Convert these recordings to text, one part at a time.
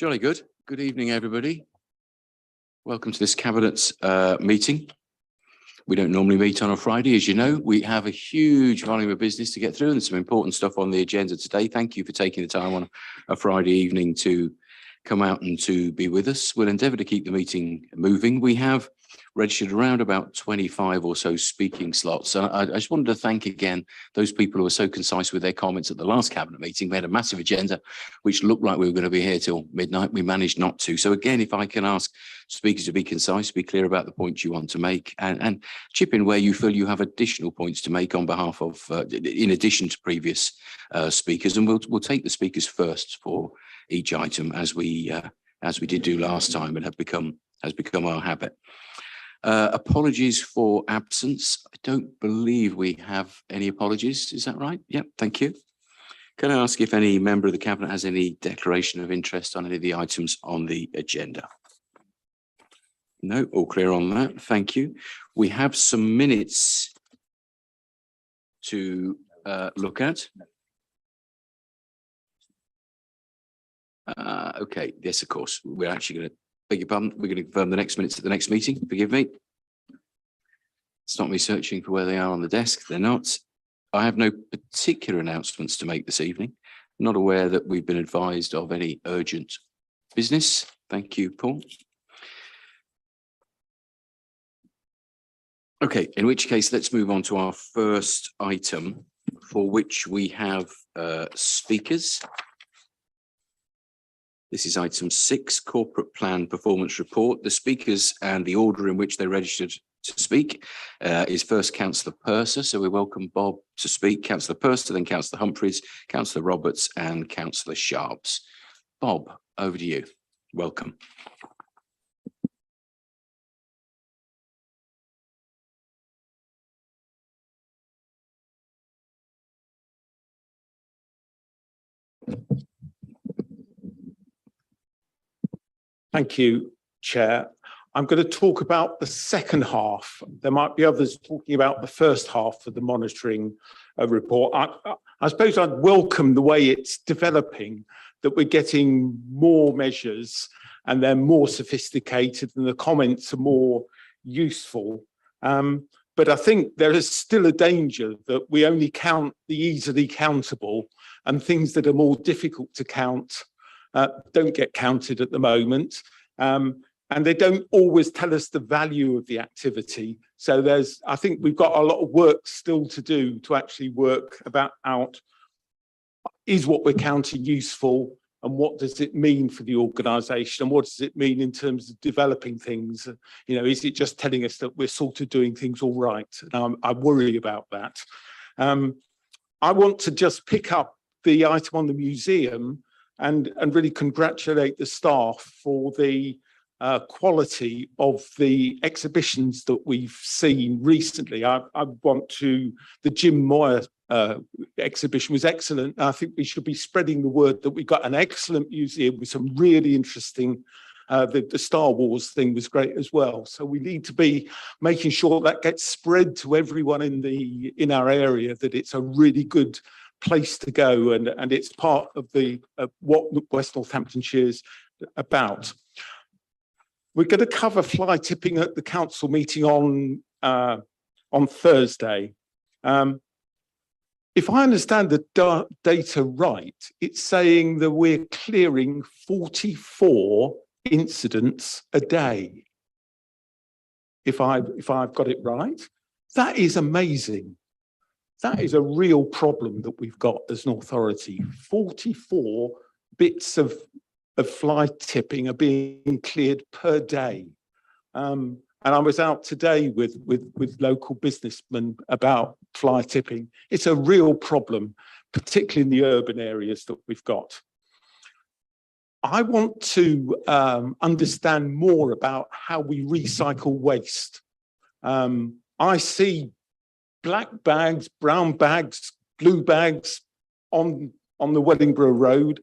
Jolly good. Good evening, everybody. Welcome to this Cabinet's meeting. We don't normally meet on a Friday, as you know. We have a huge volume of business to get through and some important stuff on the agenda today. Thank you for taking the time on a Friday evening to come out and to be with us. We'll endeavour to keep the meeting moving. We have registered around about 25 or so speaking slots. And I just wanted to thank again those people who were so concise with their comments at the last Cabinet meeting. We had a massive agenda, which looked like we were going to be here till midnight. We managed not to. So again, if I can ask speakers to be concise, be clear about the points you want to make, and chip in where you feel you have additional points to make on behalf of, in addition to previous speakers. And we'll take the speakers first for each item, as we did do last time and has become our habit. Apologies for absence. I don't believe we have any apologies. Is that right? Yep, thank you. Can I ask if any member of the Cabinet has any declaration of interest on any of the items on the agenda? No, all clear on that. Thank you. We have some minutes to look at. Okay, yes, of course. We're actually going to beg your pardon. We're going to confirm the next minutes at the next meeting. Forgive me. It's not me searching for where they are on the desk. They're not. I have no particular announcements to make this evening. Not aware that we've been advised of any urgent business. Thank you, Paul. Okay, in which case, let's move on to our first item, for which we have speakers. This is item 6, Corporate Plan Performance Report. The speakers and the order in which they registered to speak is first Councillor Purser. So we welcome Bob to speak, Councillor Purser, then Councillor Humphreys, Councillor Roberts and Councillor Sharps. Bob, over to you. Welcome. Thank you, Chair. I'm going to talk about the second half. There might be others talking about the first half of the monitoring report. I suppose I'd welcome the way it's developing, that we're getting more measures and they're more sophisticated and the comments are more useful. But I think there is still a danger that we only count the easily countable, and things that are more difficult to count don't get counted at the moment, and they don't always tell us the value of the activity. So I think we've got a lot of work still to do to actually work out, is what we're counting useful, and what does it mean for the organisation, and what does it mean in terms of developing things? You know, is it just telling us that we're sort of doing things all right? And I worry about that. I want to just pick up the item on the museum and really congratulate the staff for the quality of the exhibitions that we've seen recently. I want to, the Jim Moyer exhibition was excellent. I think we should be spreading the word that we got an excellent museum with some really interesting, the Star Wars thing was great as well. So we need to be making sure that gets spread to everyone in our area, that it's a really good place to go, and it's part of what West Northamptonshire's about. We're going to cover fly tipping at the council meeting on Thursday. If I understand the data right, it's saying that we're clearing 44 incidents a day. If I've got it right, that is amazing. That is a real problem that we've got as an authority. 44 bits of fly tipping are being cleared per day. And I was out today with local businessmen about fly tipping. It's a real problem, particularly in the urban areas that we've got. I want to understand more about how we recycle waste. I see black bags, brown bags, blue bags on the Wellingborough Road.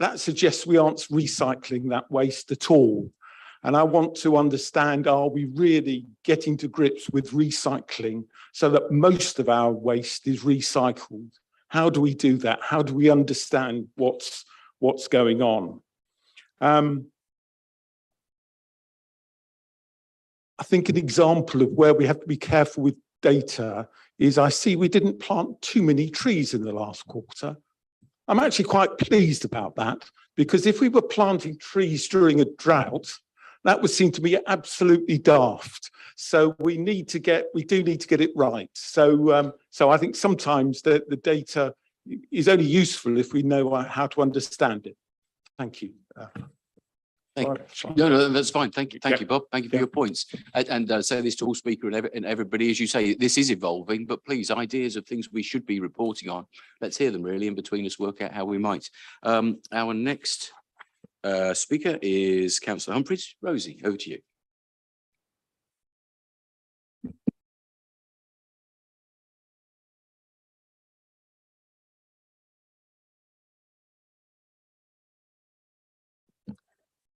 That suggests we aren't recycling that waste at all. And I want to understand, are we really getting to grips with recycling so that most of our waste is recycled? How do we do that? How do we understand what's going on? I think an example of where we have to be careful with data is I see we didn't plant too many trees in the last quarter. I'm actually quite pleased about that, because if we were planting trees during a drought, that would seem to be absolutely daft. So we do need to get it right. So I think sometimes the data is only useful if we know how to understand it. Thank you. No, that's fine. Thank you, Bob. Thank you for your points. And say this to all speakers and everybody, as you say, this is evolving, but please, ideas of things we should be reporting on, let's hear them really, and between us work out how we might. Our next speaker is Councillor Humphreys. Rosie, over to you.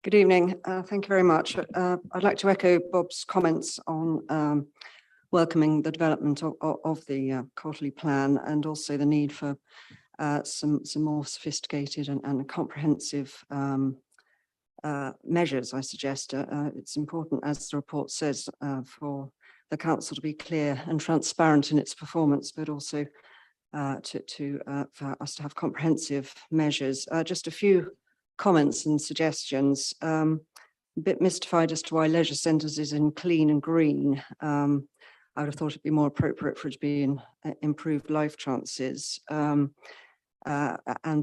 Good evening. Thank you very much. I'd like to echo Bob's comments on welcoming the development of the quarterly plan, and also the need for some more sophisticated and comprehensive measures. I suggest it's important, as the report says, for the council to be clear and transparent in its performance, but also for us to have comprehensive measures. Just a few comments and suggestions. A bit mystified as to why leisure centres is in clean and green. I would have thought it'd be more appropriate for it to be in improved life chances. And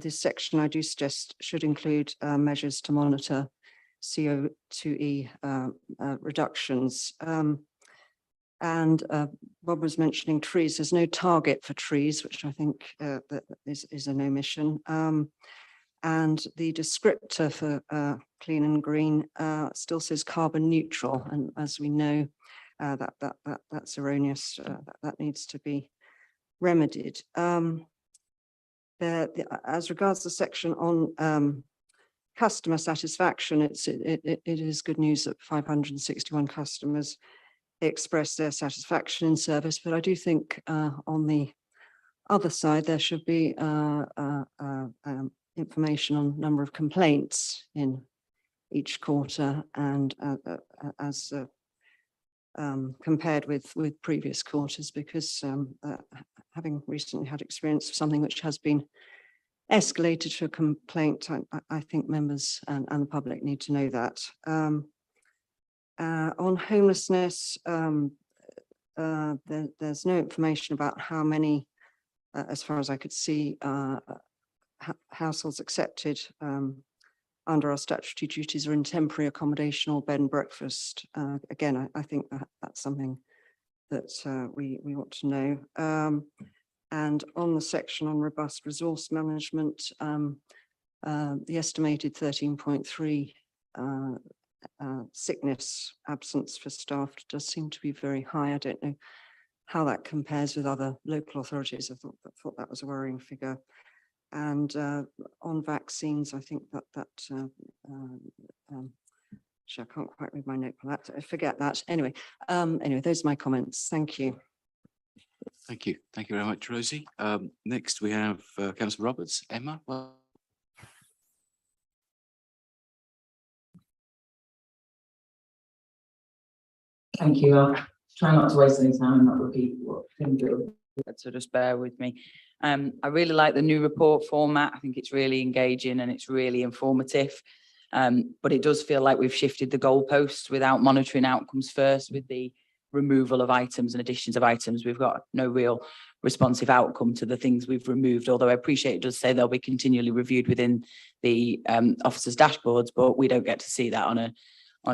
this section, I do suggest, should include measures to monitor CO2e reductions. And Bob was mentioning trees. There's no target for trees, which I think that is an omission. And the descriptor for clean and green still says carbon neutral, and as we know, that's erroneous. That needs to be remedied. As regards the section on customer satisfaction, it is good news that 561 customers express their satisfaction in service, but I do think on the other side there should be information on number of complaints in each quarter, and as compared with previous quarters, because having recently had experience of something which has been escalated to a complaint, I think members and the public need to know that. On homelessness, there's no information about how many, as far as I could see, households accepted under our statutory duties are in temporary accommodation or bed and breakfast. Again, I think that's something that we ought to know. And on the section on robust resource management, the estimated 13.3 sickness absence for staff does seem to be very high. I don't know how that compares with other local authorities. I thought that was a worrying figure. And on vaccines, I think that I can't quite read my note for that. I forget that. Anyway, those are my comments. Thank you. Thank you. Thank you very much, Rosie. Next, we have Councillor Roberts. Emma. Well, thank you. I'll try not to waste any time and not repeat what Tim did. So just bear with me. I really like the new report format. I think it's really engaging and it's really informative. But it does feel like we've shifted the goalposts without monitoring outcomes first. With the removal of items and additions of items, we've got no real responsive outcome to the things we've removed, although I appreciate it does say they'll be continually reviewed within the officers' dashboards, but we don't get to see that on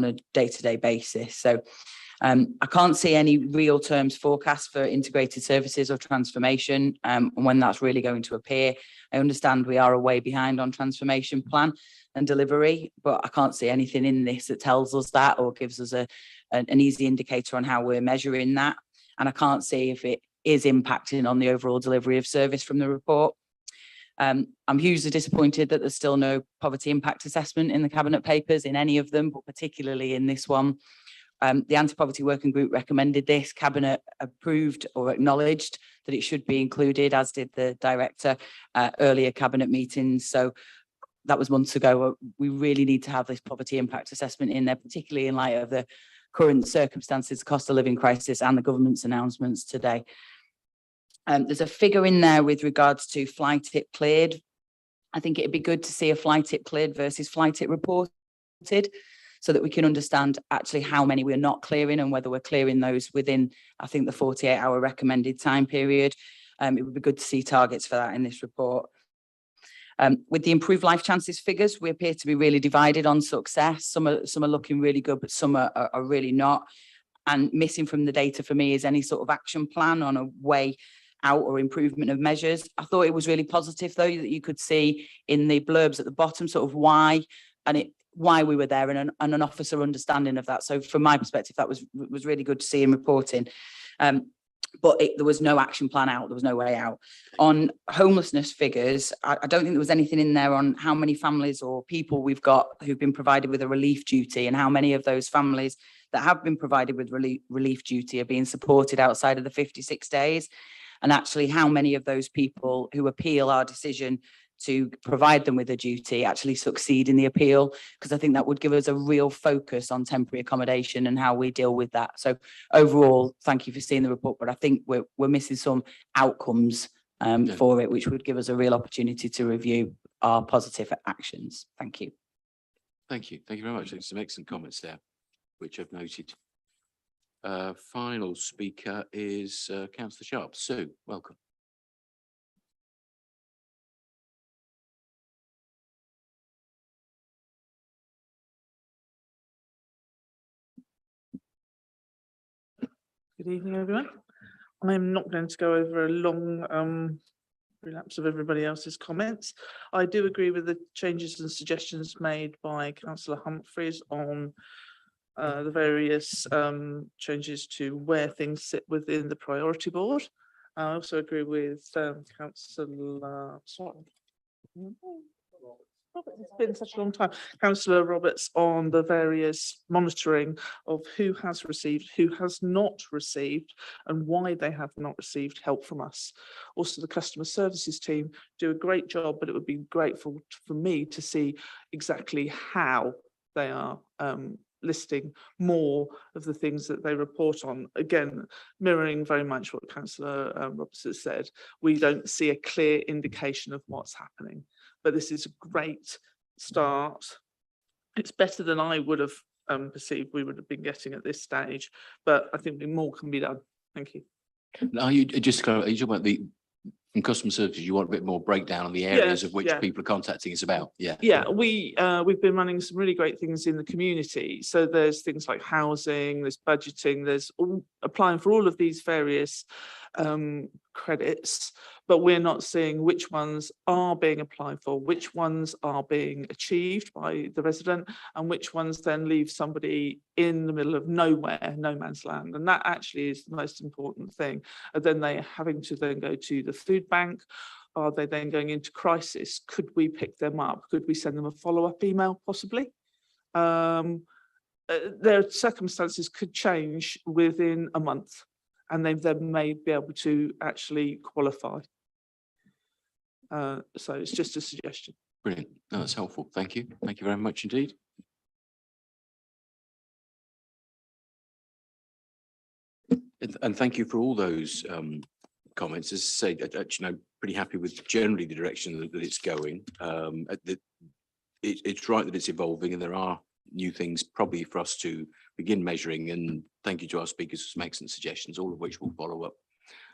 a day-to-day basis. So I can't see any real terms forecast for integrated services or transformation, and when that's really going to appear. I understand we are a way behind on transformation plan and delivery, but I can't see anything in this that tells us that or gives us an easy indicator on how we're measuring that. And I can't see if it is impacting on the overall delivery of service from the report. I'm hugely disappointed that there's still no poverty impact assessment in the Cabinet papers, in any of them, but particularly in this one. The Anti-Poverty Working Group recommended this. Cabinet approved or acknowledged that it should be included, as did the Director, earlier Cabinet meetings. So that was months ago. We really need to have this poverty impact assessment in there, particularly in light of the current circumstances, cost of living crisis, and the government's announcements today. There's a figure in there with regards to fly tip cleared. I think it'd be good to see a fly tip cleared versus fly tip reported, so that we can understand actually how many we're not clearing and whether we're clearing those within, I think, the 48-hour recommended time period. It would be good to see targets for that in this report. With the improved life chances figures, we appear to be really divided on success. Some are looking really good, but some are really not. And missing from the data for me is any sort of action plan on a way out or improvement of measures. I thought it was really positive, though, that you could see in the blurbs at the bottom sort of why we were there, and an officer understanding of that. So from my perspective, that was really good to see in reporting. But there was no action plan out. There was no way out. On homelessness figures, I don't think there was anything in there on how many families or people we've got who've been provided with a relief duty, and how many of those families that have been provided with relief duty are being supported outside of the 56 days. And actually how many of those people who appeal our decision to provide them with a duty actually succeed in the appeal, because I think that would give us a real focus on temporary accommodation and how we deal with that. So overall, thank you for seeing the report, but I think we're missing some outcomes for it, which would give us a real opportunity to review our positive actions. Thank you. Thank you. Thank you very much. There's some excellent comments there, which I've noted. Final speaker is Councillor Sharp. Sue, welcome. Good evening, everyone. I'm not going to go over a long relapse of everybody else's comments. I do agree with the changes and suggestions made by Councillor Humphreys on the various changes to where things sit within the priority board. I also agree with Councillor, sorry. It's been such a long time. Councillor Roberts on the various monitoring of who has received, who has not received, and why they have not received help from us. Also, the customer services team do a great job, but it would be grateful for me to see exactly how they are listing more of the things that they report on. Again, mirroring very much what Councillor Roberts has said, we don't see a clear indication of what's happening. But this is a great start. It's better than I would have perceived we would have been getting at this stage, but I think more can be done. Thank you. Are you just are you talking about from customer services? You want a bit more breakdown on the areas of which people are contacting us about? Yeah, we've been running some really great things in the community. So there's things like housing, there's budgeting, there's applying for all of these various credits, but we're not seeing which ones are being applied for, which ones are being achieved by the resident, and which ones then leave somebody in the middle of nowhere, no man's land. And that actually is the most important thing. And then they having to then go to the food bank. Are they then going into crisis? Could we pick them up? Could we send them a follow-up email possibly? Their circumstances could change within a month, and they then may be able to actually qualify. So it's just a suggestion. brilliant. No, that's helpful. Thank you. Thank you very much indeed. And thank you for all those comments. As I say, actually, I'm pretty happy with generally the direction that it's going. It's right that it's evolving, and there are new things probably for us to begin measuring. And thank you to our speakers for some excellent suggestions, all of which we'll follow up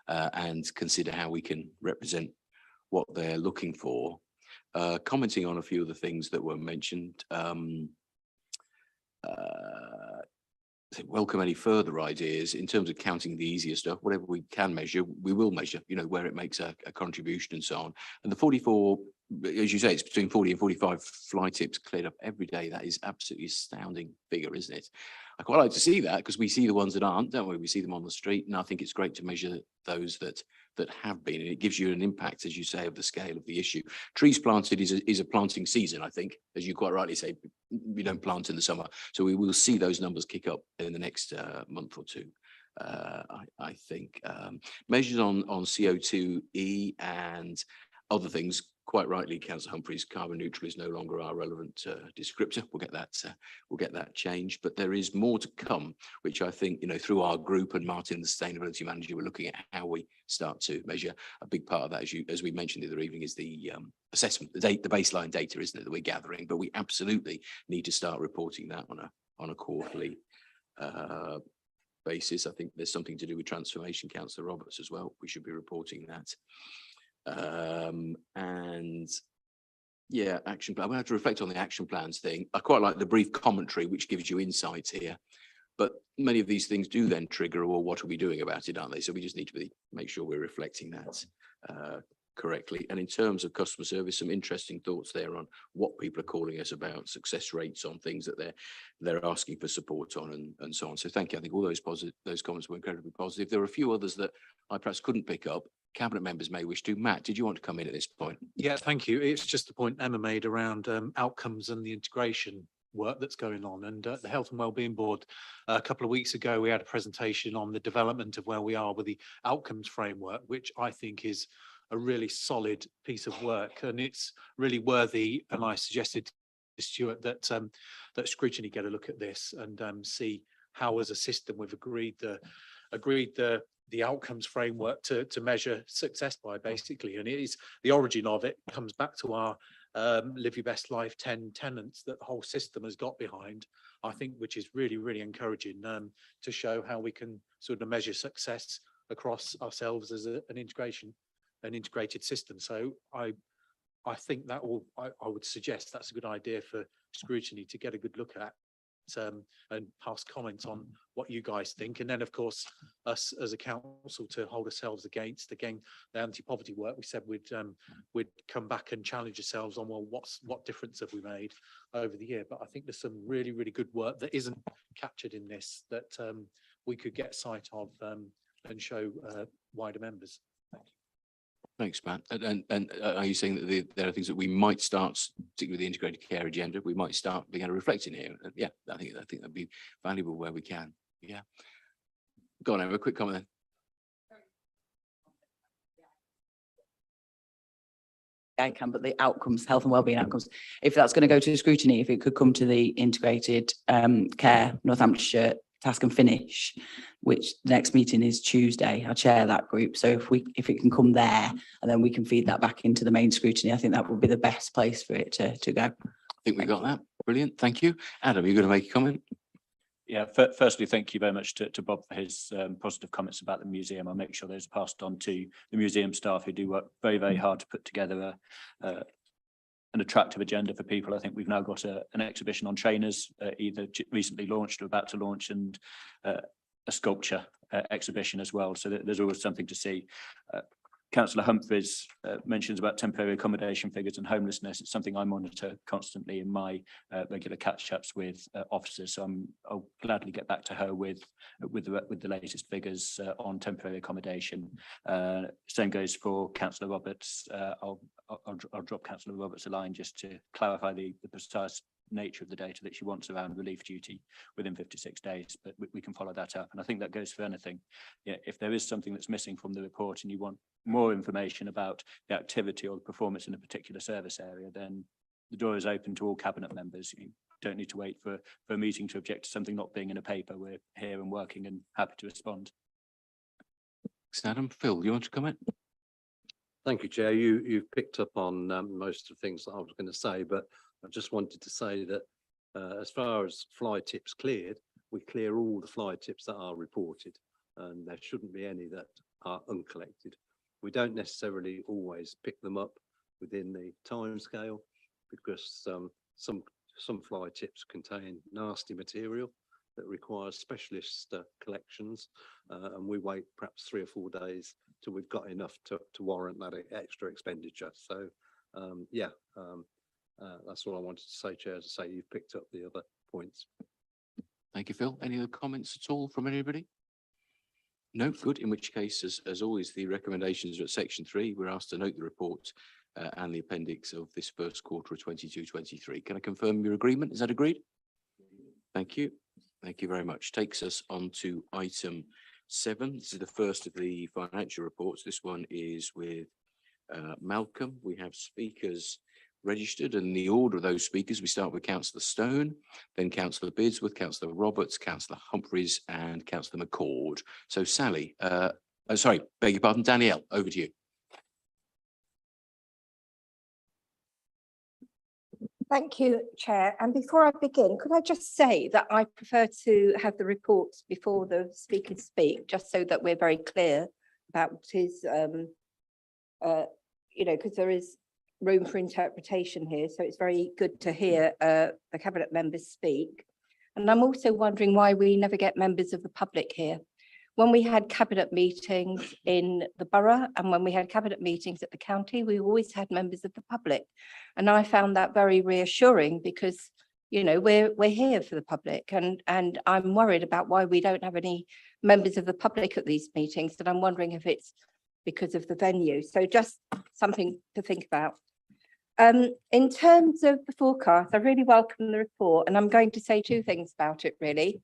and consider how we can represent what they're looking for. Commenting on a few of the things that were mentioned. Welcome any further ideas in terms of counting the easier stuff. Whatever we can measure, we will measure, you know, where it makes a contribution and so on. And the 44, as you say, it's between 40 and 45 fly tips cleared up every day. That is absolutely astounding figure, isn't it? I quite like to see that, because we see the ones that aren't, don't we? We see them on the street, and I think it's great to measure those that have been, and it gives you an impact, as you say, of the scale of the issue. Trees planted is a planting season, I think, as you quite rightly say. We don't plant in the summer, so we will see those numbers kick up in the next month or two. I think measures on CO2e and other things, quite rightly, Councillor Humphreys, carbon neutral is no longer our relevant descriptor. We'll get that changed, but there is more to come, which I think, you know, through our group and Martin, the sustainability manager, we're looking at how we start to measure. A big part of that, as we mentioned the other evening, is the assessment, the baseline data, isn't it, that we're gathering, but we absolutely need to start reporting that on a quarterly basis. I think there's something to do with transformation, Councillor Roberts, as well. We should be reporting that. And yeah, action plan. We have to reflect on the action plans thing. I quite like the brief commentary, which gives you insights here. But many of these things do then trigger, well, what are we doing about it, aren't they? So we just need to make sure we're reflecting that correctly. And in terms of customer service, some interesting thoughts there on what people are calling us about, success rates on things that they're asking for support on, and so on. So thank you. I think all those comments were incredibly positive. There were a few others that I perhaps couldn't pick up. Cabinet members may wish to. Matt, did you want to come in at this point? Yeah, thank you. It's just the point Emma made around outcomes and the integration work that's going on, and the Health and Wellbeing Board a couple of weeks ago we had a presentation on the development of where we are with the outcomes framework, which I think is a really solid piece of work, and it's really worthy. And I suggested to Stuart that that scrutiny get a look at this and see how, as a system, we've agreed the outcomes framework to measure success by, basically. And it is the origin of it comes back to our Live Your Best Life 10 tenets that the whole system has got behind, I think, which is really, really encouraging to show how we can sort of measure success across ourselves as an integrated system. So I think that I would suggest that's a good idea for scrutiny to get a good look at and pass comment on what you guys think, and then of course us as a council to hold ourselves against, again, the anti-poverty work. We said we'd come back and challenge ourselves on, well, what difference have we made over the year? But I think there's some really, really good work that isn't captured in this that we could get sight of and show wider members. Thank you. Thanks, Matt. And are you saying that there are things that we might start, particularly with the integrated care agenda, we might start beginning to reflect in here? Yeah, I think that'd be valuable where we can. Yeah. Go on, have a quick comment then. I can, but the outcomes, health and wellbeing outcomes, if that's going to go to scrutiny, if it could come to the integrated care Northamptonshire task and finish, which the next meeting is Tuesday. I chair that group. So if it can come there and then we can feed that back into the main scrutiny, I think that would be the best place for it to go. I think we got that. Brilliant. Thank you. Adam, you're going to make a comment? Yeah, firstly, thank you very much to Bob for his positive comments about the museum. I'll make sure those are passed on to the museum staff, who do work very, very hard to put together an attractive agenda for people. I think we've now got an exhibition on trainers, either recently launched or about to launch, and a sculpture exhibition as well. So there's always something to see. Councillor Humphreys mentions about temporary accommodation figures and homelessness. It's something I monitor constantly in my regular catch-ups with officers. So I'll gladly get back to her with the latest figures on temporary accommodation. Same goes for Councillor Roberts. I'll drop Councillor Roberts a line just to clarify the precise nature of the data that she wants around relief duty within 56 days, but we can follow that up. And I think that goes for anything. Yeah, if there is something that's missing from the report and you want more information about the activity or the performance in a particular service area, then the door is open to all cabinet members. You don't need to wait for a meeting to object to something not being in a paper. We're here and working and happy to respond. Thanks, Adam. Phil, you want to comment? Thank you, Chair. You've picked up on most of the things that I was going to say, but I just wanted to say that as far as fly tips cleared, we clear all the fly tips that are reported, and there shouldn't be any that are uncollected. We don't necessarily always pick them up within the timescale, because some fly tips contain nasty material that requires specialist collections, and we wait perhaps 3 or 4 days till we've got enough to warrant that extra expenditure. So that's all I wanted to say, Chair, to say you've picked up the other points. Thank you, Phil. Any other comments at all from anybody? No, good. In which case, as always, the recommendations are at section 3. We're asked to note the report and the appendix of this first quarter of 22-23. Can I confirm your agreement? Is that agreed? Thank you. Thank you very much. Takes us on to item 7. This is the first of the financial reports. This one is with Malcolm. We have speakers registered, and the order of those speakers, we start with Councillor Stone, then Councillor Bidsworth, Councillor Roberts, Councillor Humphreys and Councillor McCord. So Sally, sorry, beg your pardon, Danielle, over to you. Thank you, Chair. And before I begin, could I just say that I prefer to have the reports before the speakers speak, just so that we're very clear about what is, because there is room for interpretation here. So it's very good to hear the Cabinet members speak. And I'm also wondering why we never get members of the public here. When we had Cabinet meetings in the borough and when we had Cabinet meetings at the county, we always had members of the public. And I found that very reassuring because, we're here for the public, and I'm worried about why we don't have any members of the public at these meetings. And I'm wondering if it's because of the venue. So just something to think about. In terms of the forecast, I really welcome the report, and I'm going to say two things about it really.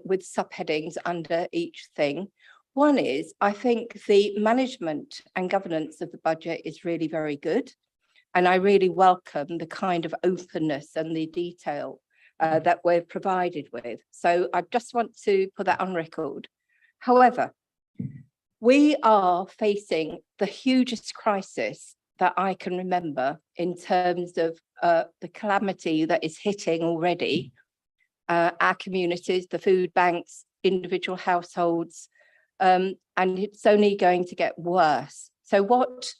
With subheadings under each thing. One is, I think the management and governance of the budget is really very good. And I really welcome the kind of openness and the detail that we're provided with. So I just want to put that on record. However, we are facing the hugest crisis that I can remember in terms of the calamity that is hitting already our communities, the food banks, individual households, and it's only going to get worse. So what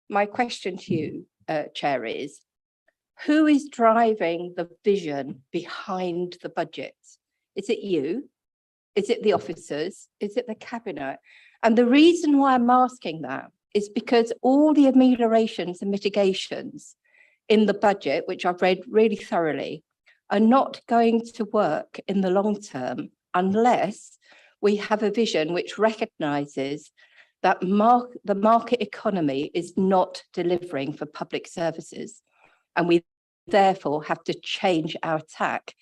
my question to you, Chair, is who is driving the vision behind the budget? Is it you? Is it the officers? Is it the Cabinet? And the reason why I'm asking that is because all the ameliorations and mitigations in the budget, which I've read really thoroughly, are not going to work in the long term unless we have a vision which recognises that the market economy is not delivering for public services. And we therefore have to change our tack.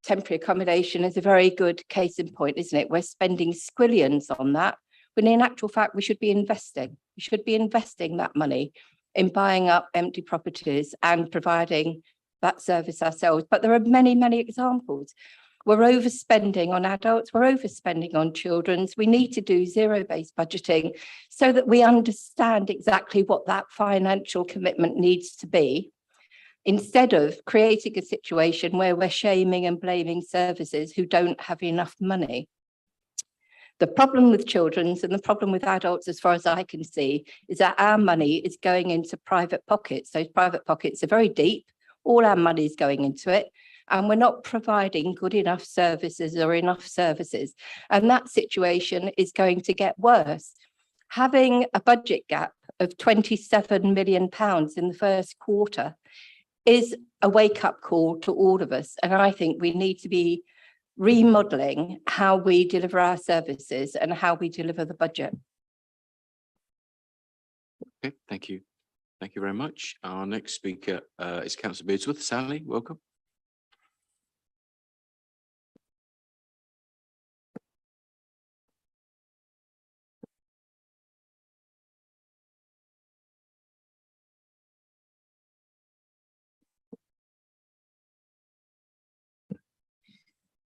Temporary accommodation is a very good case in point, isn't it? We're spending squillions on that, when in actual fact, we should be investing. We should be investing that money in buying up empty properties and providing that service ourselves. But there are many, many examples. We're overspending on adults, we're overspending on children. We need to do zero-based budgeting so that we understand exactly what that financial commitment needs to be, instead of creating a situation where we're shaming and blaming services who don't have enough money. The problem with children's and the problem with adults, as far as I can see, is that our money is going into private pockets. Those private pockets are very deep. All our money is going into it, and we're not providing good enough services or enough services. And that situation is going to get worse. Having a budget gap of £27 million in the first quarter is a wake-up call to all of us. And I think we need to be remodelling how we deliver our services and how we deliver the budget. Okay, thank you. Thank you very much. Our next speaker is Councillor Bidsworth. Sally, welcome.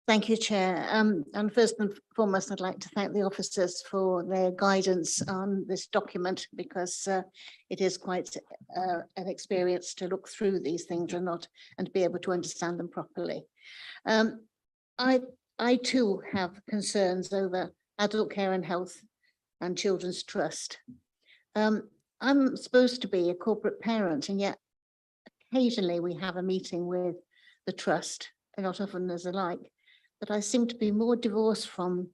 Thank you, Chair. And first and foremost, I'd like to thank the officers for their guidance on this document, because it is quite an experience to look through these things and be able to understand them properly. I too have concerns over adult care and health and children's trust. I'm supposed to be a corporate parent, and yet occasionally we have a meeting with the trust, and not often as alike. But I seem to be more divorced from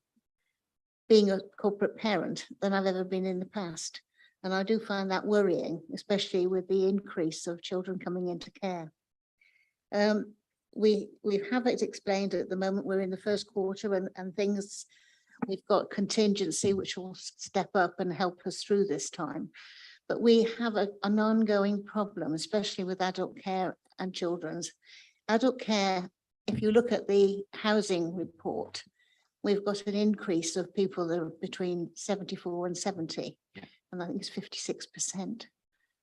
being a corporate parent than I've ever been in the past. And I do find that worrying, especially with the increase of children coming into care. We have it explained at the moment, we're in the first quarter and things, we've got contingency which will step up and help us through this time. But we have an ongoing problem, especially with adult care and children's. Adult care, if you look at the housing report, we've got an increase of people that are between 74 and 70. and I think it's 56%,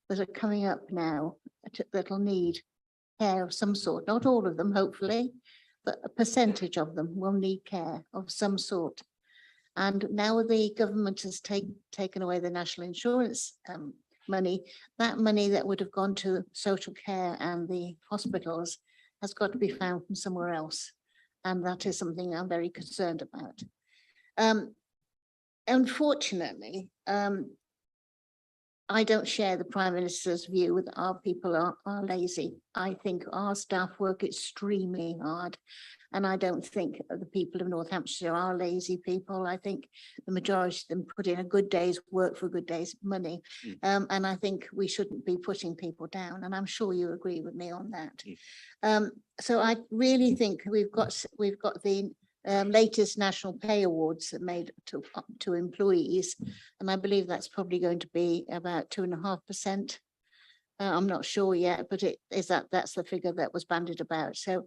that are coming up now that'll need care of some sort. Not all of them, hopefully, but a percentage of them will need care of some sort. And now the government has taken away the national insurance money. That money that would have gone to social care and the hospitals has got to be found from somewhere else. And that is something I'm very concerned about. Unfortunately, I don't share the Prime Minister's view that our people are lazy. I think our staff work extremely hard. And I don't think the people of North Hampshire are lazy people. I think the majority of them put in a good day's work for a good day's money. And I think we shouldn't be putting people down. And I'm sure you agree with me on that. So I really think we've got the latest national pay awards made to employees, and I believe that's probably going to be about 2.5%. I'm not sure yet, but that's the figure that was bandied about. So,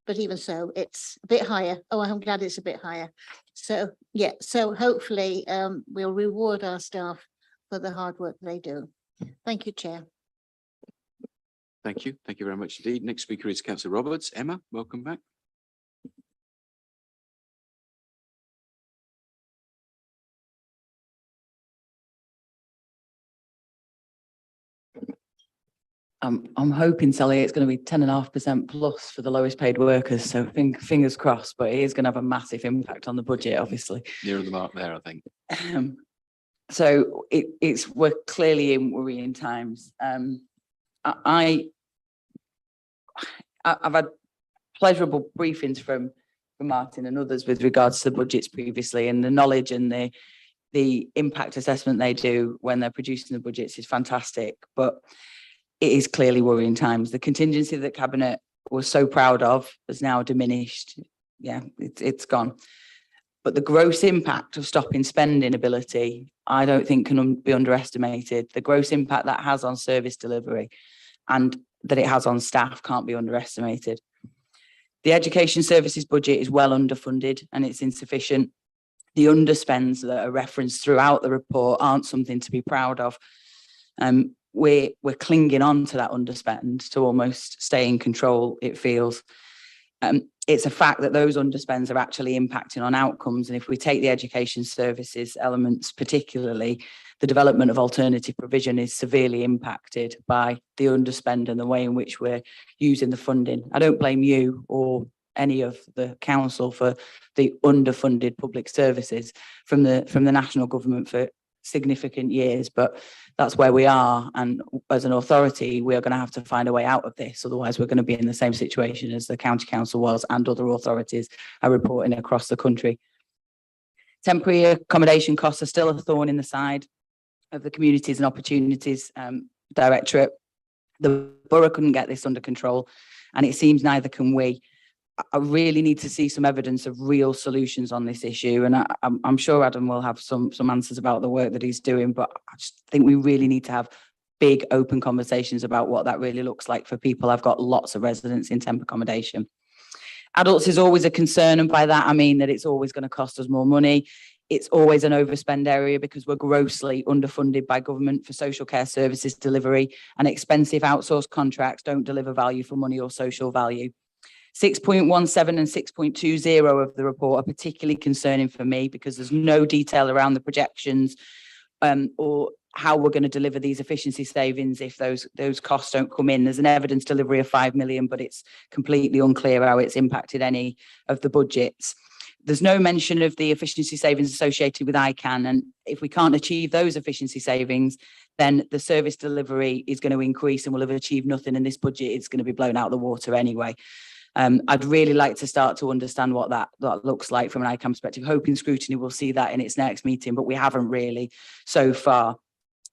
but even so, it's a bit higher. Oh, I'm glad it's a bit higher. So yeah, so hopefully we'll reward our staff for the hard work they do. Thank you, Chair. Thank you. Thank you very much indeed. Next speaker is Councillor Roberts. Emma, welcome back. I'm hoping, Sally, it's going to be 10.5% plus for the lowest paid workers. So fingers crossed, but it is going to have a massive impact on the budget, obviously. Near the mark there, I think. So we're clearly in worrying times. I've had pleasurable briefings from Martin and others with regards to the budgets previously, and the knowledge and the impact assessment they do when they're producing the budgets is fantastic. But it is clearly worrying times. The contingency that Cabinet was so proud of has now diminished. Yeah, it's gone. But the gross impact of stopping spending ability, I don't think can be underestimated. The gross impact that has on service delivery and that it has on staff can't be underestimated. The education services budget is well underfunded and it's insufficient. The underspends that are referenced throughout the report aren't something to be proud of. We're clinging on to that underspend to almost stay in control, it feels. It's a fact that those underspends are actually impacting on outcomes. And if we take the education services elements, particularly, the development of alternative provision is severely impacted by the underspend and the way in which we're using the funding. I don't blame you or any of the council for the underfunded public services from the national government for significant years, but that's where we are, and as an authority we are going to have to find a way out of this, otherwise we're going to be in the same situation as the county council was and other authorities are reporting across the country. Temporary accommodation costs are still a thorn in the side of the Communities and Opportunities Directorate. The borough couldn't get this under control, and it seems neither can we. I really need to see some evidence of real solutions on this issue. And I'm sure Adam will have some answers about the work that he's doing, but I just think we really need to have big open conversations about what that really looks like for people. I've got lots of residents in temp accommodation. Adults is always a concern, and by that I mean that it's always going to cost us more money. It's always an overspend area because we're grossly underfunded by government for social care services delivery, and expensive outsourced contracts don't deliver value for money or social value. 6.17 and 6.20 of the report are particularly concerning for me because there's no detail around the projections or how we're going to deliver these efficiency savings if those costs don't come in. There's an evidence delivery of 5 million, but it's completely unclear how it's impacted any of the budgets. There's no mention of the efficiency savings associated with ICANN, and if we can't achieve those efficiency savings, then the service delivery is going to increase and we'll have achieved nothing, and this budget is going to be blown out of the water anyway. I'd really like to start to understand what that looks like from an ICANN perspective. Hoping scrutiny will see that in its next meeting, but we haven't really so far.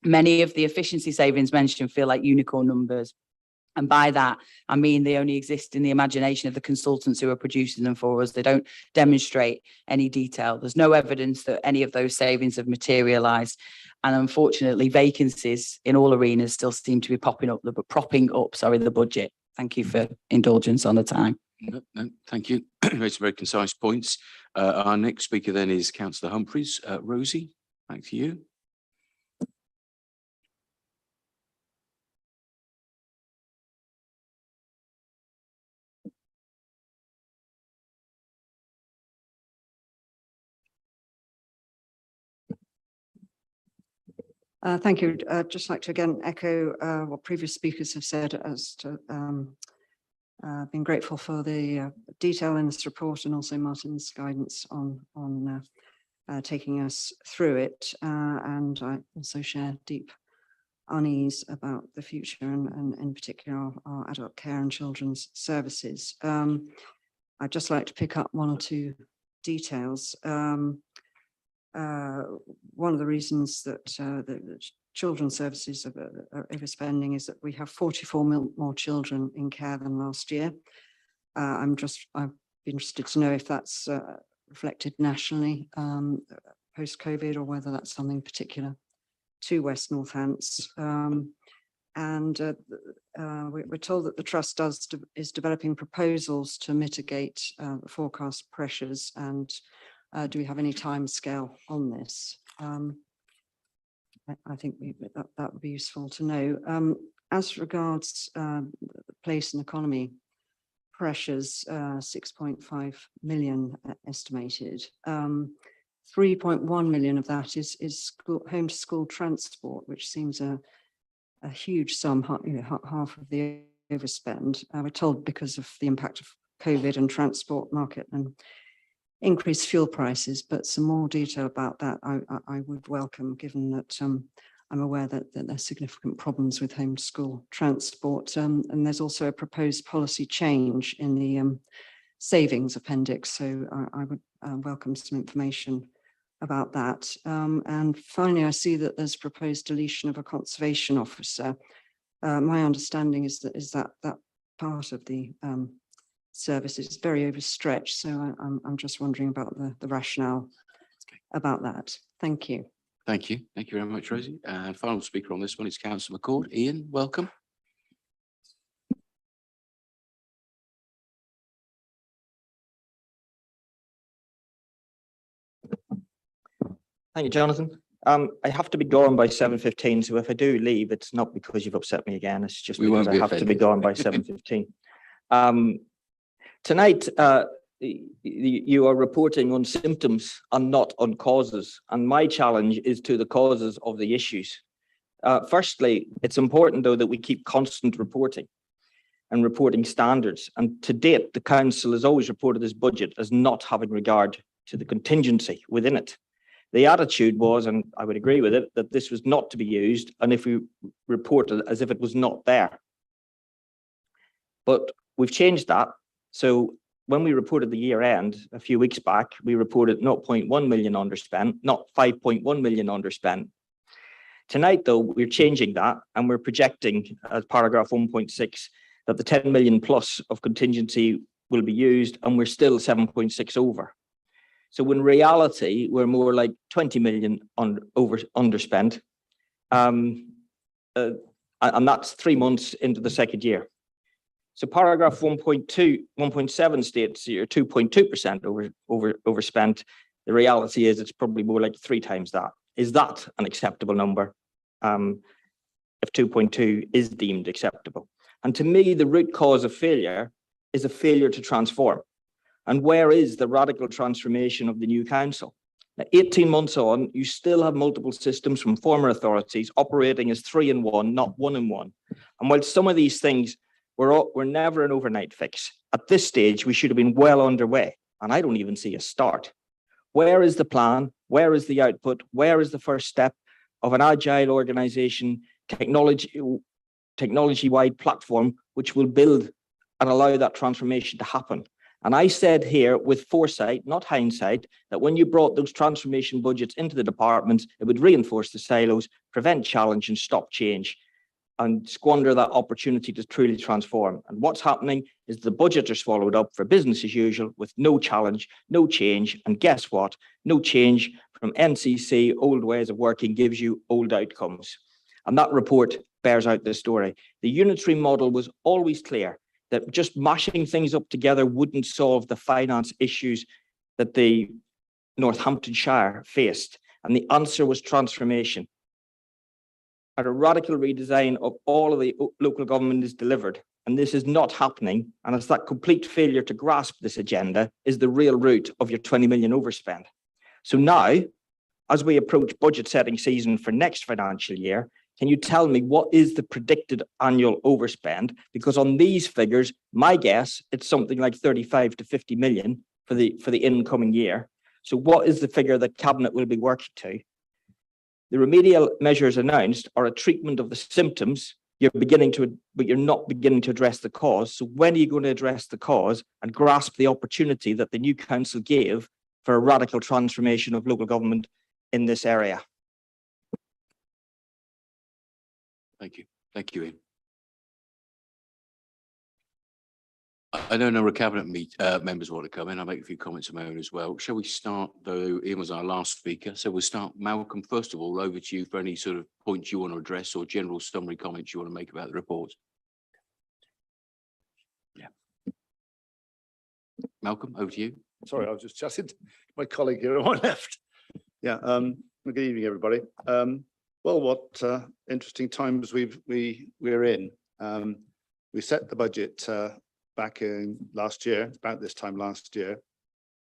Many of the efficiency savings mentioned feel like unicorn numbers. And by that, I mean they only exist in the imagination of the consultants who are producing them for us. They don't demonstrate any detail. There's no evidence that any of those savings have materialised. And unfortunately, vacancies in all arenas still seem to be propping up the budget. Thank you for indulgence on the time. No, thank you. Those very concise points. Our next speaker then is Councillor Humphreys. Rosie, back to you. Thank you. I'd just like to again echo what previous speakers have said as to being grateful for the detail in this report and also Martin's guidance on taking us through it. And I also share deep unease about the future and in particular our adult care and children's services. I'd just like to pick up one or two details. One of the reasons that the children's services are overspending is that we have 44 more children in care than last year. I'd be interested to know if that's reflected nationally post-COVID or whether that's something particular to West Northants. We're told that the Trust is developing proposals to mitigate forecast pressures, and do we have any time scale on this? I think that would be useful to know. As regards the place and economy pressures, 6.5 million estimated. 3.1 million of that is home to school transport, which seems a huge sum, half of the overspend. We're told because of the impact of COVID and transport market and increased fuel prices, but some more detail about that I would welcome, given that I'm aware that there's significant problems with home to school transport. And there's also a proposed policy change in the savings appendix, so I would welcome some information about that. And finally, I see that there's proposed deletion of a conservation officer. My understanding is that part of the service is very overstretched, so I'm just wondering about the rationale about that. Thank you. Thank you. Thank you very much, Rosie. And final speaker on this one is Councillor McCord. Ian, welcome. Thank you, Jonathan. I have to be gone by 7:15, so if I do leave, it's not because you've upset me again, it's just because I have to be gone by 7:15. Tonight, you are reporting on symptoms and not on causes, and my challenge is to the causes of the issues. Firstly, it's important, though, that we keep constant reporting and reporting standards, and to date, the Council has always reported this budget as not having regard to the contingency within it. The attitude was, and I would agree with it, that this was not to be used, and if we reported as if it was not there. But we've changed that. So when we reported the year end a few weeks back, we reported 0.1 million underspent, not 5.1 million underspent. Tonight, though, we're changing that, and we're projecting as paragraph 1.6 that the 10 million plus of contingency will be used, and we're still 7.6 over. So in reality, we're more like 20 million underspent. And that's 3 months into the second year. So paragraph 1.7 states you're 2.2% overspent. The reality is it's probably more like 3 times that. Is that an acceptable number? If 2.2 is deemed acceptable. And to me, the root cause of failure is a failure to transform. And where is the radical transformation of the new council? Now, 18 months on, you still have multiple systems from former authorities operating as 3 in 1, not 1 in 1. And while some of these things were never an overnight fix, at this stage, we should have been well underway. And I don't even see a start. Where is the plan? Where is the output? Where is the first step of an agile organization, technology-wide platform, which will build and allow that transformation to happen? And I said here with foresight, not hindsight, that when you brought those transformation budgets into the departments, it would reinforce the silos, prevent challenge and stop change, and squander that opportunity to truly transform. And what's happening is the budget is followed up for business as usual with no challenge, no change. And guess what? No change from NCC, old ways of working gives you old outcomes. And that report bears out this story. The unitary model was always clear that just mashing things up together wouldn't solve the finance issues that the Northamptonshire faced. And the answer was transformation. And a radical redesign of all of the local government is delivered. And this is not happening. And it's that complete failure to grasp this agenda is the real root of your 20 million overspend. So now, as we approach budget setting season for next financial year, can you tell me what is the predicted annual overspend? Because on these figures, my guess, it's something like 35 to 50 million for the incoming year. So what is the figure that Cabinet will be working to? The remedial measures announced are a treatment of the symptoms. But you're not beginning to address the cause. So when are you going to address the cause and grasp the opportunity that the new council gave for a radical transformation of local government in this area? Thank you. Thank you, Ian. I know a number of cabinet members want to come in. I'll make a few comments of my own as well. Shall we start, though? Ian was our last speaker. So we'll start, Malcolm, first of all, over to you for any sort of points you want to address or general summary comments you want to make about the report. Yeah. Malcolm, over to you. Sorry, I was just chatting to my colleague here on my left. Yeah, good evening, everybody. Well, what interesting times we're in. We set the budget back in last year, about this time last year,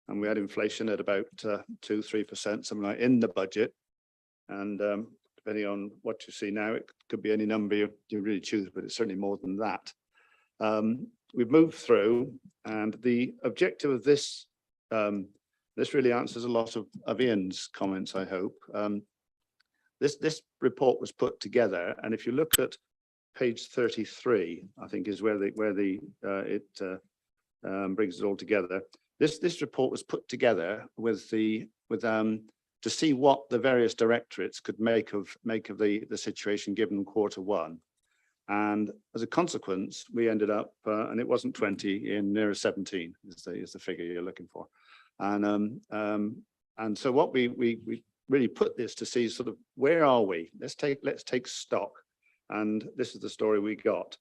and we had inflation at about 2-3%, something like in the budget. And depending on what you see now, it could be any number you really choose, but it's certainly more than that. We've moved through, and the objective of this this really answers a lot of Ian's comments, I hope. This report was put together, and if you look at page 33, I think is where it brings it all together. This report was put together to see what the various directorates could make of the situation given Q1. And as a consequence, we ended up, and it wasn't 20, in nearer 17 is the figure you're looking for. And so what we really put this to see sort of where are we? Let's take stock. And this is the story we got.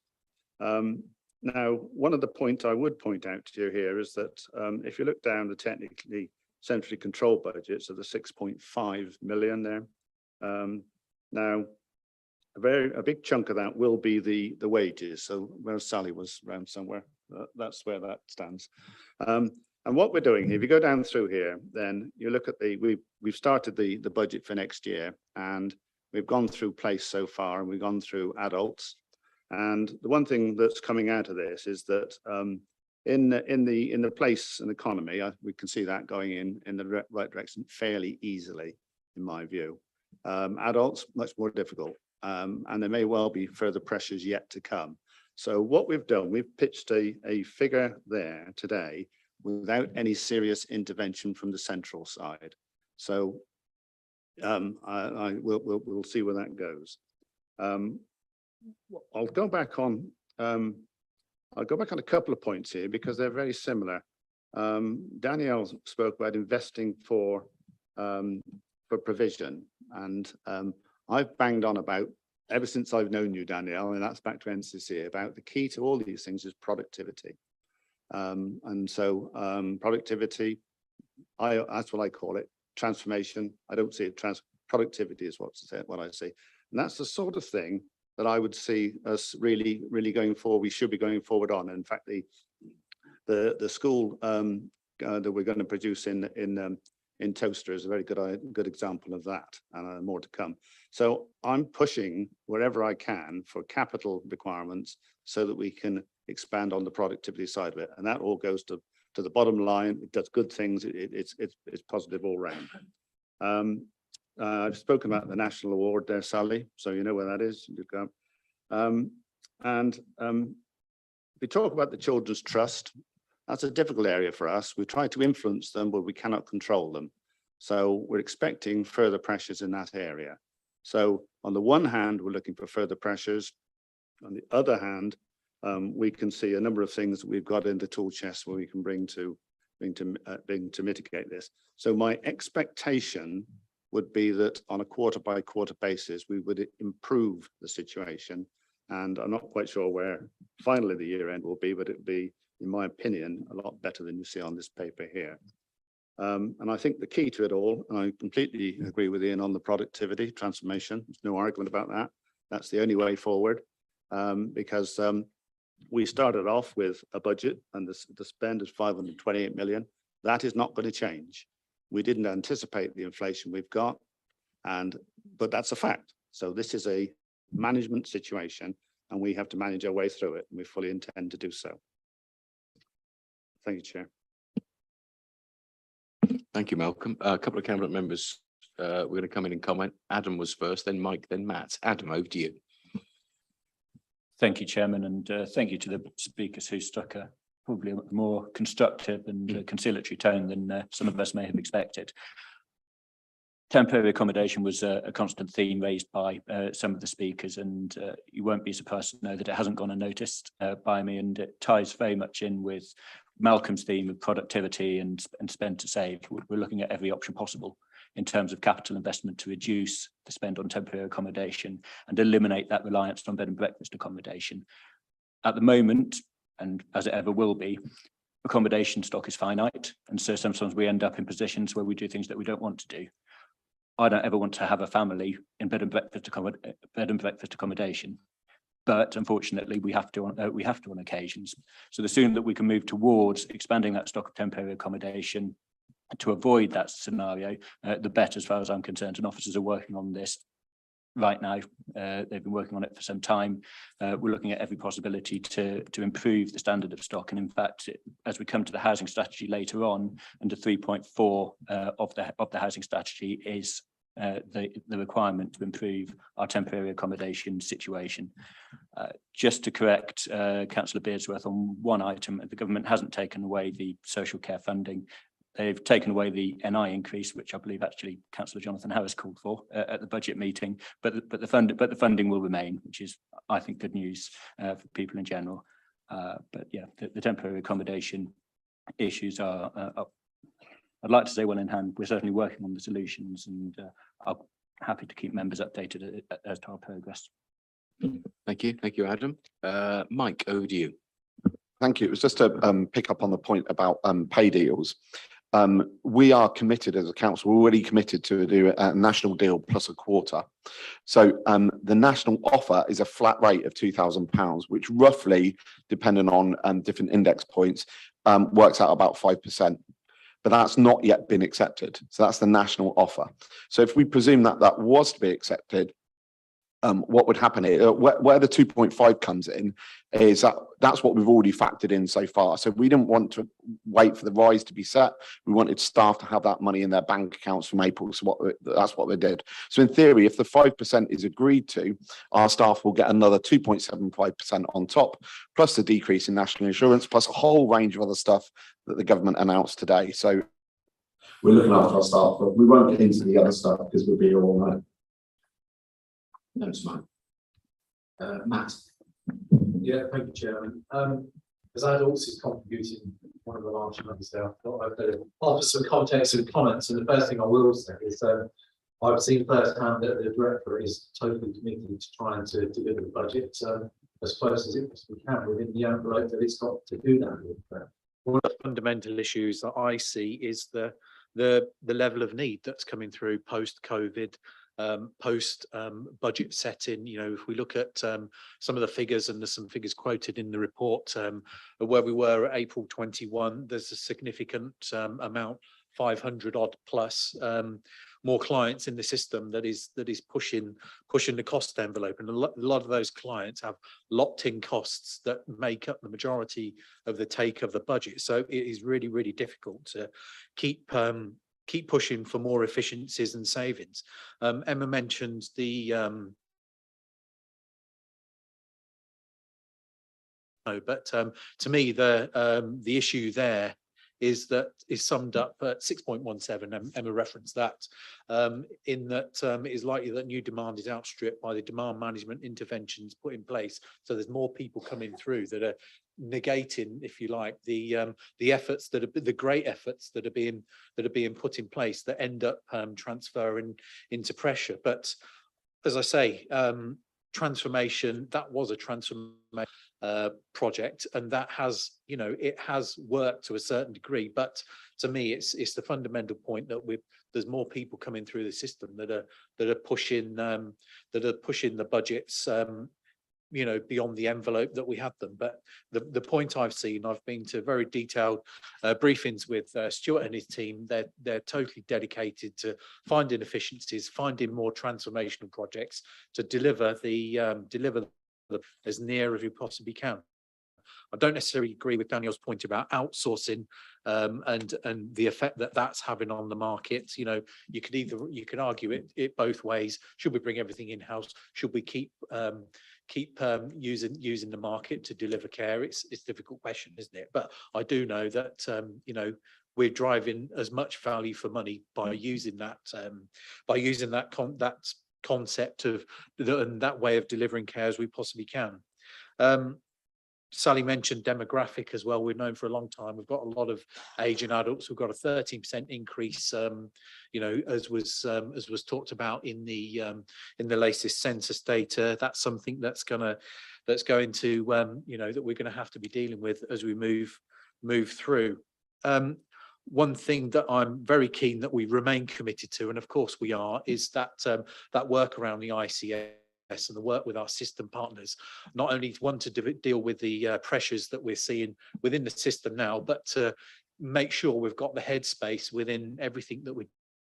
Now, one of the points I would point out to you here is that if you look down the technically centrally controlled budgets of the 6.5 million there, now a big chunk of that will be the wages. So where Sally was around somewhere, that's where that stands. And what we're doing here, if you go down through here, then you look at we've started the budget for next year, and we've gone through place so far, and we've gone through adults. And the one thing that's coming out of this is that in the place and economy, we can see that going in the right direction fairly easily, in my view. Adults, much more difficult, and there may well be further pressures yet to come. So what we've done, we've pitched a figure there today without any serious intervention from the central side. So we'll see where that goes. I'll go back on a couple of points here because they're very similar. Danielle spoke about investing for provision, and I've banged on about ever since I've known you, Danielle, and that's back to NCC, about the key to all these things is productivity. And so productivity, that's what I call it. Transformation. I don't see it. Productivity is what I see, and that's the sort of thing that I would see us really going forward. We should be going forward on. In fact, the school that we're going to produce in Toaster is a very good example of that, and more to come. So I'm pushing wherever I can for capital requirements so that we can expand on the productivity side of it, and that all goes to the bottom line. It does good things. It's positive all round. I've spoken about the national award there, Sally, so you know where that is. We talk about the Children's Trust. That's a difficult area for us. We try to influence them, but we cannot control them. So we're expecting further pressures in that area. So on the one hand, we're looking for further pressures. On the other hand, we can see a number of things that we've got in the tool chest where we can bring to mitigate this. So my expectation would be that on a quarter by quarter basis, we would improve the situation. And I'm not quite sure where finally the year end will be, but it would be, in my opinion, a lot better than you see on this paper here. And I think the key to it all, and I completely agree with Ian on the productivity transformation. There's no argument about that. That's the only way forward, because we started off with a budget and the spend is 528 million. That is not going to change. We didn't anticipate the inflation we've got. But that's a fact. So this is a management situation and we have to manage our way through it. And we fully intend to do so. Thank you, Chair. Thank you, Malcolm. A couple of cabinet members, we're going to come in and comment. Adam was first, then Mike, then Matt. Adam, over to you. Thank you, Chairman, and thank you to the speakers who struck a probably a more constructive and conciliatory tone than some of us may have expected. Temporary accommodation was a constant theme raised by some of the speakers, and you won't be surprised to know that it hasn't gone unnoticed by me, and it ties very much in with Malcolm's theme of productivity and spend to save. We're looking at every option possible in terms of capital investment to reduce the spend on temporary accommodation and eliminate that reliance on bed and breakfast accommodation. At the moment, and as it ever will be, accommodation stock is finite, and so sometimes we end up in positions where we do things that we don't want to do. I don't ever want to have a family in bed and breakfast accommodation, but unfortunately we have to on occasions. So the sooner that we can move towards expanding that stock of temporary accommodation to avoid that scenario, the better, as far as I'm concerned. And officers are working on this right now. They've been working on it for some time. We're looking at every possibility to improve the standard of stock. And in fact, as we come to the housing strategy later on, under 3.4 of the housing strategy is the requirement to improve our temporary accommodation situation. Just to correct Councillor Beardsworth on one item, the government hasn't taken away the social care funding. They've taken away the NI increase, which I believe actually Councillor Jonathan Harris called for at the budget meeting, but the funding will remain, which is, I think, good news for people in general. But yeah, the temporary accommodation issues are, I'd like to say, well in hand. We're certainly working on the solutions, and I'm happy to keep members updated as to our progress. Thank you, Adam. Mike, over to you. Thank you. It was just to pick up on the point about pay deals. We are committed as a council, we're already committed to do a national deal plus a quarter. So the national offer is a flat rate of £2,000, which roughly, depending on different index points, works out about 5%. But that's not yet been accepted. So that's the national offer. So if we presume that that was to be accepted, what would happen here, where the 2.5 comes in, is that's what we've already factored in so far. So we didn't want to wait for the rise to be set. We wanted staff to have that money in their bank accounts from April. So that's what we did. So in theory, if the 5% is agreed to, our staff will get another 2.75% on top, plus the decrease in national insurance, plus a whole range of other stuff that the government announced today. So we're looking after our staff, but we won't get into the other stuff because we'll be here all night. Thanks, Mike. Matt. Yeah, thank you, Chairman. As adults is contributing one of the large numbers there, I thought I'd better offer some context and comments. And the first thing I will say is I've seen firsthand that the director is totally committed to trying to deliver the budget as close as it possibly can within the envelope that it's got to do that with. One of the fundamental issues that I see is the level of need that's coming through post-COVID. Post budget setting, you know, if we look at some of the figures, and there's some figures quoted in the report where we were at April 21, there's a significant amount, 500 odd plus more clients in the system that is pushing the cost envelope, and a lot of those clients have locked in costs that make up the majority of the take of the budget. So it is really, really difficult to keep pushing for more efficiencies and savings. Emma mentioned the to me the issue there is summed up at 6.17. Emma referenced that in that it is likely that new demand is outstripped by the demand management interventions put in place. So there's more people coming through that are negating, if you like, the efforts that are the great efforts that are being put in place that end up transferring into pressure. But as I say, transformation, that was a transformation project, and that has, you know, it has worked to a certain degree. But to me, it's the fundamental point that there's more people coming through the system that are pushing the budgets you know, beyond the envelope that we had them. But the point I've seen, I've been to very detailed briefings with Stuart and his team. They're totally dedicated to finding efficiencies, finding more transformational projects to deliver as near as we possibly can. I don't necessarily agree with Daniel's point about outsourcing and the effect that that's having on the market. You know, you could argue it both ways. Should we bring everything in house? Should we keep using the market to deliver care? It's a difficult question, isn't it? But I do know that you know, we're driving as much value for money by using that concept of that way of delivering care as we possibly can. Sally mentioned demographic as well. We've known for a long time we've got a lot of aging adults. We've got a 13% increase, you know, as was talked about in the latest census data. That's something that's going to you know, that we're going to have to be dealing with as we move through. One thing that I'm very keen that we remain committed to, and of course we are, is that work around the ICS and the work with our system partners, not only want to deal with the pressures that we're seeing within the system now, but to make sure we've got the headspace within everything that we're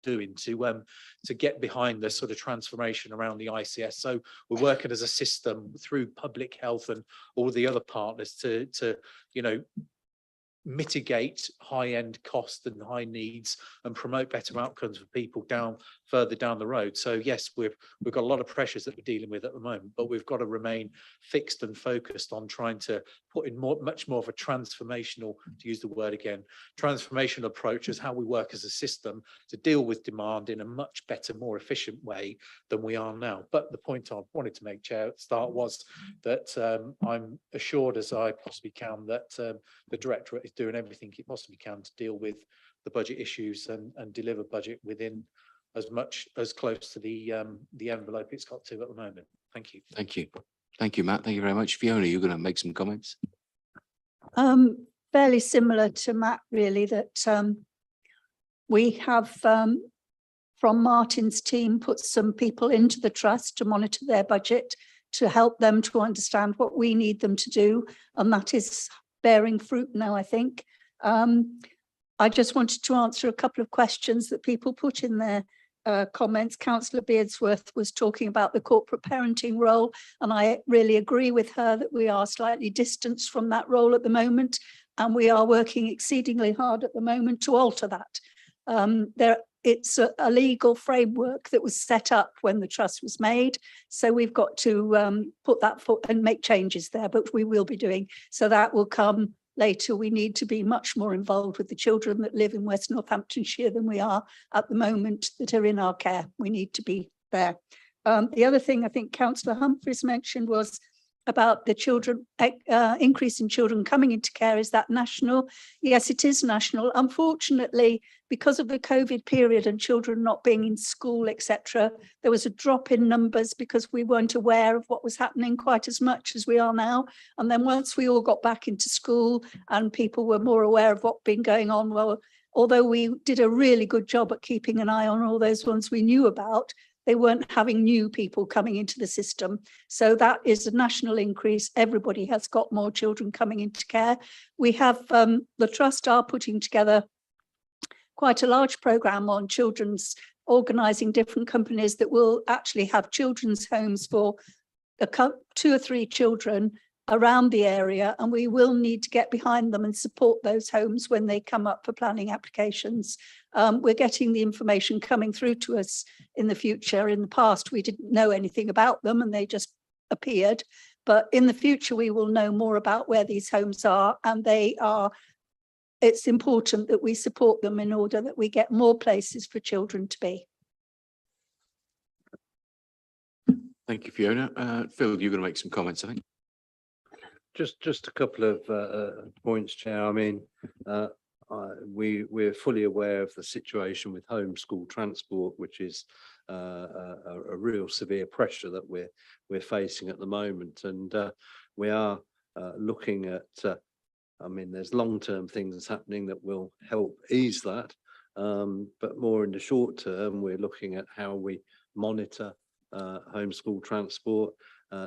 doing to get behind the sort of transformation around the ICS. So we're working as a system through public health and all the other partners to you know, mitigate high-end costs and high needs and promote better outcomes for people further down the road. So yes, we've got a lot of pressures that we're dealing with at the moment, but we've got to remain fixed and focused on trying to put in much more of a transformational, to use the word again, transformational approach as how we work as a system to deal with demand in a much better, more efficient way than we are now. But the point I wanted to make, Chair, at the start was that I'm assured as I possibly can that the Directorate is doing everything it possibly can to deal with the budget issues and deliver budget within as close to the envelope it's got to at the moment. Thank you. Thank you. Thank you, Matt. Thank you very much. Fiona, you're going to make some comments. Fairly similar to Matt, really, that we have from Martin's team put some people into the trust to monitor their budget, to help them to understand what we need them to do, and that is bearing fruit now, I think. I just wanted to answer a couple of questions that people put in their comments. Councillor Beardsworth was talking about the corporate parenting role, and I really agree with her that we are slightly distanced from that role at the moment, and we are working exceedingly hard at the moment to alter that. It's a legal framework that was set up when the trust was made, so we've got to put that foot and make changes there, but we will be doing so. That will come later. We need to be much more involved with the children that live in West Northamptonshire than we are at the moment that are in our care. We need to be there. The other thing I think Councillor Humphreys mentioned was about the children, increase in children coming into care. Is that national? Yes, it is national. Unfortunately, because of the COVID period and children not being in school, etc., there was a drop in numbers because we weren't aware of what was happening quite as much as we are now. And then once we all got back into school and people were more aware of what been going on, well, although we did a really good job at keeping an eye on all those ones we knew about, they weren't having new people coming into the system. So that is a national increase. Everybody has got more children coming into care. We have, the Trust are putting together quite a large programme on children's, organising different companies that will actually have children's homes for 2 or 3 children around the area, and we will need to get behind them and support those homes when they come up for planning applications. We're getting the information coming through to us in the future. In the past, we didn't know anything about them and they just appeared. But in the future, we will know more about where these homes are, and it's important that we support them in order that we get more places for children to be. Thank you, Fiona. Phil, you're going to make some comments, I think. Just a couple of points, Chair. I mean, we're fully aware of the situation with homeschool transport, which is a real severe pressure that we're facing at the moment, and we are looking at. I mean, there's long-term things happening that will help ease that, but more in the short term, we're looking at how we monitor homeschool transport.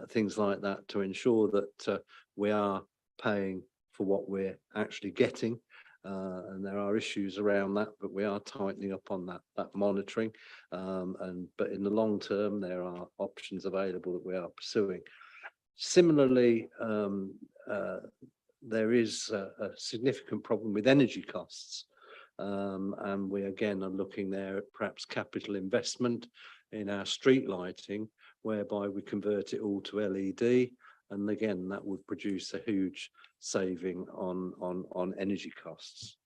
things like that to ensure that we are paying for what we're actually getting. And there are issues around that, but we are tightening up on that monitoring. But in the long term, there are options available that we are pursuing. Similarly, there is a significant problem with energy costs. And we again are looking there at perhaps capital investment in our street lighting, whereby we convert it all to LED. And again, that would produce a huge saving on energy costs.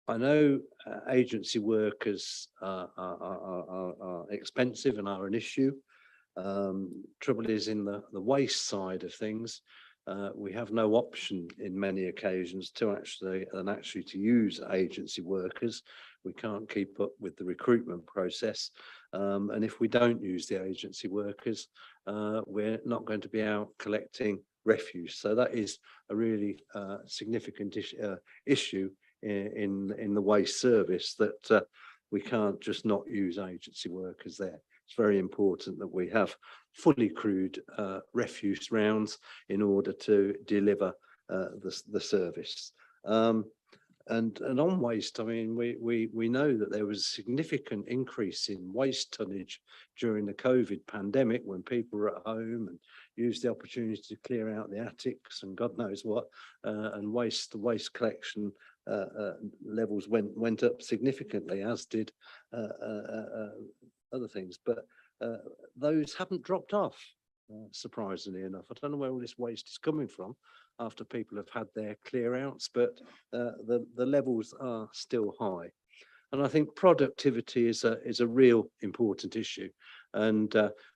I know agency workers are expensive and are an issue. Trouble is, in the waste side of things, we have no option in many occasions to actually to use agency workers. We can't keep up with the recruitment process. And if we don't use the agency workers, we're not going to be out collecting refuse. So that is a really significant issue in the waste service, that we can't just not use agency workers there. It's very important that we have fully crewed refuse rounds in order to deliver the service. And on waste, I mean, we know that there was a significant increase in waste tonnage during the COVID pandemic, when people were at home and used the opportunity to clear out the attics and God knows what, and the waste collection levels went up significantly, as did other things. But those haven't dropped off, surprisingly enough. I don't know where all this waste is coming from after people have had their clear outs, but the levels are still high. And I think productivity is a real important issue. And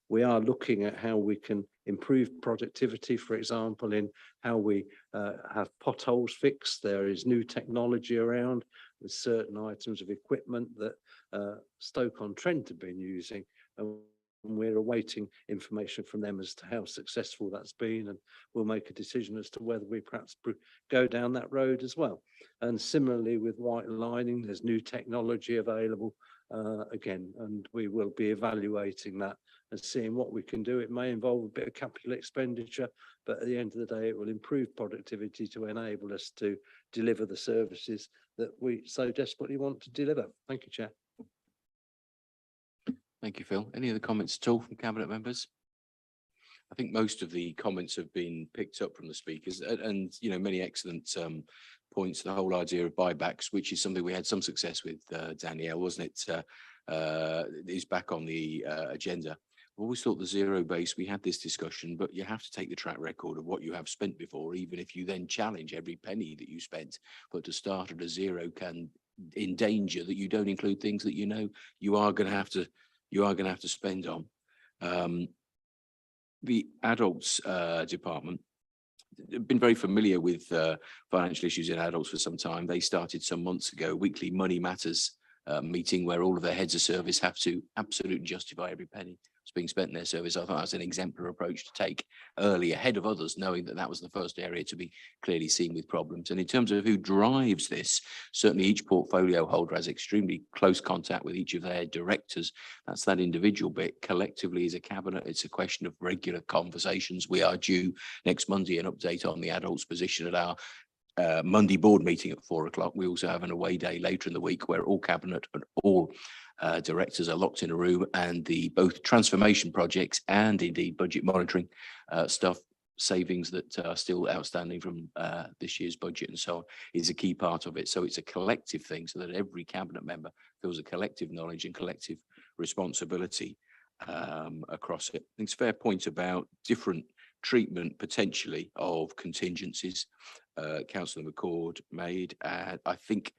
we are looking at how we can improve productivity, for example, in how we have potholes fixed. There is new technology around with certain items of equipment that Stoke-on-Trent have been using. And we're awaiting information from them as to how successful that's been, and we'll make a decision as to whether we perhaps go down that road as well. And similarly with white lining, there's new technology available again, and we will be evaluating that and seeing what we can do. It may involve a bit of capital expenditure, but at the end of the day, it will improve productivity to enable us to deliver the services that we so desperately want to deliver. Thank you, Chair. Thank you, Phil. Any other comments at all from cabinet members? I think most of the comments have been picked up from the speakers, and you know, many excellent points. The whole idea of buybacks, which is something we had some success with, Danielle, wasn't it? Is back on the agenda. I've always thought the zero base, we had this discussion, but you have to take the track record of what you have spent before, even if you then challenge every penny that you spent. But to start at a zero can endanger that you don't include things that you know you are going to have to spend on. The adults department have been very familiar with financial issues in adults for some time. They started some months ago weekly Money Matters meeting, where all of their heads of service have to absolutely justify every penny that's being spent in their service. I thought that's an exemplary approach to take early, ahead of others, knowing that that was the first area to be clearly seen with problems. And in terms of who drives this, certainly each portfolio holder has extremely close contact with each of their directors. That's that individual bit. Collectively as a cabinet, it's a question of regular conversations. We are due next Monday an update on the adults position at our Monday board meeting at 4 o'clock. We also have an away day later in the week where all cabinet and all directors are locked in a room, and the both transformation projects and indeed budget monitoring stuff, savings that are still outstanding from this year's budget and so on, is a key part of it. So it's a collective thing, so that every cabinet member feels a collective knowledge and collective responsibility across it. I think it's a fair point about different treatment potentially of contingencies. Councillor McCord made, and I think,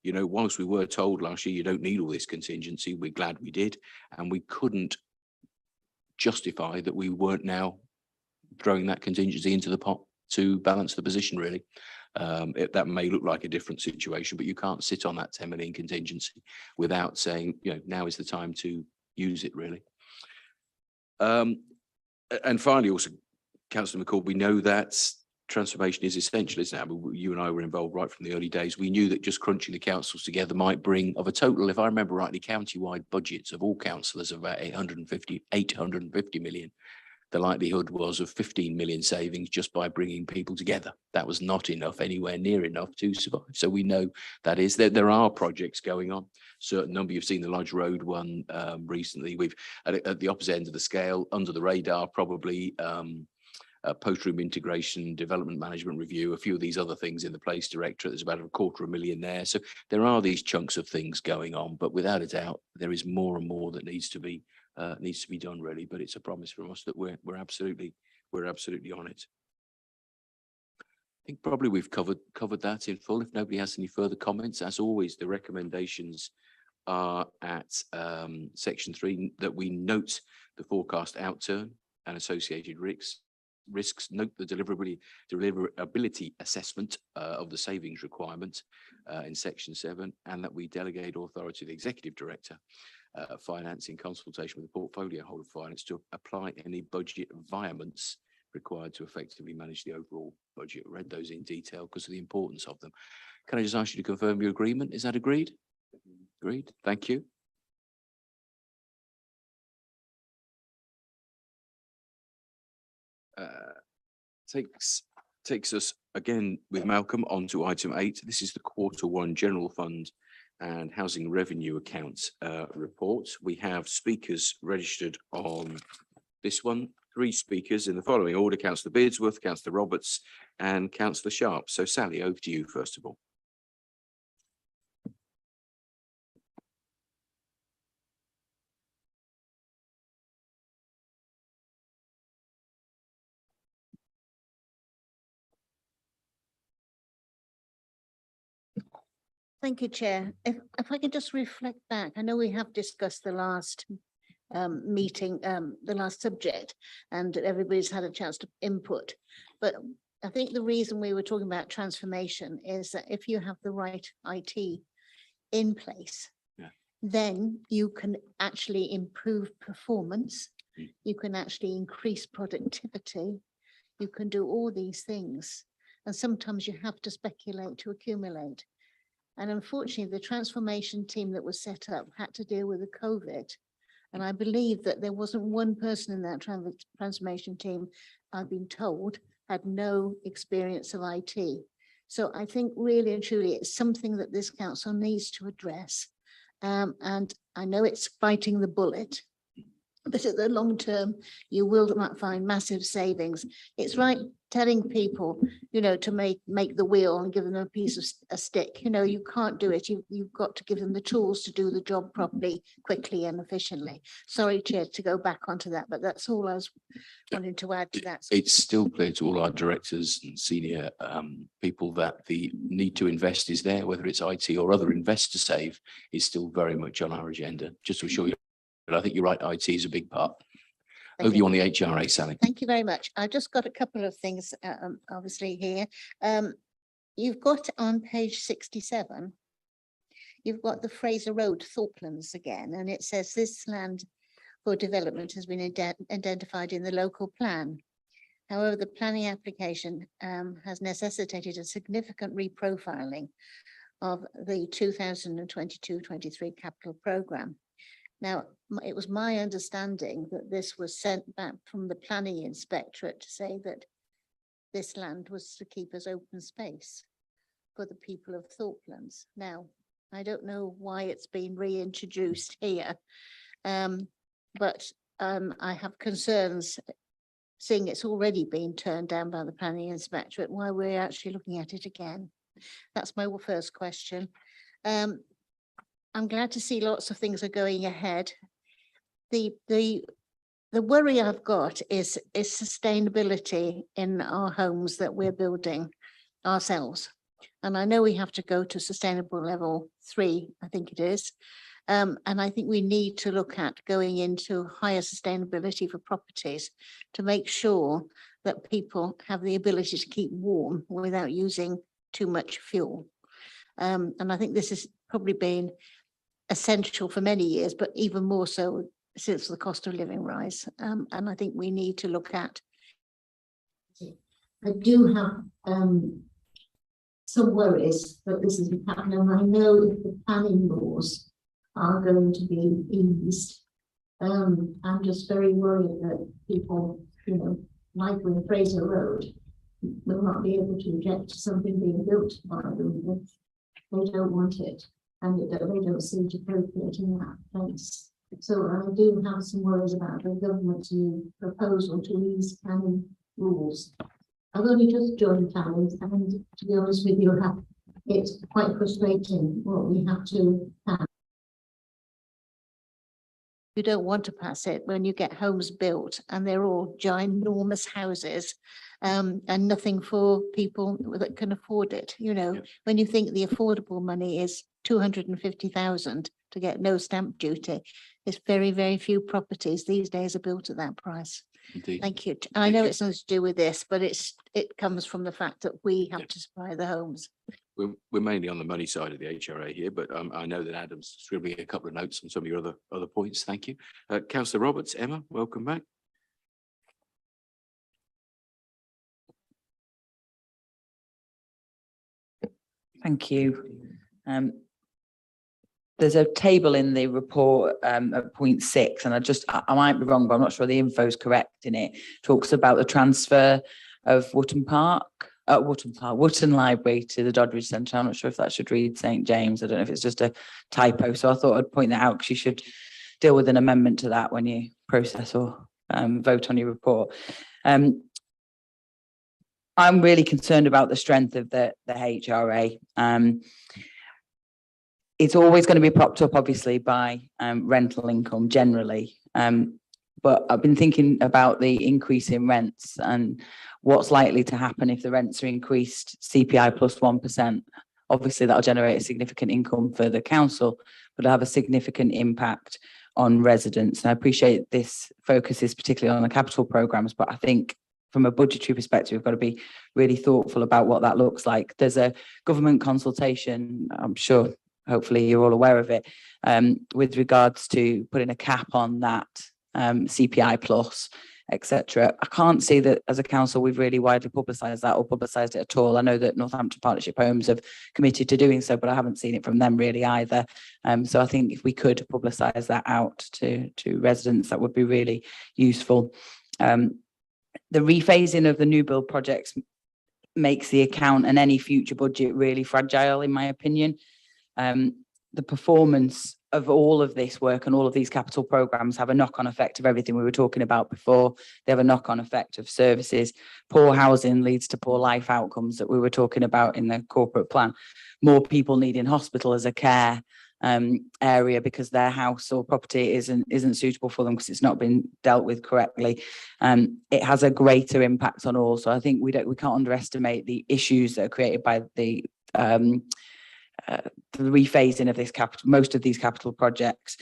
you know, whilst we were told last year you don't need all this contingency, we're glad we did, and we couldn't justify that we weren't now throwing that contingency into the pot to balance the position, really. That may look like a different situation, but you can't sit on that 10 million contingency without saying, you know, now is the time to use it, really. And finally, also, Councillor McCall, we know that transformation is essential, isn't it? You and I were involved right from the early days. We knew that just crunching the councils together might bring, of a total, if I remember rightly, county-wide budgets of all councillors of about 850 million. the likelihood was of 15 million savings just by bringing people together. That was not enough, anywhere near enough to survive. So we know that is there are projects going on. Certain number, you've seen the Lodge Road one recently. We've at the opposite end of the scale, under the radar, probably post-room integration, development management review, a few of these other things in the Place Directorate. There's about $250,000 there. So there are these chunks of things going on, but without a doubt, there is more and more that needs to be done, really. But it's a promise from us that we're absolutely on it. I think probably we've covered that in full. If nobody has any further comments, as always, the recommendations are at section 3, that we note the forecast outturn and associated risks, note the deliverability assessment of the savings requirement in section 7, and that we delegate authority to the executive director finance in consultation with the portfolio holder of finance to apply any budget environments required to effectively manage the overall budget. I read those in detail because of the importance of them. Can I just ask you to confirm your agreement? Is that agreed? Agreed. Thank you. Takes us again with Malcolm on to item 8. This is the Q1 General Fund and Housing Revenue Accounts report. We have speakers registered on this one. 3 speakers in the following order: Councillor Beardsworth, Councillor Roberts and Councillor Sharp. So Sally, over to you first of all. Thank you, Chair. If I could just reflect back, I know we have discussed the last meeting, the last subject, and everybody's had a chance to input. But I think the reason we were talking about transformation is that if you have the right IT in place, then you can actually improve performance. You can actually increase productivity. You can do all these things. And sometimes you have to speculate to accumulate. And unfortunately, the transformation team that was set up had to deal with the COVID. And I believe that there wasn't one person in that transformation team, I've been told, had no experience of IT. So I think really and truly it's something that this council needs to address. And I know it's biting the bullet, but at the long term, you will find massive savings. It's right telling people, you know, to make the wheel and give them a piece of a stick. You know, you can't do it. You've got to give them the tools to do the job properly, quickly and efficiently. Sorry, Chair, to go back onto that, but that's all I was wanting to add to that. It's still clear to all our directors and senior people that the need to invest is there, whether it's IT or other invest to save is still very much on our agenda. Just to assure you, but I think you're right, IT is a big part. Over you on the HRA, Sally. Thank you very much. I've just got a couple of things, obviously here. You've got on page 67, you've got the Fraser Road Thorpelands again, and it says this land for development has been identified in the local plan. However, the planning application has necessitated a significant reprofiling of the 2022-23 capital programme. Now, it was my understanding that this was sent back from the planning inspectorate to say that this land was to keep as open space for the people of Thorpelands. Now, I don't know why it's been reintroduced here, but I have concerns seeing it's already been turned down by the planning inspectorate, why we're actually looking at it again. That's my first question. I'm glad to see lots of things are going ahead. The worry I've got is sustainability in our homes that we're building ourselves. And I know we have to go to sustainable level 3, I think it is. And I think we need to look at going into higher sustainability for properties to make sure that people have the ability to keep warm without using too much fuel. And I think this has probably been essential for many years, but even more so since the cost of living rise. And I think we need to look at. I do have some worries that this is happening. And I know if the planning laws are going to be eased, I'm just very worried that people you know, like with Fraser Road, will not be able to object to something being built by them if they don't want it and they don't see it appropriate in that place. So I do have some worries about the government's new proposal to ease planning rules. I've only just joined planning, and to be honest with you, it's quite frustrating what we have to pass. You don't want to pass it when you get homes built and they're all ginormous houses, and nothing for people that can afford it. You know, when you think the affordable money is 250,000 to get no stamp duty, it's very, very few properties these days are built at that price. Indeed. Thank you. I know it's nothing to do with this, but it comes from the fact that we have to supply the homes. We're mainly on the money side of the HRA here, but I know that Adam's scribbling a couple of notes on some of your other points. Thank you. Councillor Roberts, Emma, welcome back. Thank you. There's a table in the report at point 6, and I might be wrong, but I'm not sure the info is correct in it. Talks about the transfer of Wootton Library to the Doddridge Centre. I'm not sure if that should read St James. I don't know if it's just a typo. So I thought I'd point that out because you should deal with an amendment to that when you process or vote on your report. I'm really concerned about the strength of the HRA. It's always going to be propped up, obviously, by rental income generally. But I've been thinking about the increase in rents and what's likely to happen if the rents are increased CPI plus 1%. Obviously, that'll generate a significant income for the council, but it'll have a significant impact on residents. And I appreciate this focuses particularly on the capital programmes, but I think from a budgetary perspective, we've got to be really thoughtful about what that looks like. There's a government consultation, I'm sure, hopefully you're all aware of it, with regards to putting a cap on that CPI plus, etc. I can't see that as a council we've really widely publicised that or publicised it at all. I know that Northampton Partnership Homes have committed to doing so, but I haven't seen it from them really either. So I think if we could publicise that out to residents, that would be really useful. The rephasing of the new build projects makes the account and any future budget really fragile, in my opinion. The performance of all of this work and all of these capital programmes have a knock-on effect of everything we were talking about before. They have a knock-on effect of services. Poor housing leads to poor life outcomes that we were talking about in the corporate plan. More people needing hospital as a care area because their house or property isn't suitable for them because it's not been dealt with correctly. It has a greater impact on all. So I think we can't underestimate the issues that are created by the rephasing of this most of these capital projects.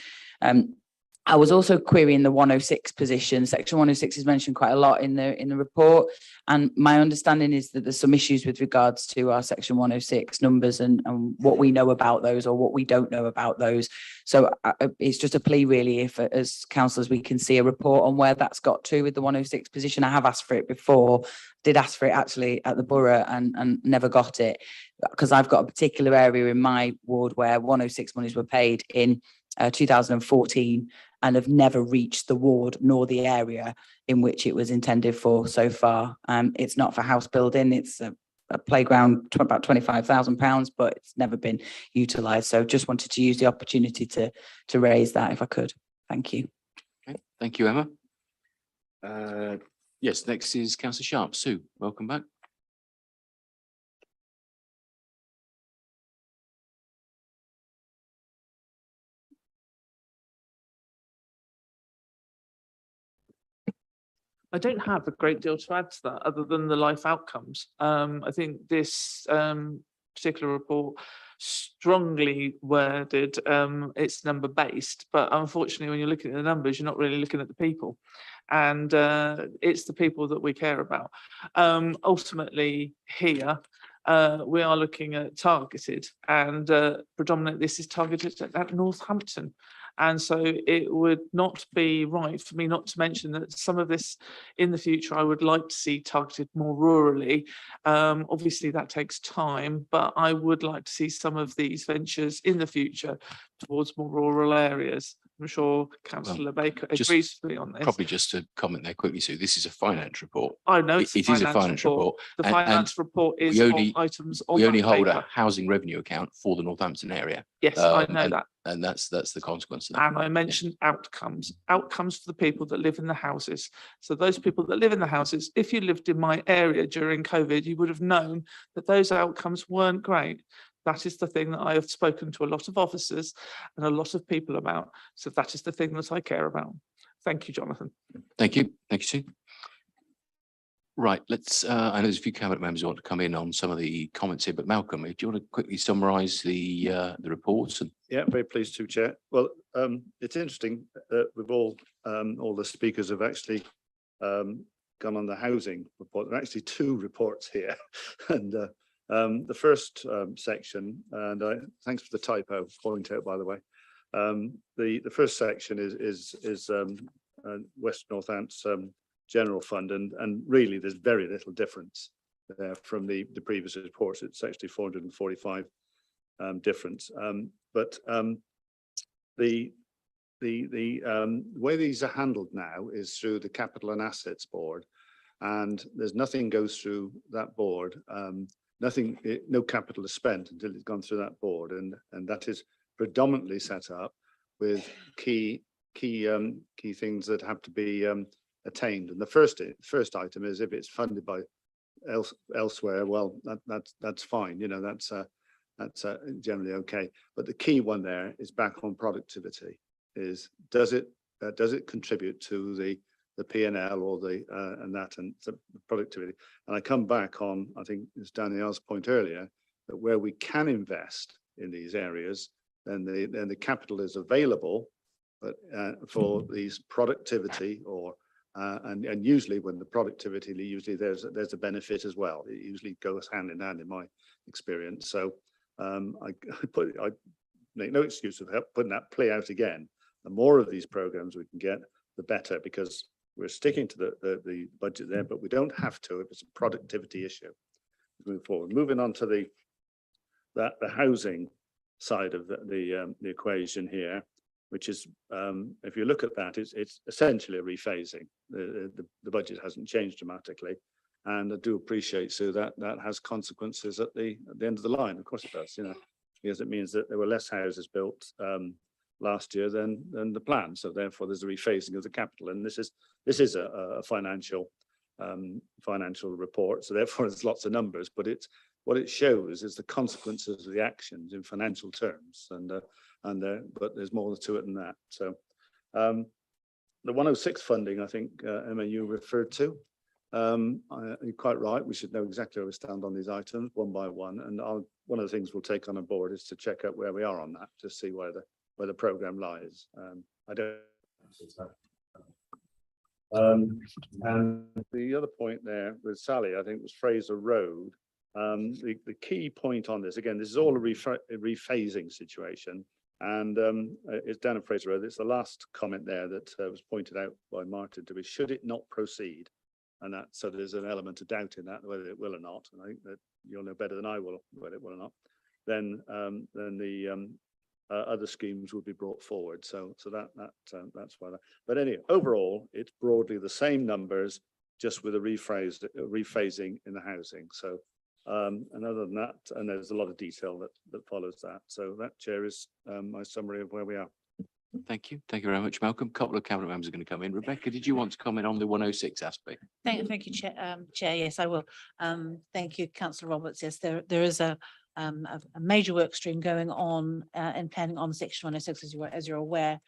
I was also querying the 106 position. Section 106 is mentioned quite a lot in the report, and my understanding is that there's some issues with regards to our section 106 numbers and what we know about those or what we don't know about those. So it's just a plea really, if as councillors we can see a report on where that's got to with the 106 position. I have asked for it before, did ask for it actually at the borough and never got it, because I've got a particular area in my ward where 106 monies were paid in 2014 and have never reached the ward nor the area in which it was intended for so far. It's not for house building, it's a playground, about £25,000, but it's never been utilised. So just wanted to use the opportunity to raise that if I could. Thank you. Okay. Thank you, Emma. Yes, next is Councillor Sharp. Sue, welcome back. I don't have a great deal to add to that other than the life outcomes. I think this particular report strongly worded, it's number based, but unfortunately when you're looking at the numbers, you're not really looking at the people. And it's the people that we care about. Ultimately here, we are looking at targeted, and predominantly this is targeted at Northampton. And so it would not be right for me not to mention that some of this in the future I would like to see targeted more rurally. Obviously that takes time, but I would like to see some of these ventures in the future towards more rural areas. I'm sure councillor Baker just agrees with me on this. Probably just to comment there quickly, Sue, this is a finance report. I know It it's a it is a finance finance report. The and- and finance report is we on only- items on We only that hold a paper. housing revenue account for the Northampton area. Yes, I know and- that. And that's the consequence of that. And I mentioned outcomes for the people that live in the houses. So those people that live in the houses, if you lived in my area during COVID, you would have known that those outcomes weren't great. That is the thing that I have spoken to a lot of officers and a lot of people about. So that is the thing that I care about. Thank you, Jonathan. Thank you. Thank you, Sue. Right, I know there's a few cabinet members who want to come in on some of the comments here, but Malcolm, do you want to quickly summarise the reports? And Yeah, very pleased to, Chair. Well, it's interesting that we've all the speakers have actually gone on the housing report. There are actually two reports here. And the first section, and thanks for the typo point out, by the way. The first section is West Northants General Fund, and really there's very little difference there from the previous reports. It's actually 445 difference. But the way these are handled now is through the Capital and Assets Board, and there's nothing goes through that board. No capital is spent until it's gone through that board, and that is predominantly set up with key things that have to be attained. And the first item is if it's funded by elsewhere, well, that's fine. You know, that's generally okay. But the key one there is back on productivity. Is does it contribute to the P&L or the productivity? And I come back on, I think it's Danielle's point earlier, that where we can invest in these areas, then the capital is available, but for these productivity or and usually when the productivity, usually there's a benefit as well. It usually goes hand in hand in my experience. So I make no excuse of putting that play out again. The more of these programs we can get, the better, because we're sticking to the budget there, but we don't have to if it's a productivity issue. Move forward. Moving on to the housing side of the equation here, which is, if you look at that, it's essentially a rephasing. The budget hasn't changed dramatically, and I do appreciate, Sue, that has consequences at the end of the line. Of course it does, you know, because it means that there were less houses built last year than the plan. So therefore, there's a rephasing of the capital, and this is a financial report. So therefore, there's lots of numbers, but what it shows is the consequences of the actions in financial terms, but there's more to it than that. So the 106 funding, I think, Emma, you referred to. You're quite right. We should know exactly where we stand on these items one by one. And one of the things we'll take on board is to check out where we are on that, to see where the program lies. I don't. And the other point there with Sally, I think, was Fraser Road. The key point on this, again, this is all a rephasing situation. And it's down at Fraser Road. It's the last comment there that was pointed out by Martin to be, should it not proceed? And so there's an element of doubt in that, whether it will or not. And I think that you'll know better than I will whether it will or not. Then the other schemes will be brought forward. So that's why. But anyway, overall, it's broadly the same numbers, just with a rephasing in the housing. So and other than that, and there's a lot of detail that follows that. So that, Chair, is my summary of where we are. thank you. Thank you very much, Malcolm. A couple of cabinet members are going to come in. Rebecca, did you want to comment on the 106 aspect? Thank you, Chair. Yes, I will. Thank you, Councillor Roberts. Yes, there is a major work stream going on in planning on Section 106, as you're aware.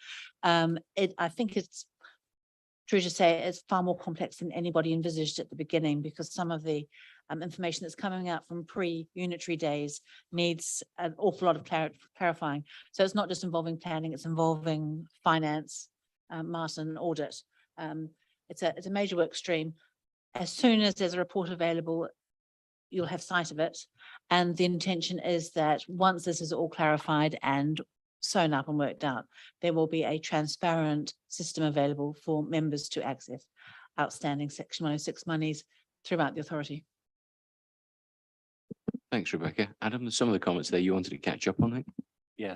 I think it's true to say it's far more complex than anybody envisaged at the beginning, because some of the information that's coming out from pre-unitary days needs an awful lot of clarifying. So it's not just involving planning, it's involving finance, Martin, audit. It's a major work stream. As soon as there's a report available, you'll have sight of it. And the intention is that once this is all clarified and sewn up and worked out, there will be a transparent system available for members to access outstanding Section 106 monies throughout the authority. Thanks, Rebecca. Adam, there's some of the comments there you wanted to catch up on, I think. Yeah,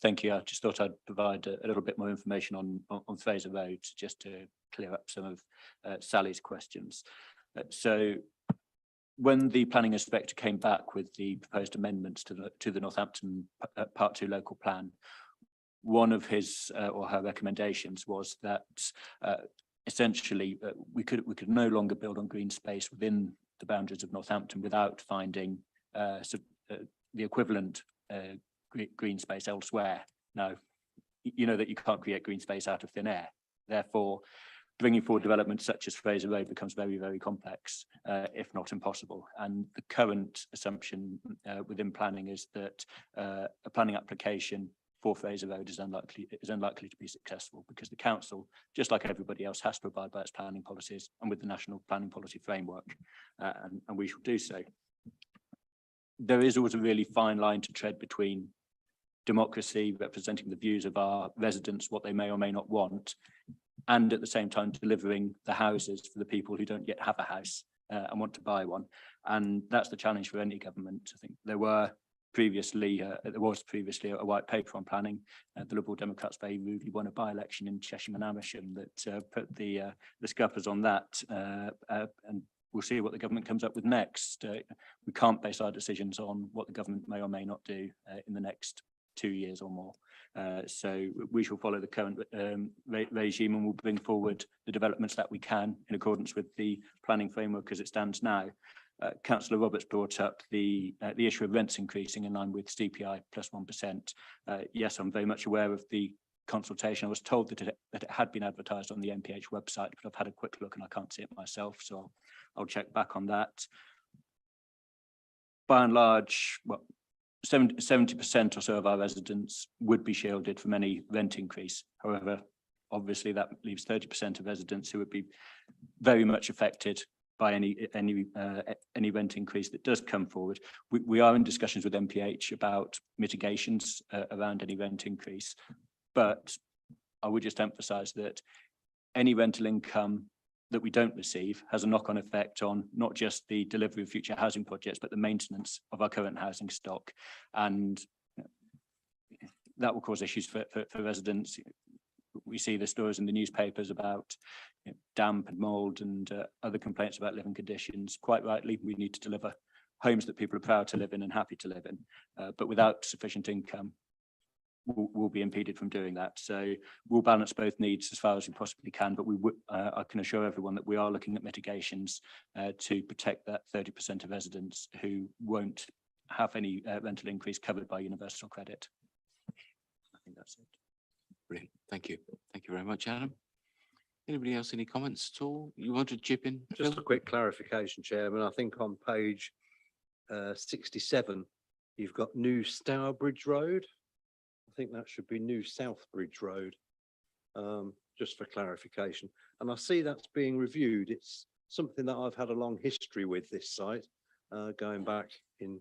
thank you. I just thought I'd provide a little bit more information on Fraser Road, just to clear up some of Sally's questions. So when the planning inspector came back with the proposed amendments to the Northampton Part 2 local plan, one of his or her recommendations was that essentially we could no longer build on green space within the boundaries of Northampton without finding the equivalent green space elsewhere. Now, you know that you can't create green space out of thin air. Therefore, bringing forward developments such as Fraser Road becomes very, very complex, if not impossible. And the current assumption within planning is that a planning application for Fraser Road is unlikely to be successful, because the council, just like everybody else, has to abide by its planning policies and with the national planning policy framework, and we shall do so. There is always a really fine line to tread between democracy, representing the views of our residents, what they may or may not want, and at the same time delivering the houses for the people who don't yet have a house and want to buy one. And that's the challenge for any government. I think there was previously a white paper on planning. The Liberal Democrats very rudely won a by-election in Cheshire and Amersham that put the scuppers on that, and we'll see what the government comes up with next. We can't base our decisions on what the government may or may not do in the next 2 years or more. So we shall follow the current regime, and we'll bring forward the developments that we can in accordance with the planning framework as it stands now. Councillor Roberts brought up the issue of rents increasing in line with CPI plus 1%. Yes, I'm very much aware of the consultation. I was told that it had been advertised on the MPH website, but I've had a quick look and I can't see it myself, so I'll check back on that. By and large, well, 70% or so of our residents would be shielded from any rent increase. However, obviously that leaves 30% of residents who would be very much affected by any rent increase that does come forward. We are in discussions with MPH about mitigations around any rent increase, but I would just emphasise that any rental income that we don't receive has a knock-on effect on not just the delivery of future housing projects, but the maintenance of our current housing stock. And that will cause issues for residents. We see the stories in the newspapers about damp and mould and other complaints about living conditions. Quite rightly, we need to deliver homes that people are proud to live in and happy to live in. But without sufficient income, we'll be impeded from doing that. So we'll balance both needs as far as we possibly can, but I can assure everyone that we are looking at mitigations to protect that 30% of residents who won't have any rental increase covered by universal credit. I think that's it. Brilliant. Thank you. Thank you very much, Adam. Anybody else, any comments at all? You want to chip in? Just a quick clarification, Chairman. I think on page 67, you've got New Stourbridge Road. I think that should be New Southbridge Road, just for clarification. And I see that's being reviewed. It's something that I've had a long history with this site, going back in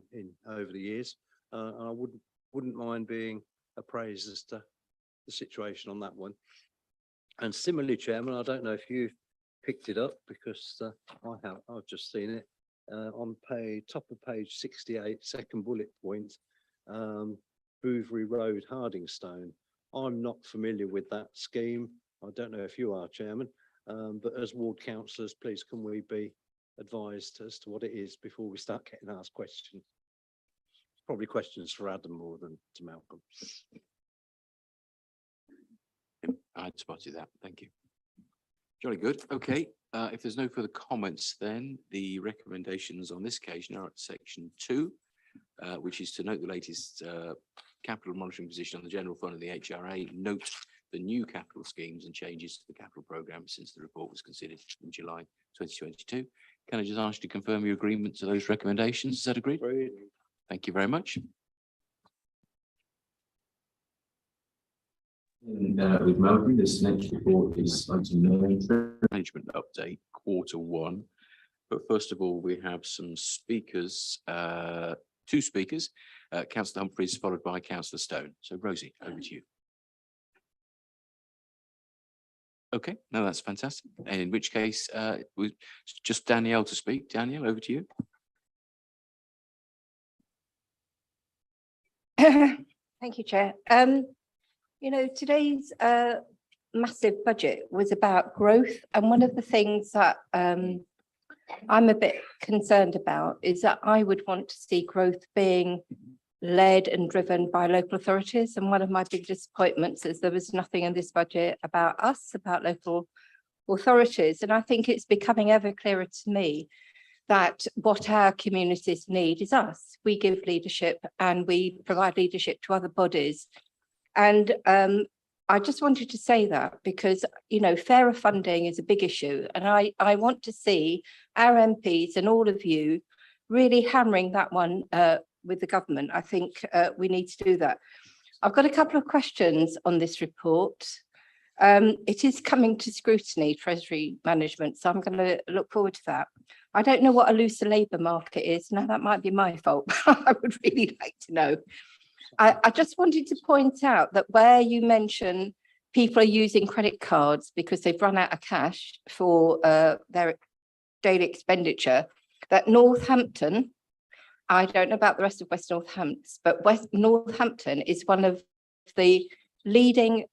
over the years. And I wouldn't mind being appraised as to the situation on that one. And similarly, Chairman, I don't know if you've picked it up, because I've just seen it on top of page 68, second bullet point. Bouverie Road, Hardingstone. I'm not familiar with that scheme. I don't know if you are, Chairman, but as ward councillors, please can we be advised as to what it is before we start getting asked questions? Probably questions for Adam more than to Malcolm. I'd spotted that. Thank you. Jolly good. Okay. If there's no further comments, then the recommendations on this occasion are at section 2, which is to note the latest capital monitoring position on the general fund and the HRA, note the new capital schemes and changes to the capital programme since the report was considered in July 2022. Can I just ask you to confirm your agreement to those recommendations? Is that agreed? Thank you very much. With Malcolm, this next report is management update Q1. But first of all, we have some speakers, 2 speakers, Councillor Humphreys followed by Councillor Stone. So Rosie, over to you. Okay, no, that's fantastic. And in which case, just Danielle to speak. Danielle, over to you. Thank you, Chair. Today's massive budget was about growth, and one of the things that I'm a bit concerned about is that I would want to see growth being led and driven by local authorities. And one of my big disappointments is there was nothing in this budget about us, about local authorities. And I think it's becoming ever clearer to me that what our communities need is us. We give leadership and we provide leadership to other bodies. And I just wanted to say that because, fairer funding is a big issue. And I want to see our MPs and all of you really hammering that one with the government. I think we need to do that. I've got a couple of questions on this report. It is coming to scrutiny, Treasury management, so I'm going to look forward to that. I don't know what a looser labour market is. Now, that might be my fault. I would really like to know. I just wanted to point out that where you mention people are using credit cards because they've run out of cash for their daily expenditure, that Northampton, I don't know about the rest of West Northampton, but West Northampton is one of the leading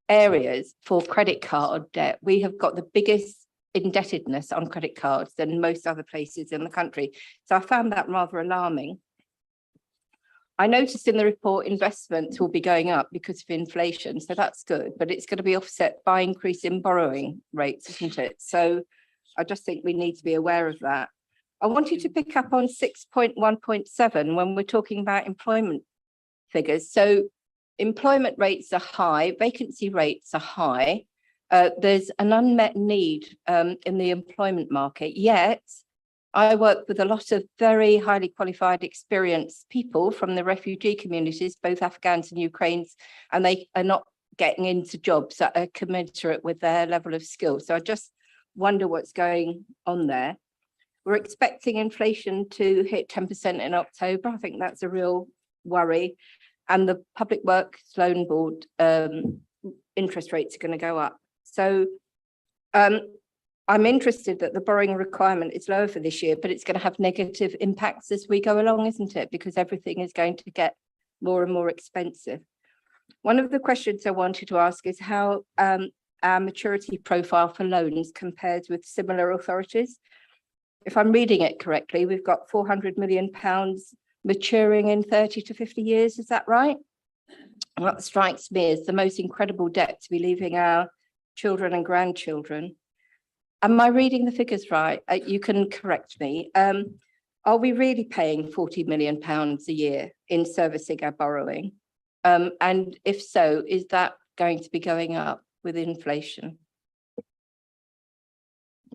areas for credit card debt. We have got the biggest indebtedness on credit cards than most other places in the country. So I found that rather alarming. I noticed in the report investments will be going up because of inflation, so that's good, but it's going to be offset by increase in borrowing rates, isn't it? So I just think we need to be aware of that. I wanted to pick up on 6.1.7 when we're talking about employment figures. So employment rates are high, vacancy rates are high. There's an unmet need in the employment market, yet I work with a lot of very highly qualified, experienced people from the refugee communities, both Afghans and Ukrainians, and they are not getting into jobs that are commensurate with their level of skill. So I just wonder what's going on there. We're expecting inflation to hit 10% in October. I think that's a real worry. And the Public Works Loan Board interest rates are going to go up. So I'm interested that the borrowing requirement is lower for this year, but it's going to have negative impacts as we go along, isn't it? Because everything is going to get more and more expensive. One of the questions I wanted to ask is how our maturity profile for loans compares with similar authorities. If I'm reading it correctly, we've got £400 million maturing in 30 to 50 years. Is that right? Well, that strikes me as the most incredible debt to be leaving our children and grandchildren. Am I reading the figures right? You can correct me. Are we really paying £40 million a year in servicing our borrowing? And if so, is that going to be going up with inflation?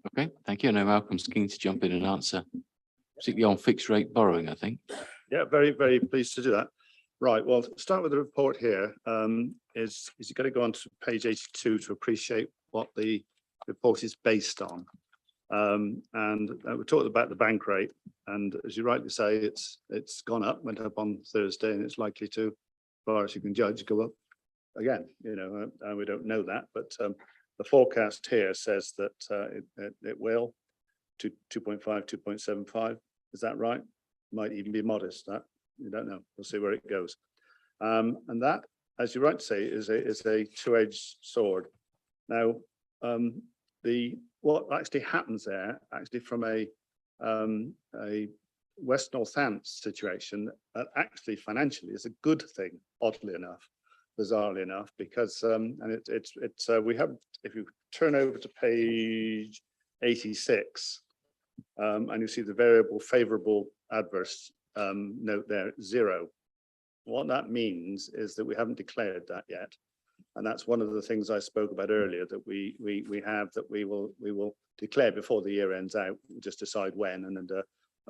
Okay, thank you. I know Malcolm's keen to jump in and answer, particularly on fixed rate borrowing, I think. Yeah, very, very pleased to do that. Right, well, start with the report here. Is you've got to go on to page 82 to appreciate what the report is based on. And we talked about the bank rate, and as you rightly say, it's gone up, went up on Thursday, and it's likely to, as far as you can judge, go up again. And we don't know that, but the forecast here says that it will to 2.5, 2.75. Is that right? Might even be modest. That you don't know. We'll see where it goes. And that, as you're right to say, is a two-edged sword. Now, what actually happens there, actually from a West Northampton situation, actually financially is a good thing, oddly enough, bizarrely enough, because we have, if you turn over to page 86, and you see the variable favorable adverse note there, 0. What that means is that we haven't declared that yet. And that's one of the things I spoke about earlier, that we will declare before the year ends out. We'll just decide when and at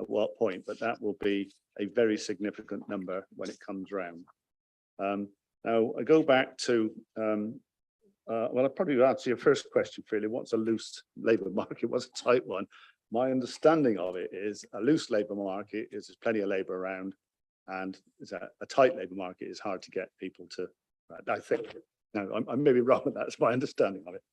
what point, but that will be a very significant number when it comes round. Now I go back to, well, I'll probably answer your first question, really. What's a loose labour market? What's a tight one? My understanding of it is a loose labour market is there's plenty of labour around, and a tight labour market is hard to get people to, I think. No, I may be wrong, but that's my understanding of it.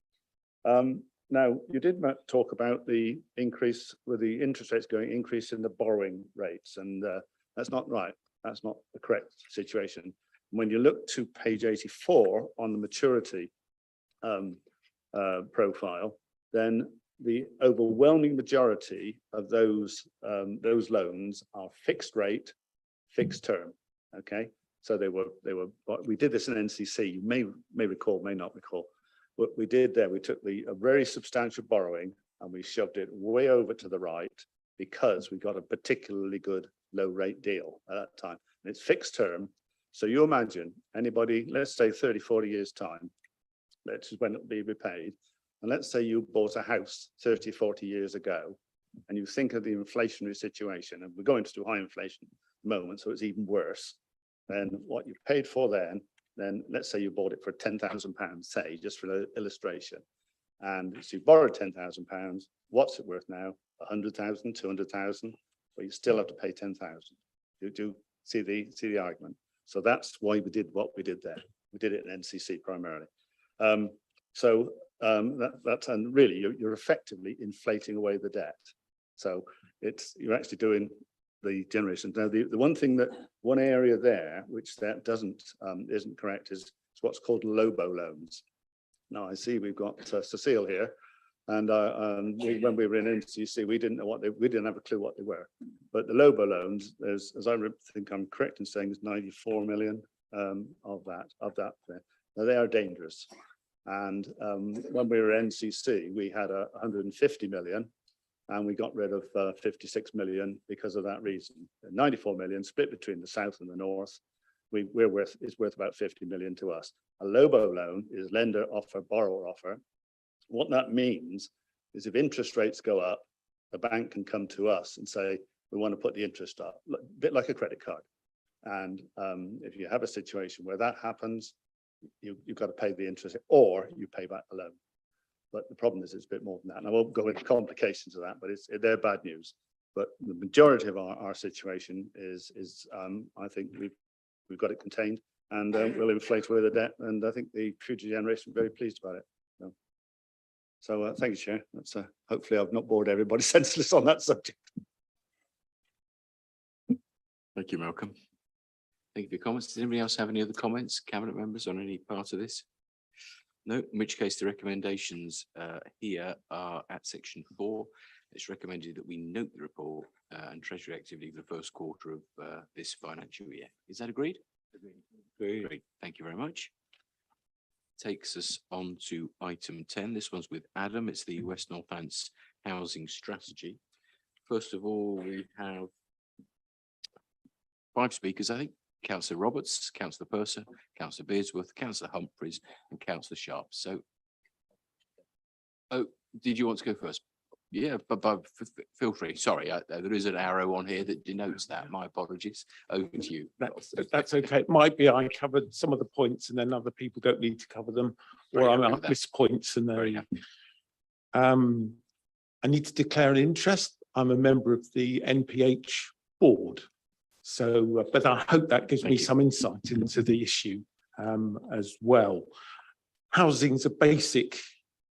Now, you did talk about the increase with the interest rates increase in the borrowing rates, and that's not right. That's not the correct situation. When you look to page 84 on the maturity profile, then the overwhelming majority of those loans are fixed rate, fixed term. Okay, so we did this in NCC. You may recall, may not recall. What we did there, we took a very substantial borrowing and we shoved it way over to the right because we got a particularly good low rate deal at that time. And it's fixed term. So you imagine anybody, let's say 30, 40 years time, that's when it'll be repaid. And let's say you bought a house 30, 40 years ago, and you think of the inflationary situation, and we're going to high inflation at the moment, so it's even worse than what you paid for then let's say you bought it for £10,000, say, just for illustration. And so you borrowed £10,000, what's it worth now? 100,000, 200,000, but you still have to pay 10,000. You do see the argument. So that's why we did what we did there. We did it in NCC primarily. And really you're effectively inflating away the debt. So you're actually doing the generation. Now the one area there which that isn't correct is what's called LOBO loans. Now I see we've got Cecile here, and when we were in NCC, we didn't have a clue what they were. But the LOBO loans, as I think I'm correct in saying, is 94 million of that. Now they are dangerous. And when we were NCC, we had 150 million, and we got rid of 56 million because of that reason. 94 million split between the south and the north. It's worth about 50 million to us. A LOBO loan is lender offer, borrower offer. What that means is if interest rates go up, the bank can come to us and say, we want to put the interest up, a bit like a credit card. And if you have a situation where that happens, you've got to pay the interest or you pay back the loan. But the problem is it's a bit more than that. And I won't go into complications of that, but they're bad news. But the majority of our situation is I think we've got it contained, and we'll inflate away the debt. And I think the future generation are very pleased about it. So thank you, Chair. That's hopefully I've not bored everybody senseless on that subject. Thank you, Malcolm. Thank you for your comments. Does anybody else have any other comments, cabinet members, on any part of this? No, in which case the recommendations here are at section 4. It's recommended that we note the report and treasury activity for the first quarter of this financial year. Is that agreed? Agreed. Great. Thank you very much. Takes us on to item 10. This one's with Adam. It's the West Northants housing strategy. First of all, we have 5 speakers, I think. Councillor Roberts, Councillor Purser, Councillor Beardsworth, Councillor Humphreys, and Councillor Sharp. So, did you want to go first? Yeah, but feel free. Sorry, there is an arrow on here that denotes that. My apologies. Over to you. That's okay. It might be I covered some of the points and then other people don't need to cover them, or I might miss points and I need to declare an interest. I'm a member of the NPH board. So, but I hope that gives me some insight into the issue as well. Housing is a basic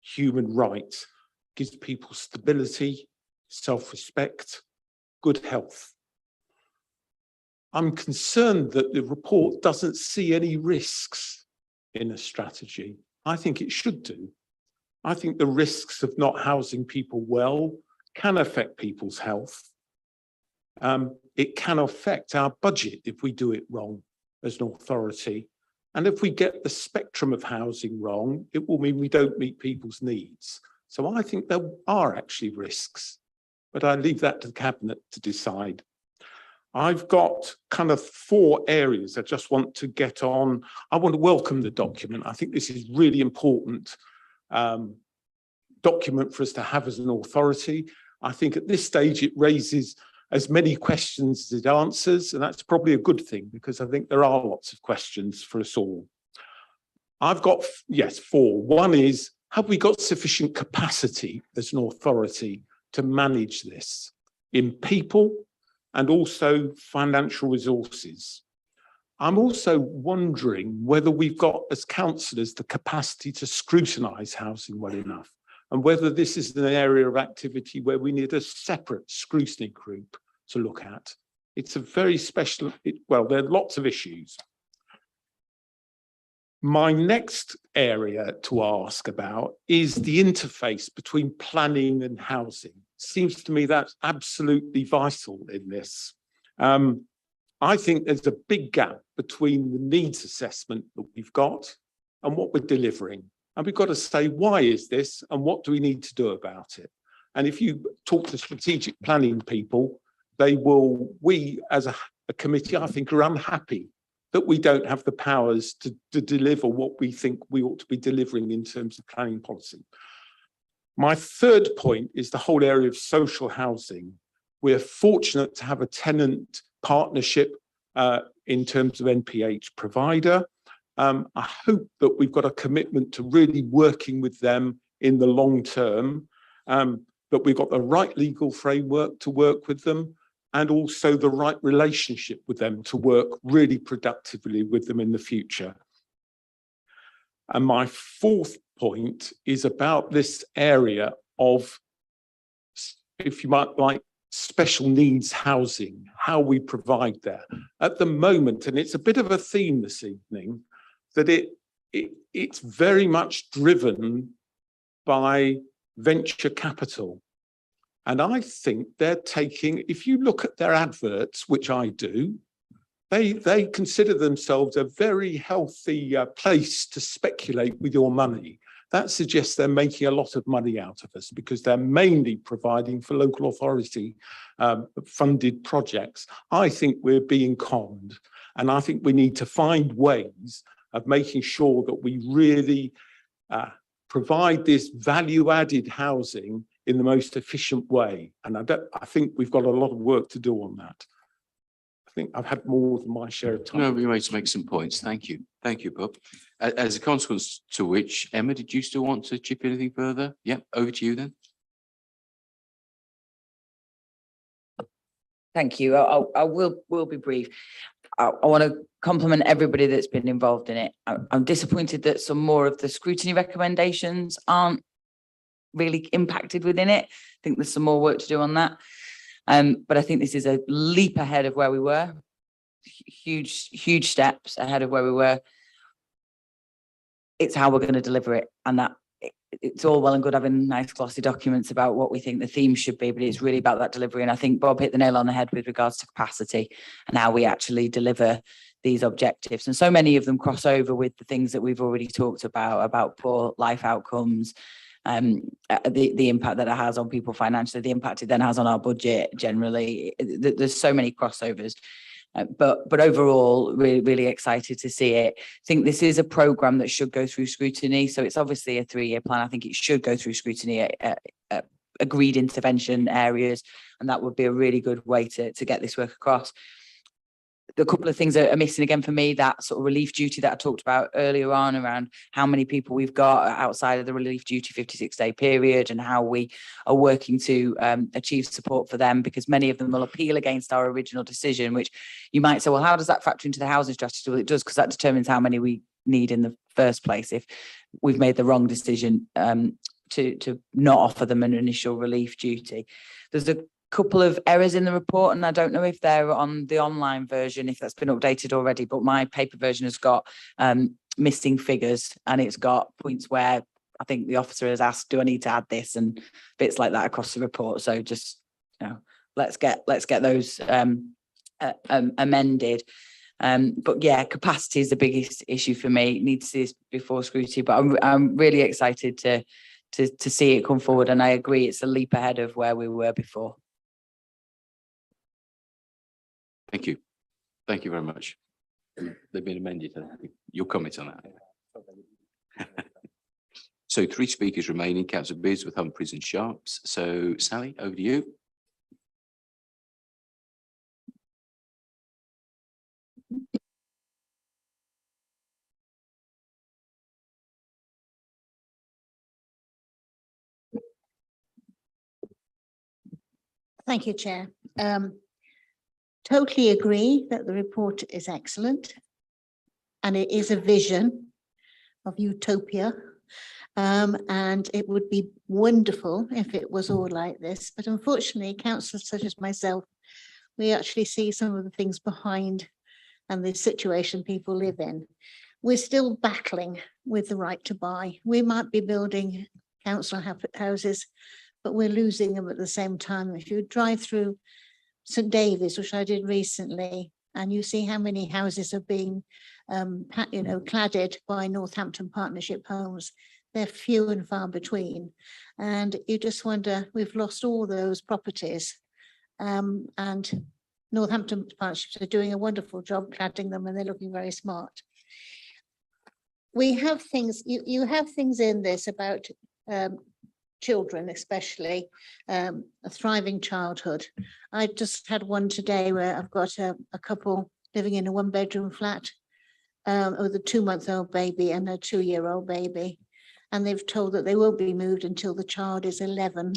human right, gives people stability, self-respect, good health. I'm concerned that the report doesn't see any risks in a strategy. I think it should do. I think the risks of not housing people well can affect people's health. It can affect our budget if we do it wrong as an authority. And if we get the spectrum of housing wrong, it will mean we don't meet people's needs. So I think there are actually risks, but I leave that to the Cabinet to decide. I've got kind of 4 areas I just want to get on. I want to welcome the document. I think this is really important document for us to have as an authority. I think at this stage it raises as many questions as it answers, and that's probably a good thing because I think there are lots of questions for us all. I've got, yes, 4. One is, have we got sufficient capacity as an authority to manage this in people and also financial resources? I'm also wondering whether we've got, as councillors, the capacity to scrutinise housing well enough, and whether this is an area of activity where we need a separate scrutiny group to look at. It's a very special, well, there are lots of issues. My next area to ask about is the interface between planning and housing. Seems to me that's absolutely vital in this. I think there's a big gap between the needs assessment that we've got and what we're delivering. And we've got to say, why is this and what do we need to do about it? And if you talk to strategic planning people, we as a committee, I think, are unhappy that we don't have the powers to deliver what we think we ought to be delivering in terms of planning policy. My third point is the whole area of social housing. We're fortunate to have a tenant partnership in terms of NPH provider. I hope that we've got a commitment to really working with them in the long term, that we've got the right legal framework to work with them, and also the right relationship with them to work really productively with them in the future. And my fourth point is about this area of, if you might like, special needs housing, how we provide there. At the moment, and it's a bit of a theme this evening, that it's very much driven by venture capital. And I think they're taking, if you look at their adverts, which I do, they consider themselves a very healthy place to speculate with your money. That suggests they're making a lot of money out of us because they're mainly providing for local authority funded projects. I think we're being conned, and I think we need to find ways of making sure that we really provide this value-added housing in the most efficient way. And I think we've got a lot of work to do on that. I think I've had more than my share of time. No, we might make some points. Thank you. Thank you, Bob. As a consequence to which, Emma, did you still want to chip in anything further? Yep, over to you then. Thank you. I will be brief. I want to compliment everybody that's been involved in it. I'm disappointed that some more of the scrutiny recommendations aren't really impacted within it. I think there's some more work to do on that. But I think this is a leap ahead of where we were. Huge steps ahead of where we were. It's how we're going to deliver it. And that it's all well and good having nice glossy documents about what we think the theme should be, but it's really about that delivery. And I think Bob hit the nail on the head with regards to capacity and how we actually deliver these objectives. And so many of them cross over with the things that we've already talked about poor life outcomes, the impact that it has on people financially, the impact it then has on our budget generally. There's so many crossovers. But overall, really excited to see it. I think this is a programme that should go through scrutiny. So it's obviously a 3-year plan. I think it should go through scrutiny at agreed intervention areas. And that would be a really good way to get this work across. A couple of things that are missing again for me, that sort of relief duty that I talked about earlier on around how many people we've got outside of the relief duty 56-day period and how we are working to achieve support for them, because many of them will appeal against our original decision, which you might say, well, how does that factor into the housing strategy? Well, it does, because that determines how many we need in the first place if we've made the wrong decision to not offer them an initial relief duty. There's a couple of errors in the report, and I don't know if they're on the online version, if that's been updated already, but my paper version has got missing figures, and it's got points where I think the officer has asked, do I need to add this, and bits like that across the report. So just, you know, let's get those amended. But yeah, capacity is the biggest issue for me. Need to see this before scrutiny, but I'm really excited to see it come forward, and I agree it's a leap ahead of where we were before. Thank you. Thank you very much. They've been amended. Your comment on that. So 3 speakers remaining, Councillor Beardsworth, Humphreys and Sharps. So Sally, over to you. Thank you, Chair. Totally agree that the report is excellent and it is a vision of utopia. And it would be wonderful if it was all like this. But unfortunately, councillors such as myself we actually see some of the things behind and the situation people live in. We're still battling with the right to buy. We might be building council houses, but we're losing them at the same time. If you drive through St David's, which I did recently, and you see how many houses are being, cladded by Northampton Partnership Homes, they're few and far between. And you just wonder, we've lost all those properties. And Northampton Partnerships are doing a wonderful job cladding them, and they're looking very smart. We have things, you have things in this about children, especially a thriving childhood. I just had one today where I've got a couple living in a 1-bedroom flat with a 2-month-old baby and a 2-year-old baby. And they've told that they won't be moved until the child is 11.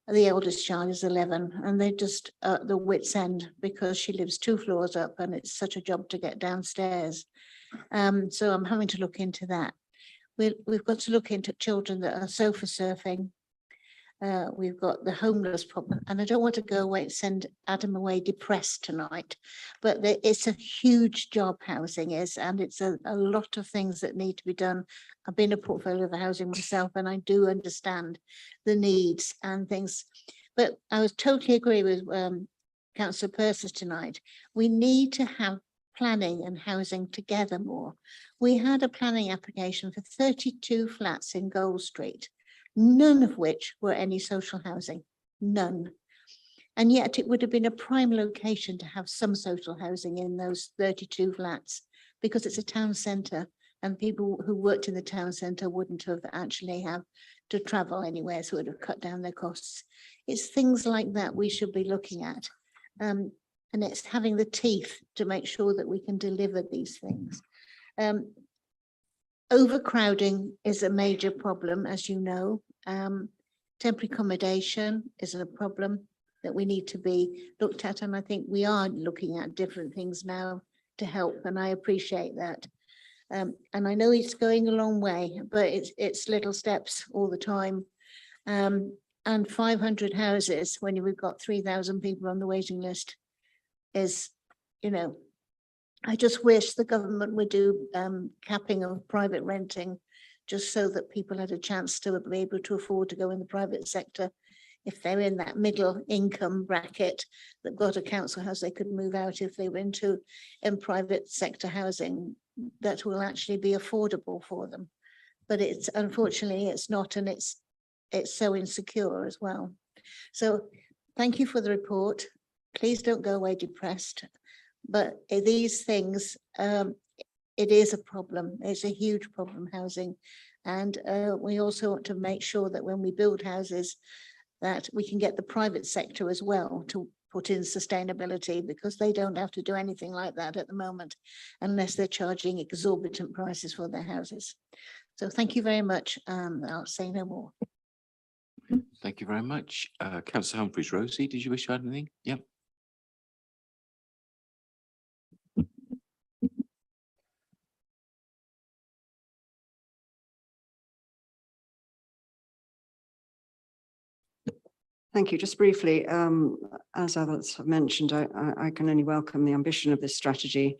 The eldest child is 11, and they're just at the wit's end because she lives 2 floors up and it's such a job to get downstairs. So I'm having to look into that. We've got to look into children that are sofa surfing. We've got the homeless problem, and I don't want to go away and send Adam away depressed tonight, but it's a huge job, housing is, and it's a lot of things that need to be done. I've been a portfolio of housing myself, and I do understand the needs and things, but I was totally agree with Councillor Persis tonight. We need to have planning and housing together more. We had a planning application for 32 flats in Gold Street, none of which were any social housing, none. And yet it would have been a prime location to have some social housing in those 32 flats because it's a town centre, and people who worked in the town centre wouldn't have actually have to travel anywhere, so it would have cut down their costs. It's things like that we should be looking at. And it's having the teeth to make sure that we can deliver these things. Overcrowding is a major problem, as you know. Temporary accommodation is a problem that we need to be looked at, and I think we are looking at different things now to help, and I appreciate that. And I know it's going a long way, but it's little steps all the time. And 500 houses when we've got 3,000 people on the waiting list is, I just wish the government would do capping of private renting, just so that people had a chance to be able to afford to go in the private sector. If they're in that middle income bracket that got a council house, they could move out if they went in private sector housing that will actually be affordable for them. But it's unfortunately it's not, and it's so insecure as well. So thank you for the report. Please don't go away depressed. But these things, it is a problem. It's a huge problem, housing. And we also want to make sure that when we build houses, that we can get the private sector as well to put in sustainability, because they don't have to do anything like that at the moment, unless they're charging exorbitant prices for their houses. So thank you very much. I'll say no more. Thank you very much. Councillor Humphreys. Rosie, did you wish to add anything? Yep. Thank you. Just briefly, as others have mentioned, I can only welcome the ambition of this strategy,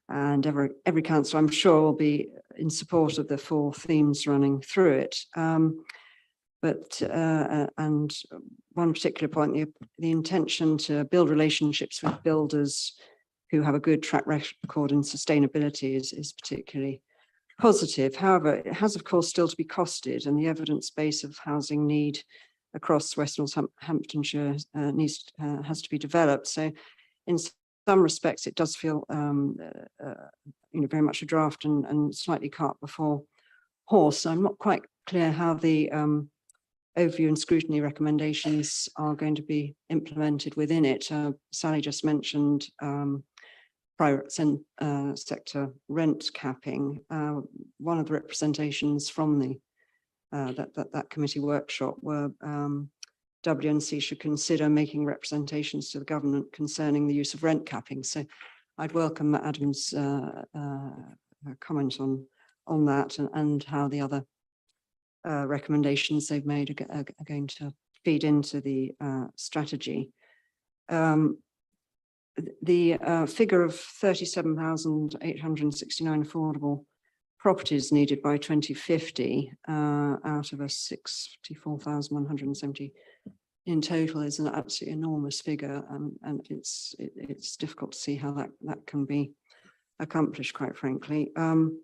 and every council, I'm sure, will be in support of the 4 themes running through it. And one particular point, the intention to build relationships with builders who have a good track record in sustainability is particularly positive. However, it has, of course, still to be costed, and the evidence base of housing need across West Northamptonshire has to be developed. So in some respects, it does feel very much a draft and slightly cart before horse. I'm not quite clear how the overview and scrutiny recommendations are going to be implemented within it. Sally just mentioned private sector rent capping. One of the representations from the that committee workshop were WNC should consider making representations to the government concerning the use of rent capping. So I'd welcome Adam's comment on that and how the other recommendations they've made are going to feed into the strategy. the figure of 37,869 affordable properties needed by 2050 out of a 64,170 in total is an absolutely enormous figure, and it's difficult to see how that can be accomplished, quite frankly. One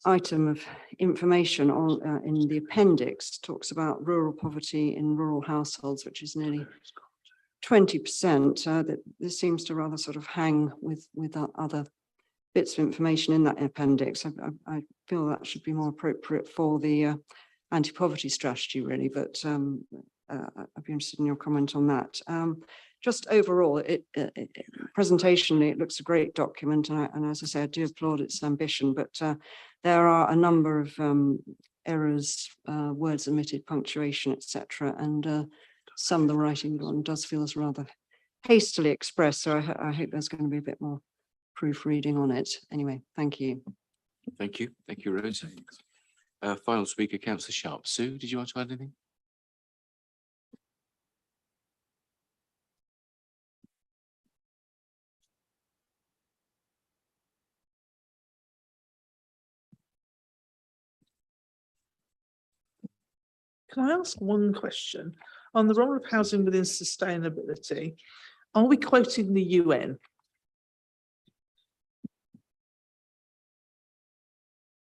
item of information on in the appendix talks about rural poverty in rural households, which is nearly 20%. That this seems to rather sort of hang with other bits of information in that appendix. I feel that should be more appropriate for the anti-poverty strategy, really, but I'd be interested in your comment on that. Just overall, presentationally, it looks a great document, and as I say, I do applaud its ambition, but there are a number of errors, words omitted, punctuation, etc., and some of the writing on does feel as rather hastily expressed, so I hope there's going to be a bit more proofreading on it. Anyway, thank you. Thank you. Thank you, Rose. Final speaker, Councillor Sharp. Sue, did you want to add anything? Can I ask one question? On the role of housing within sustainability, are we quoting the UN?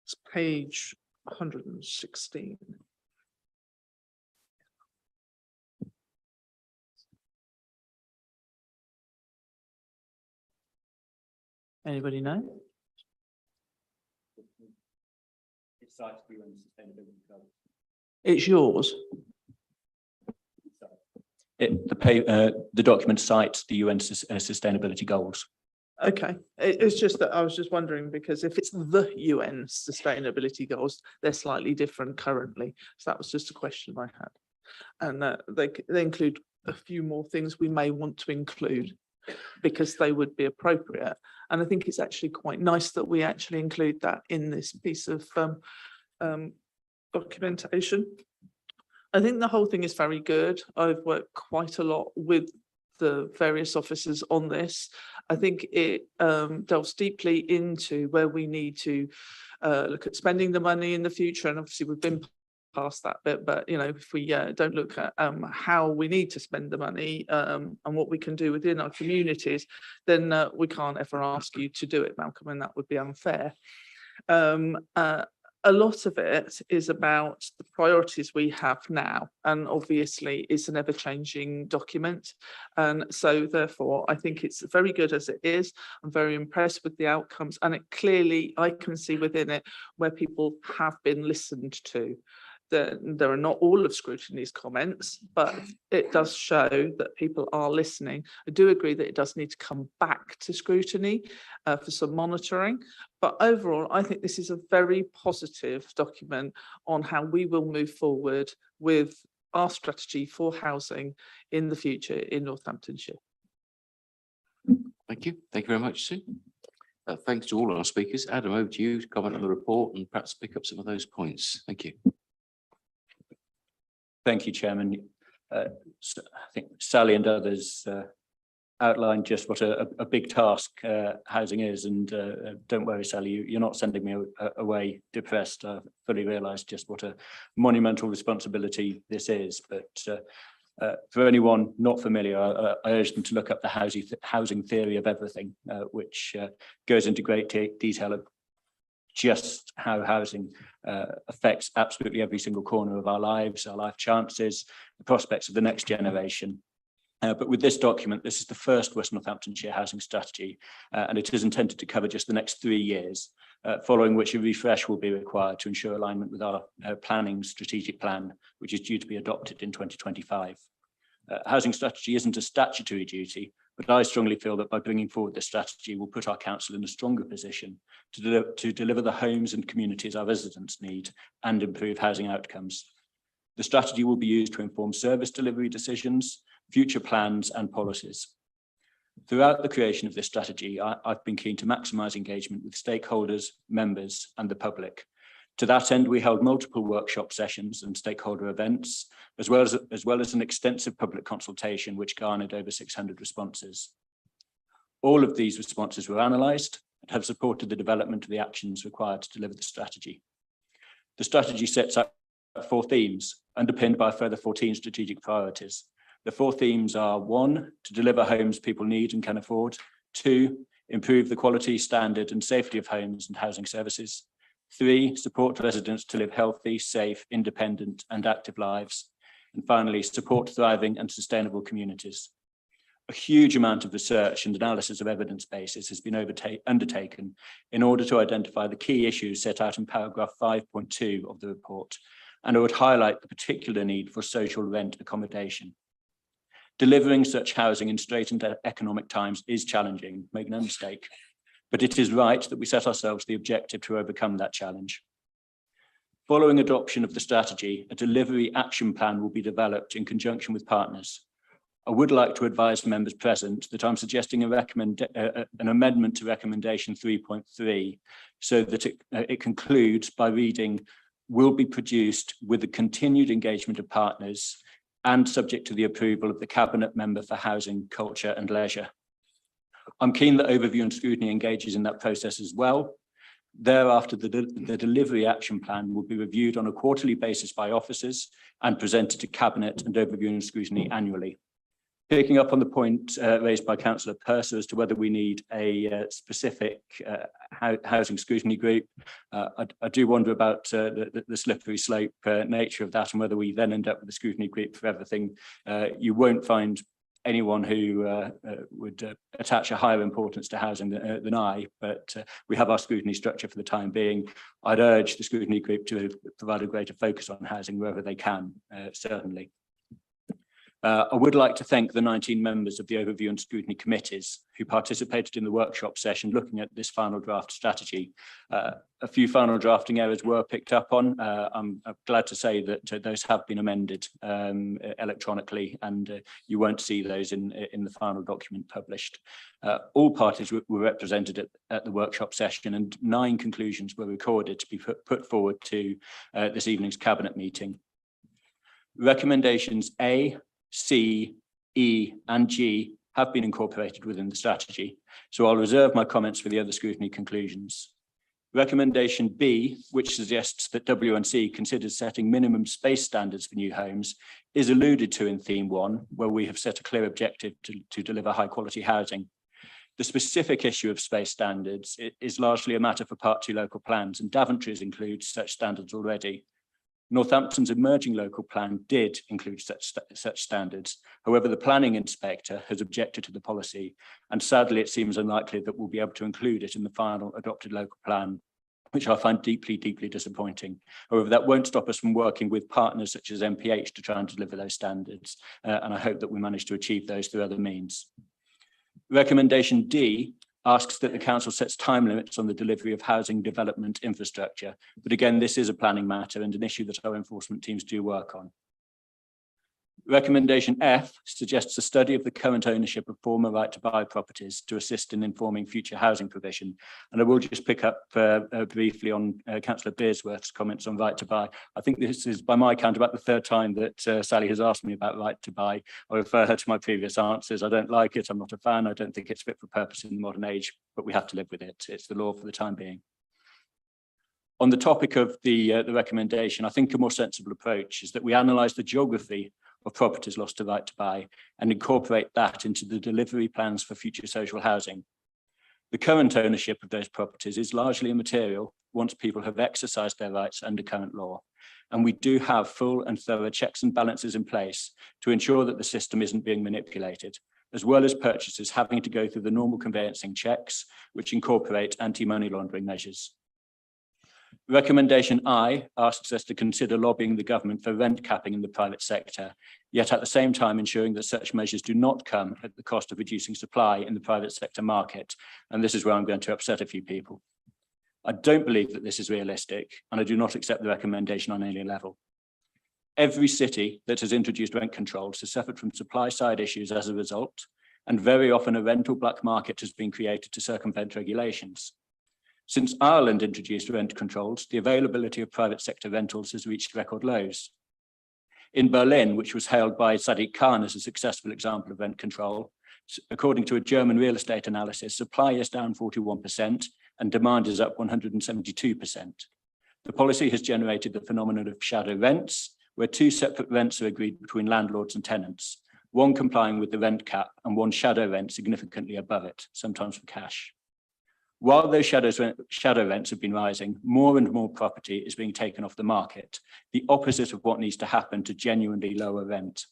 It's page 116. Anybody know? It's yours. The document cites the UN sustainability goals. Okay, it's just that I was just wondering, because if it's the UN sustainability goals, they're slightly different currently. So that was just a question I had. And they include a few more things we may want to include because they would be appropriate. And I think it's actually quite nice that we actually include that in this piece of documentation. I think the whole thing is very good. I've worked quite a lot with the various officers on this. I think it delves deeply into where we need to look at spending the money in the future. And obviously we've been past that bit, but you know, if we don't look at how we need to spend the money and what we can do within our communities, then we can't ever ask you to do it, Malcolm, and that would be unfair. A lot of it is about the priorities we have now, and obviously it's an ever-changing document, and so therefore I think it's very good as it is. I'm very impressed with the outcomes, and it clearly, I can see within it where people have been listened to. There are not all of scrutiny's comments, but it does show that people are listening. I do agree that it does need to come back to scrutiny for some monitoring, but overall, I think this is a very positive document on how we will move forward with our strategy for housing in the future in Northamptonshire. Thank you. Thank you very much, Sue. Thanks to all our speakers. Adam, over to you to comment on the report and perhaps pick up some of those points. Thank you. Thank you, Chairman. I think Sally and others outlined just what a big task housing is, and don't worry, Sally, you're not sending me away depressed. I fully realise just what a monumental responsibility this is, but for anyone not familiar, I urge them to look up the housing theory of everything, which goes into great detail of just how housing affects absolutely every single corner of our lives, our life chances, the prospects of the next generation. But with this document, this is the first West Northamptonshire housing strategy, and it is intended to cover just the next 3 years, following which a refresh will be required to ensure alignment with our planning strategic plan, which is due to be adopted in 2025. Housing strategy isn't a statutory duty, but I strongly feel that by bringing forward this strategy will put our council in a stronger position to deliver the homes and communities our residents need and improve housing outcomes. The strategy will be used to inform service delivery decisions, future plans and policies. Throughout the creation of this strategy, I've been keen to maximise engagement with stakeholders, members and the public To that end, we held multiple workshop sessions and stakeholder events, as well as an extensive public consultation, which garnered over 600 responses. All of these responses were analysed and have supported the development of the actions required to deliver the strategy. The strategy sets out 4 themes, underpinned by a further 14 strategic priorities. The 4 themes are: 1, to deliver homes people need and can afford; 2, improve the quality, standard and safety of homes and housing services; 3, support residents to live healthy, safe, independent and active lives; and finally, support thriving and sustainable communities. A huge amount of research and analysis of evidence bases has been undertaken in order to identify the key issues set out in paragraph 5.2 of the report, and I would highlight the particular need for social rent accommodation. Delivering such housing in straitened economic times is challenging, make no mistake, but it is right that we set ourselves the objective to overcome that challenge. Following adoption of the strategy, a delivery action plan will be developed in conjunction with partners. I would like to advise members present that I'm suggesting an amendment to recommendation 3.3 so that it concludes by reading, will be produced with the continued engagement of partners and subject to the approval of the Cabinet Member for Housing, Culture and Leisure. I'm keen that overview and scrutiny engages in that process as well. Thereafter, the delivery action plan will be reviewed on a quarterly basis by officers and presented to Cabinet and overview and scrutiny annually. Picking up on the point raised by Councillor Purser as to whether we need a specific housing scrutiny group, I do wonder about the slippery slope nature of that and whether we then end up with a scrutiny group for everything. You won't find anyone who would attach a higher importance to housing than I, but we have our scrutiny structure for the time being. I'd urge the scrutiny group to provide a greater focus on housing wherever they can, certainly. I would like to thank the 19 members of the Overview and Scrutiny Committees who participated in the workshop session looking at this final draft strategy. A few final drafting errors were picked up on. I'm glad to say that those have been amended electronically, and you won't see those in the final document published. All parties were represented at the workshop session, and 9 conclusions were recorded to be put forward to this evening's Cabinet meeting. Recommendations A, C, E and G have been incorporated within the strategy, so I'll reserve my comments for the other scrutiny conclusions. Recommendation B, which suggests that WNC considers setting minimum space standards for new homes, is alluded to in theme 1, where we have set a clear objective to deliver high quality housing. The specific issue of space standards is largely a matter for Part 2 local plans, and Daventry's includes such standards already. Northampton's emerging local plan did include such standards. However, the planning inspector has objected to the policy, and sadly it seems unlikely that we'll be able to include it in the final adopted local plan, which I find deeply, deeply disappointing. However, that won't stop us from working with partners such as MPH to try and deliver those standards, and I hope that we manage to achieve those through other means. Recommendation D asks that the council sets time limits on the delivery of housing development infrastructure. But again, this is a planning matter and an issue that our enforcement teams do work on. Recommendation F suggests a study of the current ownership of former right to buy properties to assist in informing future housing provision. And I will just pick up briefly on Councillor Beersworth's comments on right to buy. I think this is, by my count, about the 3rd time that Sally has asked me about right to buy. I refer her to my previous answers. I don't like it. I'm not a fan. I don't think it's fit for purpose in the modern age, but we have to live with it. It's the law for the time being. On the topic of the recommendation, I think a more sensible approach is that we analyse the geography of properties lost to right to buy and incorporate that into the delivery plans for future social housing. The current ownership of those properties is largely immaterial once people have exercised their rights under current law. And we do have full and thorough checks and balances in place to ensure that the system isn't being manipulated, as well as purchasers having to go through the normal conveyancing checks, which incorporate anti-money laundering measures. Recommendation I asks us to consider lobbying the government for rent capping in the private sector, yet at the same time ensuring that such measures do not come at the cost of reducing supply in the private sector market. And this is where I'm going to upset a few people. I don't believe that this is realistic, and I do not accept the recommendation on any level. Every city that has introduced rent controls has suffered from supply side issues as a result, and very often a rental black market has been created to circumvent regulations. Since Ireland introduced rent controls, the availability of private sector rentals has reached record lows. In Berlin, which was hailed by Sadiq Khan as a successful example of rent control, according to a German real estate analysis, supply is down 41% and demand is up 172%. The policy has generated the phenomenon of shadow rents, where two separate rents are agreed between landlords and tenants, one complying with the rent cap and one shadow rent significantly above it, sometimes for cash. While those shadow rents have been rising, more and more property is being taken off the market, the opposite of what needs to happen to genuinely lower rent.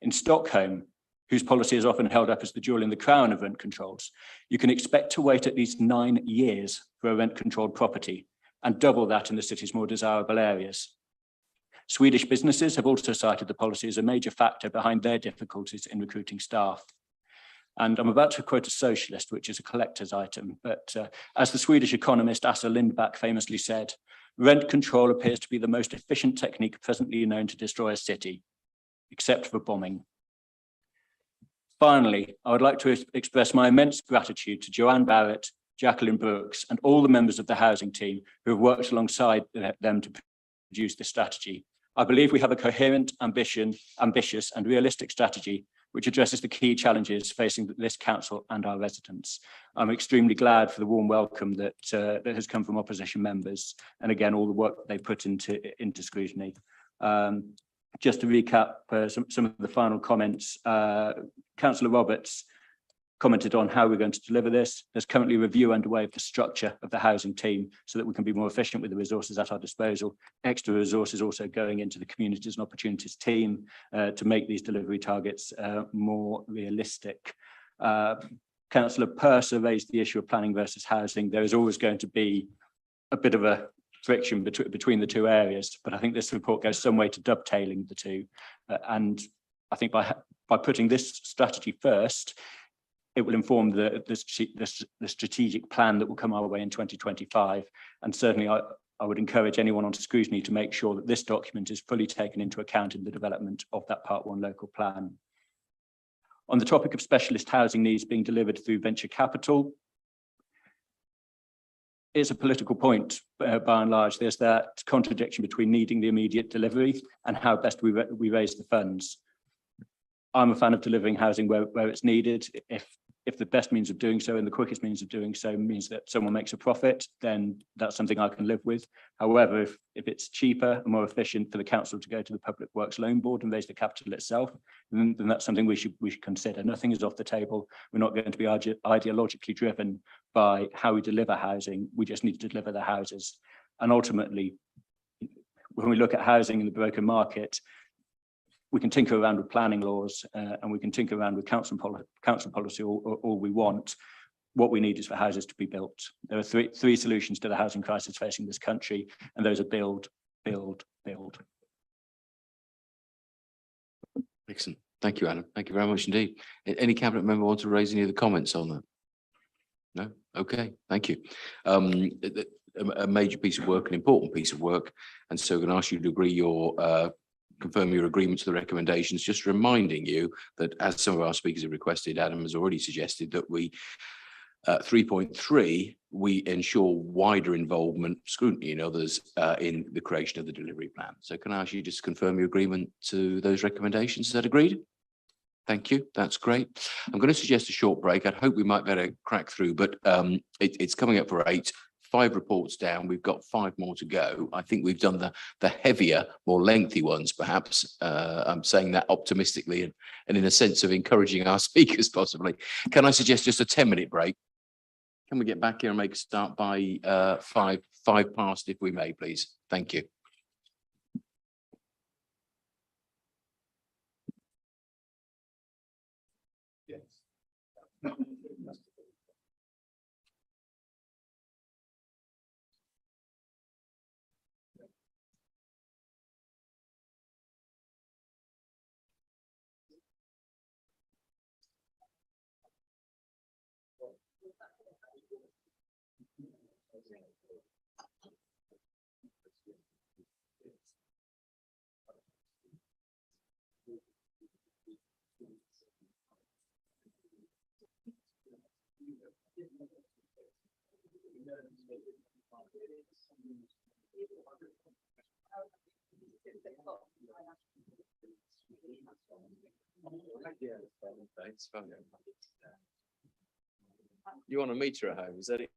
In Stockholm, whose policy is often held up as the jewel in the crown of rent controls, you can expect to wait at least 9 years for a rent-controlled property, and double that in the city's more desirable areas. Swedish businesses have also cited the policy as a major factor behind their difficulties in recruiting staff. And I'm about to quote a socialist, which is a collector's item, but as the Swedish economist Assa Lindback famously said, rent control appears to be the most efficient technique presently known to destroy a city, except for bombing. Finally, I would like to express my immense gratitude to Joanne Barrett, Jacqueline Brooks, and all the members of the housing team who have worked alongside them to produce this strategy. I believe we have a coherent, ambitious and realistic strategy which addresses the key challenges facing this council and our residents. I'm extremely glad for the warm welcome that has come from opposition members, and again, all the work that they put into scrutiny. Just to recap some of the final comments, Councillor Roberts commented on how we're going to deliver this. There's currently a review underway of the structure of the housing team so that we can be more efficient with the resources at our disposal. Extra resources also going into the communities and opportunities team to make these delivery targets more realistic. Councillor Purser raised the issue of planning versus housing. There is always going to be a bit of a friction between the two areas, but I think this report goes some way to dovetailing the two. And I think by putting this strategy first, it will inform the strategic plan that will come our way in 2025. And certainly I would encourage anyone on scrutiny to make sure that this document is fully taken into account in the development of that Part 1 local plan. On the topic of specialist housing needs being delivered through venture capital, it's a political point by and large. There's that contradiction between needing the immediate delivery and how best we raise the funds. I'm a fan of delivering housing where it's needed. If the best means of doing so and the quickest means of doing so means that someone makes a profit, then that's something I can live with. However, if it's cheaper and more efficient for the council to go to the Public Works Loan Board and raise the capital itself, then that's something we should consider. Nothing is off the table. We're not going to be ideologically driven by how we deliver housing. We just need to deliver the houses. And ultimately, when we look at housing in the broken market, we can tinker around with planning laws and we can tinker around with council policy all we want. What we need is for houses to be built. There are three solutions to the housing crisis facing this country, and those are build, build, build. Excellent. Thank you, Adam. Thank you very much indeed. Any cabinet member want to raise any other comments on that? No? Okay, thank you. A major piece of work, an important piece of work, and so I'm going to ask you to agree confirm your agreement to the recommendations, just reminding you that as some of our speakers have requested, Adam has already suggested that we 3.3, we ensure wider involvement, scrutiny and others in the creation of the delivery plan. So can I ask you just confirm your agreement to those recommendations? Is that agreed? Thank you. That's great. I'm going to suggest a short break. I'd hope we might better crack through, but it's coming up for 8. 5 reports down. We've got 5 more to go. I think we've done the heavier, more lengthy ones, perhaps. I'm saying that optimistically and in a sense of encouraging our speakers, possibly. Can I suggest just a 10-minute break? Can we get back here and make a start by 5 past, if we may, please? Thank you. Yes. Thanks. You want a meter at home, is that it?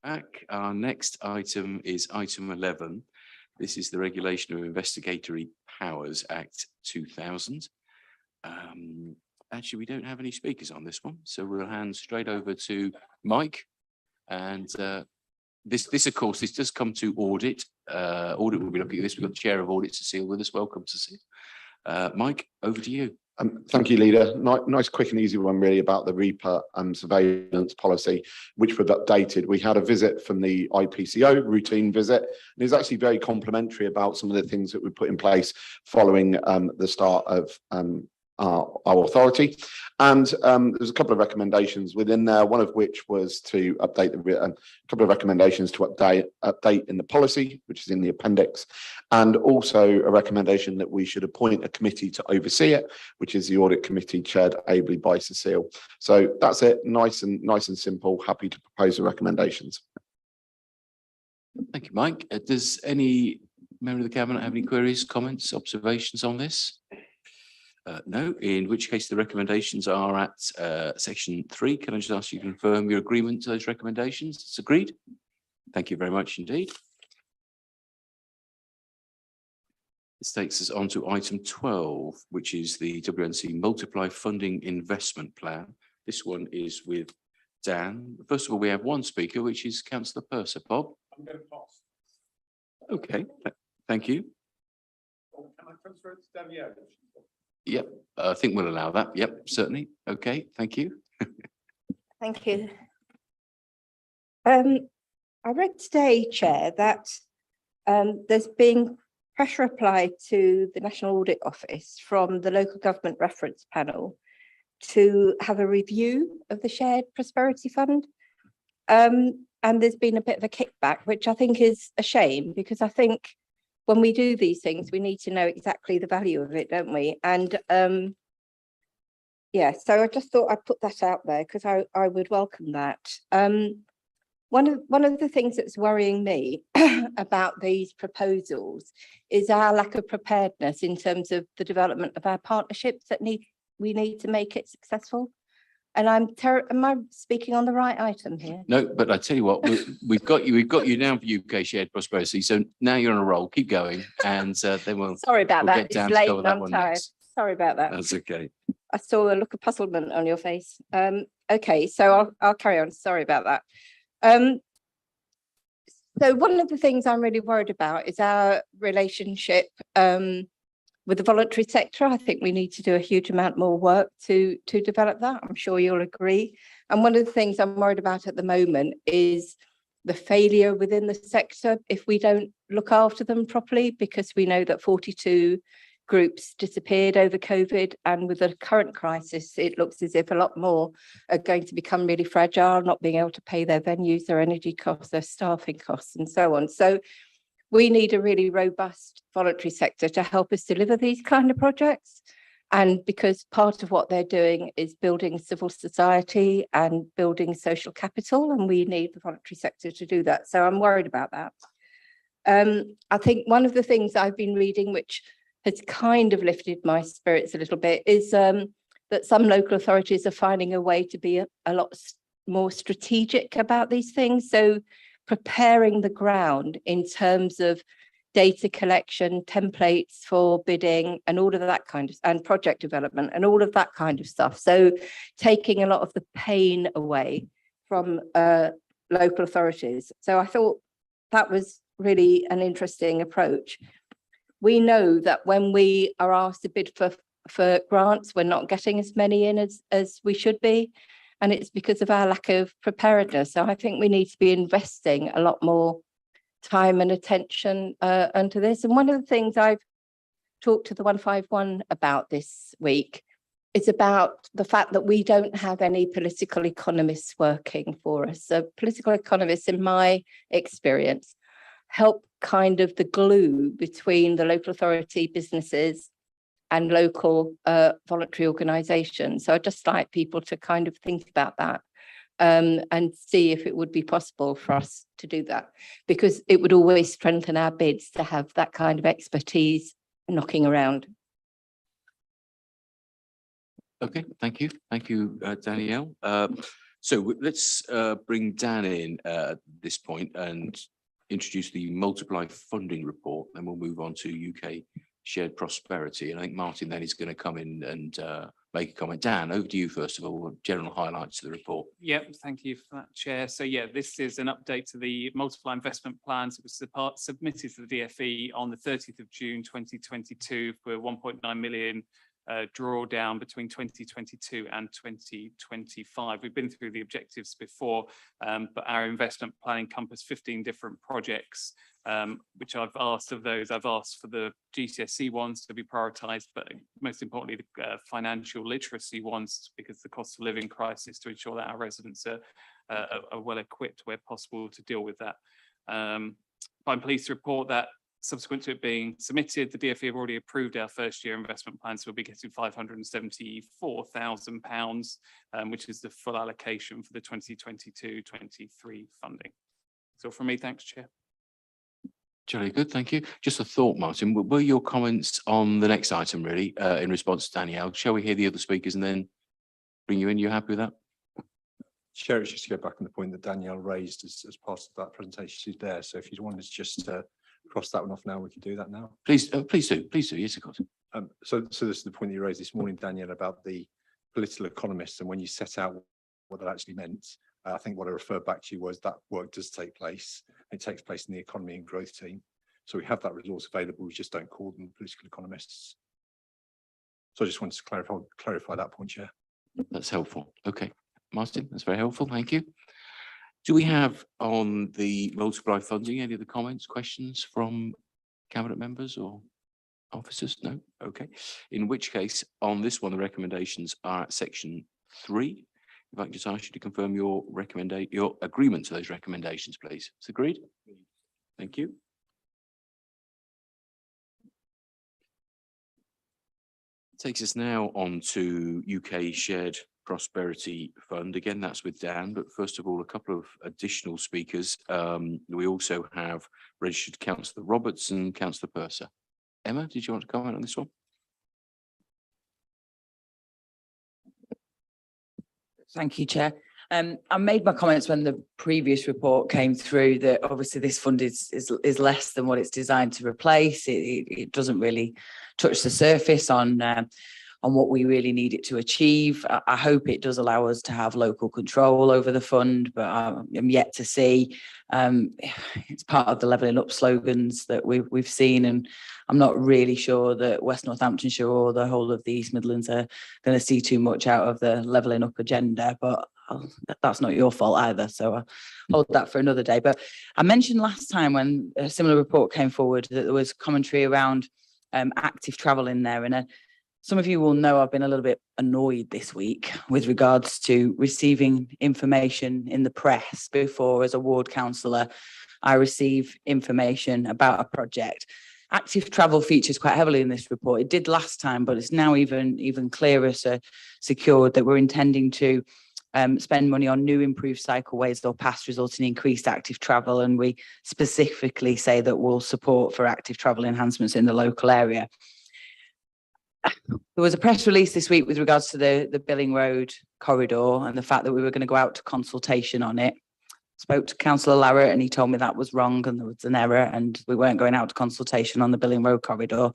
back. Our next item is item 11. This is the Regulation of Investigatory Powers Act 2000. Actually, we don't have any speakers on this one, so we'll hand straight over to Mike. And this, of course, this does come to audit. Audit will be looking at this. We've got the Chair of Audit, Cecile, with us. Welcome, Cecile. Mike, over to you. Thank you, Leader. Nice, quick and easy one really about the REPA surveillance policy, which we've updated. We had a visit from the IPCO, routine visit, and it's actually very complimentary about some of the things that we put in place following the start of our authority. And there's a couple of recommendations within there, one of which was to update a couple of recommendations to update in the policy, which is in the appendix, and also a recommendation that we should appoint a committee to oversee it, which is the audit committee chaired ably by Cecile. So that's it, nice and simple. Happy to propose the recommendations. Thank you, Mike. Does any member of the Cabinet have any queries, comments, observations on this? No, in which case the recommendations are at section 3. Can I just ask you to confirm your agreement to those recommendations? It's agreed. Thank you very much indeed. This takes us on to item 12, which is the WNC Multiply Funding Investment Plan. This one is with Dan. First of all, we have one speaker, which is Councillor Purser. Bob? I'm going to pass. Okay, thank you. Can I transfer it to Danielle? Yep, I think we'll allow that. Yep, certainly. Okay, thank you. Thank you. I read today, Chair, that there's been pressure applied to the National Audit Office from the Local Government Reference Panel to have a review of the Shared Prosperity Fund. And there's been a bit of a kickback, which I think is a shame, because I think when we do these things, we need to know exactly the value of it, don't we? And yeah, so I just thought I'd put that out there because I would welcome that. One of the things that's worrying me about these proposals is our lack of preparedness in terms of the development of our partnerships that we need to make it successful. And am I speaking on the right item here? No, but I tell you what, we've got you now for UK Shared Prosperity. So now you're on a roll. Keep going, and then we'll. Sorry about we'll that. get It's down to late cover and that I'm one tired. next. Sorry about that. That's okay. I saw a look of puzzlement on your face. Okay, so I'll carry on. Sorry about that. So one of the things I'm really worried about is our relationship with the voluntary sector. I think we need to do a huge amount more work to develop that. I'm sure you'll agree. And one of the things I'm worried about at the moment is the failure within the sector if we don't look after them properly, because we know that 42 groups disappeared over COVID, and with the current crisis, it looks as if a lot more are going to become really fragile, not being able to pay their venues, their energy costs, their staffing costs, and so on. So we need a really robust voluntary sector to help us deliver these kind of projects. And because part of what they're doing is building civil society and building social capital, and we need the voluntary sector to do that. So I'm worried about that. I think one of the things I've been reading, which has kind of lifted my spirits a little bit, is that some local authorities are finding a way to be a lot more strategic about these things. So preparing the ground in terms of data collection, templates for bidding, and all of that kind of, and project development and all of that kind of stuff. So taking a lot of the pain away from local authorities. So I thought that was really an interesting approach. We know that when we are asked to bid for grants, we're not getting as many in as we should be. And it's because of our lack of preparedness. So I think we need to be investing a lot more time and attention into this. And one of the things I've talked to the 151 about this week is about the fact that we don't have any political economists working for us. So political economists, in my experience, help kind of the glue between the local authority businesses and local voluntary organisations. So I'd just like people to kind of think about that and see if it would be possible for us to do that, because it would always strengthen our bids to have that kind of expertise knocking around. Okay, thank you. Thank you, Danielle. So let's bring Dan in at this point and introduce the Multiply funding report. Then we'll move on to UK shared prosperity. And I think Martin then is going to come in and make a comment. Dan, over to you first of all, general highlights of the report. Yep, thank you for that, Chair. So yeah, this is an update to the Multiply investment plans. It was submitted to the DFE on the 30th of June 2022 for 1.9 million drawdown between 2022 and 2025. We've been through the objectives before, but our investment plan encompassed 15 different projects, which I've asked for the GCSE ones to be prioritised, but most importantly, the financial literacy ones, because the cost of living crisis, to ensure that our residents are well equipped where possible to deal with that. I'm pleased to report that subsequent to it being submitted, the DFE have already approved our first year investment plan, so we'll be getting £574,000, which is the full allocation for the 2022-23 funding. So from me, thanks, Chair. Jolly good, thank you. Just a thought, Martin, were your comments on the next item really in response to Danielle? Shall we hear the other speakers and then bring you in? You happy with that? Chair, it's just to go back on the point that Danielle raised as part of that presentation. She's there, so if you wanted to just cross that one off now, we can do that now. Please, please do, yes, of course. So this is the point that you raised this morning, Danielle, about the political economists, and when you set out what that actually meant, I think what I referred back to you was that work does take place. It takes place in the economy and growth team. So we have that resource available, we just don't call them political economists. So I just wanted to clarify that point, Chair. That's helpful. Okay, Martin, that's very helpful. Thank you. Do we have on the Multiply funding any other comments, questions from cabinet members or officers? No? Okay. In which case, on this one, the recommendations are at section 3. If I can just ask you to confirm your agreement to those recommendations, please. It's agreed? Thank you. Takes us now on to UK Shared Prosperity Fund. Again, that's with Dan, but first of all, a couple of additional speakers. We also have registered Councillor Roberts and Councillor Purser. Emma, did you want to comment on this one? Thank you, Chair. I made my comments when the previous report came through that obviously this fund is less than what it's designed to replace. It doesn't really touch the surface on what we really need it to achieve. I hope it does allow us to have local control over the fund, but I'm yet to see. It's part of the levelling up slogans that we've seen, and I'm not really sure that West Northamptonshire or the whole of the East Midlands are going to see too much out of the levelling up agenda, but that's not your fault either, so I'll hold that for another day. But I mentioned last time when a similar report came forward that there was commentary around active travel in there, and some of you will know I've been a little bit annoyed this week with regards to receiving information in the press before, as a ward councillor, I receive information about a project. Active travel features quite heavily in this report. It did last time, but it's now even clearer, secured that we're intending to spend money on new improved cycleways or paths resulting in increased active travel. And we specifically say that we'll support for active travel enhancements in the local area. There was a press release this week with regards to the Billing Road corridor and the fact that we were going to go out to consultation on it. Spoke to Councillor Larratt and he told me that was wrong and there was an error and we weren't going out to consultation on the Billing Road corridor.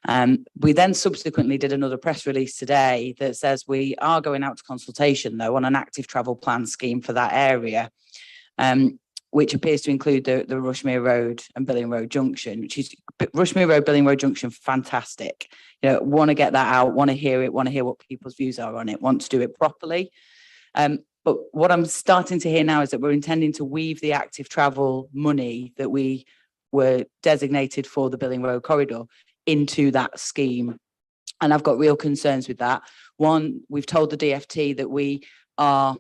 We then subsequently did another press release today that says we are going out to consultation though on an active travel plan scheme for that area, which appears to include the Rushmere Road and Billing Road Junction, which is Rushmere Road, Billing Road Junction, fantastic. You know, want to get that out, want to hear it, want to hear what people's views are on it, want to do it properly. But what I'm starting to hear now is that we're intending to weave the active travel money that we were designated for the Billing Road corridor into that scheme. And I've got real concerns with that. One, we've told the DFT that we are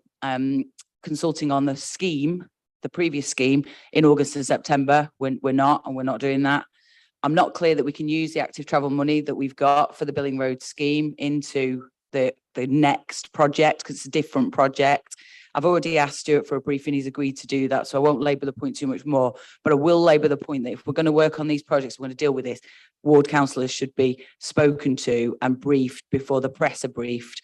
consulting on the scheme, the previous scheme, in August and September. We're not doing that. I'm not clear that we can use the active travel money that we've got for the Billing Road scheme into the next project, because it's a different project. I've already asked Stuart for a briefing. He's agreed to do that, so I won't labour the point too much more, but I will labour the point that if we're going to work on these projects, we're going to deal with this, ward councillors should be spoken to and briefed before the press are briefed.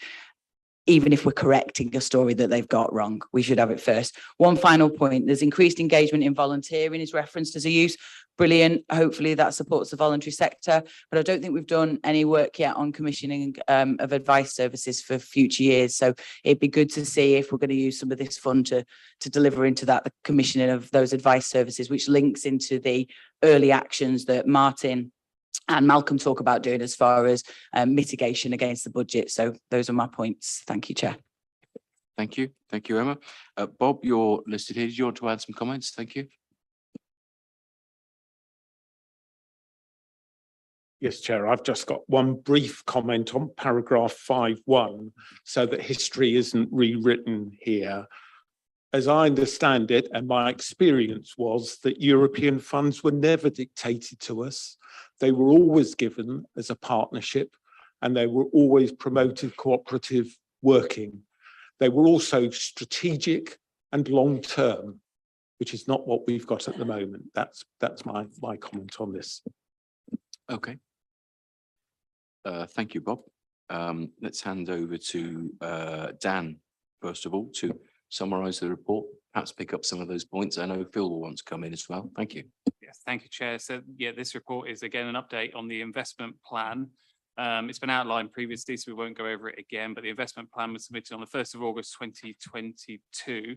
even if we're correcting a story that they've got wrong, we should have it first. One final point, there's increased engagement in volunteering is referenced as a use. Brilliant. Hopefully that supports the voluntary sector, but I don't think we've done any work yet on commissioning of advice services for future years. So it'd be good to see if we're going to use some of this fund to deliver into that, the commissioning of those advice services, which links into the early actions that Martin and Malcolm talk about doing as far as mitigation against the budget. So those are my points. Thank you, Chair. Thank you. Thank you, Emma. Bob, you're listed here. Did you want to add some comments? Thank you. Yes, Chair, I've just got one brief comment on paragraph 5.1 so that history isn't rewritten here. As I understand it, and my experience was that European funds were never dictated to us. They were always given as a partnership, and they were always promoted cooperative working. They were also strategic and long-term, which is not what we've got at the moment. That's my comment on this. Okay. Thank you, Bob. Let's hand over to Dan, first of all, to summarise the report, perhaps pick up some of those points. I know Phil will want to come in as well. Thank you. Yes, thank you, Chair. So yeah, this report is again an update on the investment plan. It's been outlined previously, so we won't go over it again, but the investment plan was submitted on the 1st of August 2022,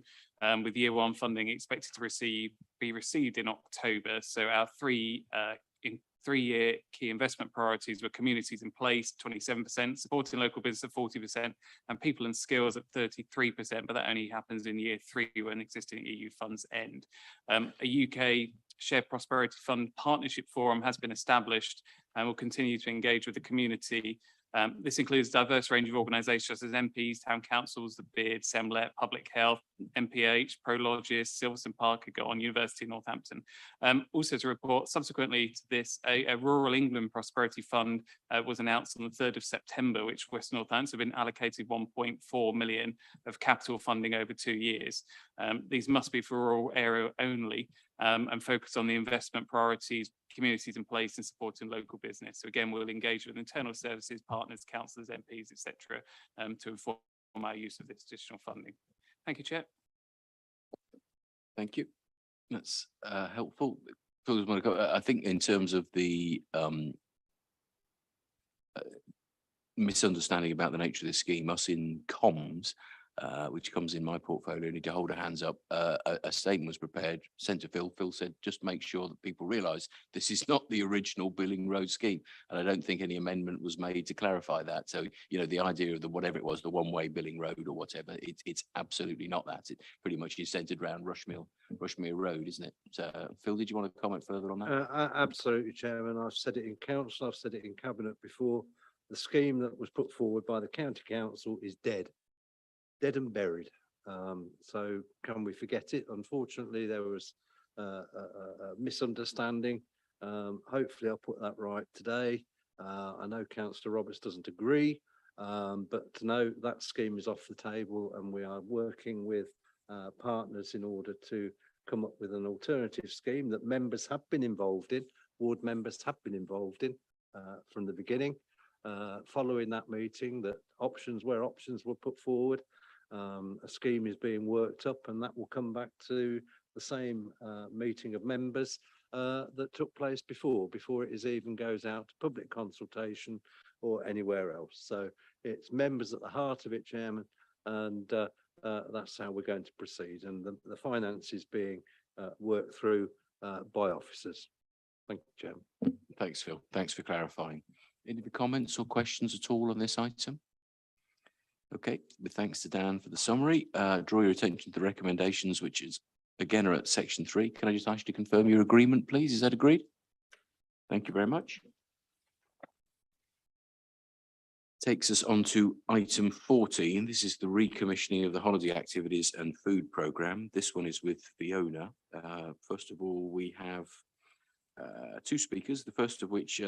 with year one funding expected to be received in October. So our three-year key investment priorities were communities in place, 27%, supporting local business at 40%, and people and skills at 33%, but that only happens in year 3 when existing EU funds end. A UK Shared Prosperity Fund Partnership Forum has been established and will continue to engage with the community. This includes a diverse range of organisations such as MPs, town councils, the Beard, Semlet, Public Health, MPH, Prologis, Silverstone Park, University of Northampton. Also to report, subsequently to this, a Rural England Prosperity Fund was announced on the 3rd of September, which West Northampton have been allocated 1.4 million of capital funding over 2 years. These must be for rural area only and focus on the investment priorities, communities in place and supporting local business. So again, we'll engage with internal services, partners, councillors, MPs, etc., to inform our use of this additional funding. Thank you, Chair. Thank you. That's helpful. Phil, want to go? I think in terms of the misunderstanding about the nature of this scheme, us in comms, which comes in my portfolio, need to hold our hands up. A statement was prepared, sent to Phil. Phil said, just make sure that people realise this is not the original Billing Road scheme. And I don't think any amendment was made to clarify that. So, you know, the idea of the whatever it was, the one-way Billing Road or whatever, it's absolutely not that. It pretty much is centred around Rushmere Road, isn't it? So, Phil, did you want to comment further on that? Absolutely, Chairman. I've said it in council, I've said it in cabinet before. The scheme that was put forward by the county council is dead and buried. So can we forget it? Unfortunately, there was a misunderstanding. Hopefully I'll put that right today. I know Councillor Roberts doesn't agree, but to know that scheme is off the table and we are working with partners in order to come up with an alternative scheme that members have been involved in, ward members have been involved in from the beginning. Following that meeting, that options were put forward. A scheme is being worked up and that will come back to the same meeting of members that took place before it even goes out to public consultation or anywhere else. So it's members at the heart of it, Chairman, and that's how we're going to proceed. And the finance is being worked through by officers. Thank you, Chairman. Thanks, Phil. Thanks for clarifying. Any comments or questions at all on this item? Okay, with thanks to Dan for the summary. Draw your attention to the recommendations, which is again are at section 3. Can I just ask you to confirm your agreement, please? Is that agreed? Thank you very much. Takes us on to item 14. This is the recommissioning of the holiday activities and food programme. This one is with Fiona. First of all, we have 2 speakers, the first of which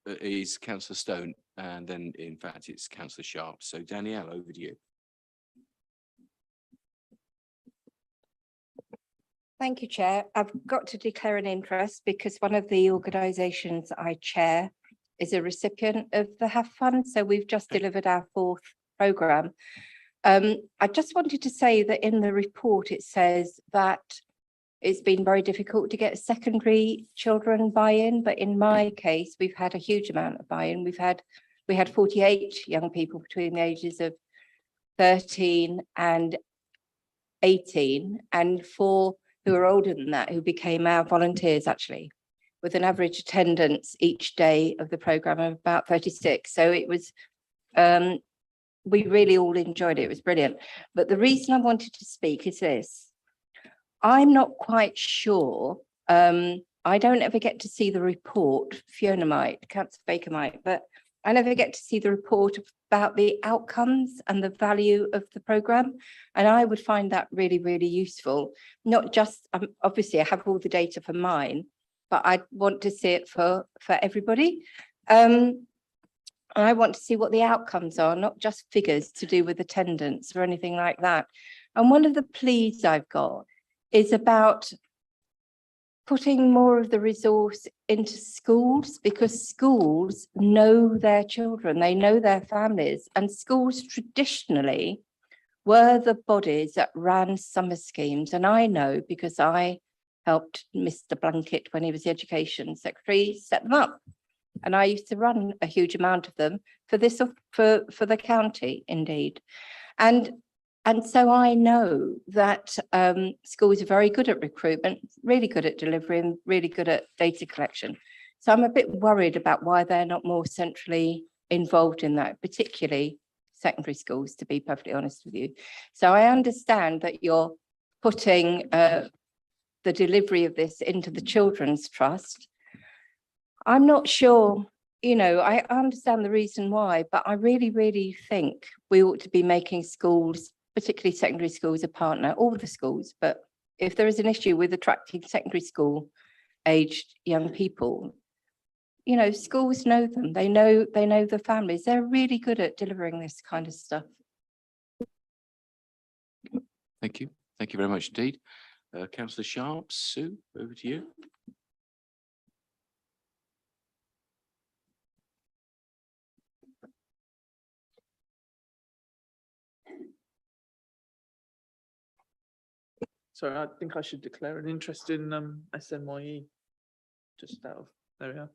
is Councillor Stone, and then in fact it's Councillor Sharp. So Danielle, over to you. Thank you, Chair. I've got to declare an interest because one of the organisations I chair is a recipient of the HAF Fund. So we've just delivered our 4th programme. I just wanted to say that in the report, it says that it's been very difficult to get secondary children buy-in, but in my case, we've had a huge amount of buy-in. We had 48 young people between the ages of 13 and 18, and 4 who are older than that, who became our volunteers actually, with an average attendance each day of the programme of about 36. So it was, we really all enjoyed it. It was brilliant. But the reason I wanted to speak is this. I'm not quite sure. I don't ever get to see the report. Fiona might, Councillor Baker might, but I never get to see the report about the outcomes and the value of the programme. And I would find that really, really useful. Not just, obviously I have all the data for mine, but I want to see it for everybody. I want to see what the outcomes are, not just figures to do with attendance or anything like that. And one of the pleas I've got is about putting more of the resource into schools, because schools know their children, they know their families, and schools traditionally were the bodies that ran summer schemes. And I know because I helped Mr. Blunkett when he was the Education Secretary set them up. And I used to run a huge amount of them for this, for the county, indeed. And so I know that schools are very good at recruitment, really good at delivery, and really good at data collection. So I'm a bit worried about why they're not more centrally involved in that, particularly secondary schools, to be perfectly honest with you. So I understand that you're putting the delivery of this into the Children's Trust. I'm not sure, you know, I understand the reason why, but I really, really think we ought to be making schools, particularly secondary schools, a partner, all the schools. But if there is an issue with attracting secondary school aged young people, you know, schools know them, they know the families, they're really good at delivering this kind of stuff. Thank you. Thank you very much indeed. Councillor Sharp, Sue, over to you. Sorry, I think I should declare an interest in SMYE. Just out of, there we are.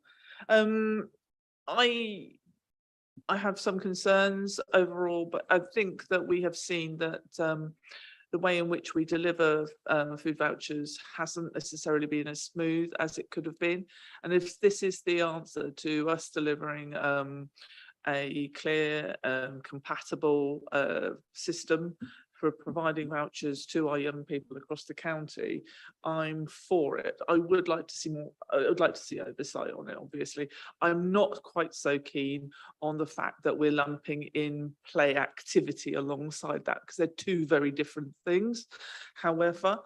I have some concerns overall, but I think that we have seen that the way in which we deliver food vouchers hasn't necessarily been as smooth as it could have been. And if this is the answer to us delivering a clear, compatible system for providing vouchers to our young people across the county, I'm for it. I would like to see more, I would like to see oversight on it, obviously. I'm not quite so keen on the fact that we're lumping in play activity alongside that, because they're two very different things. However,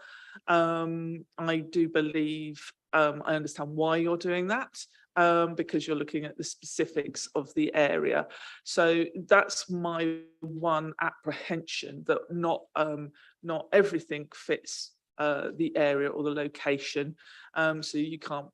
I do believe, I understand why you're doing that. Because you're looking at the specifics of the area. So that's my one apprehension, that not everything fits the area or the location. So you can't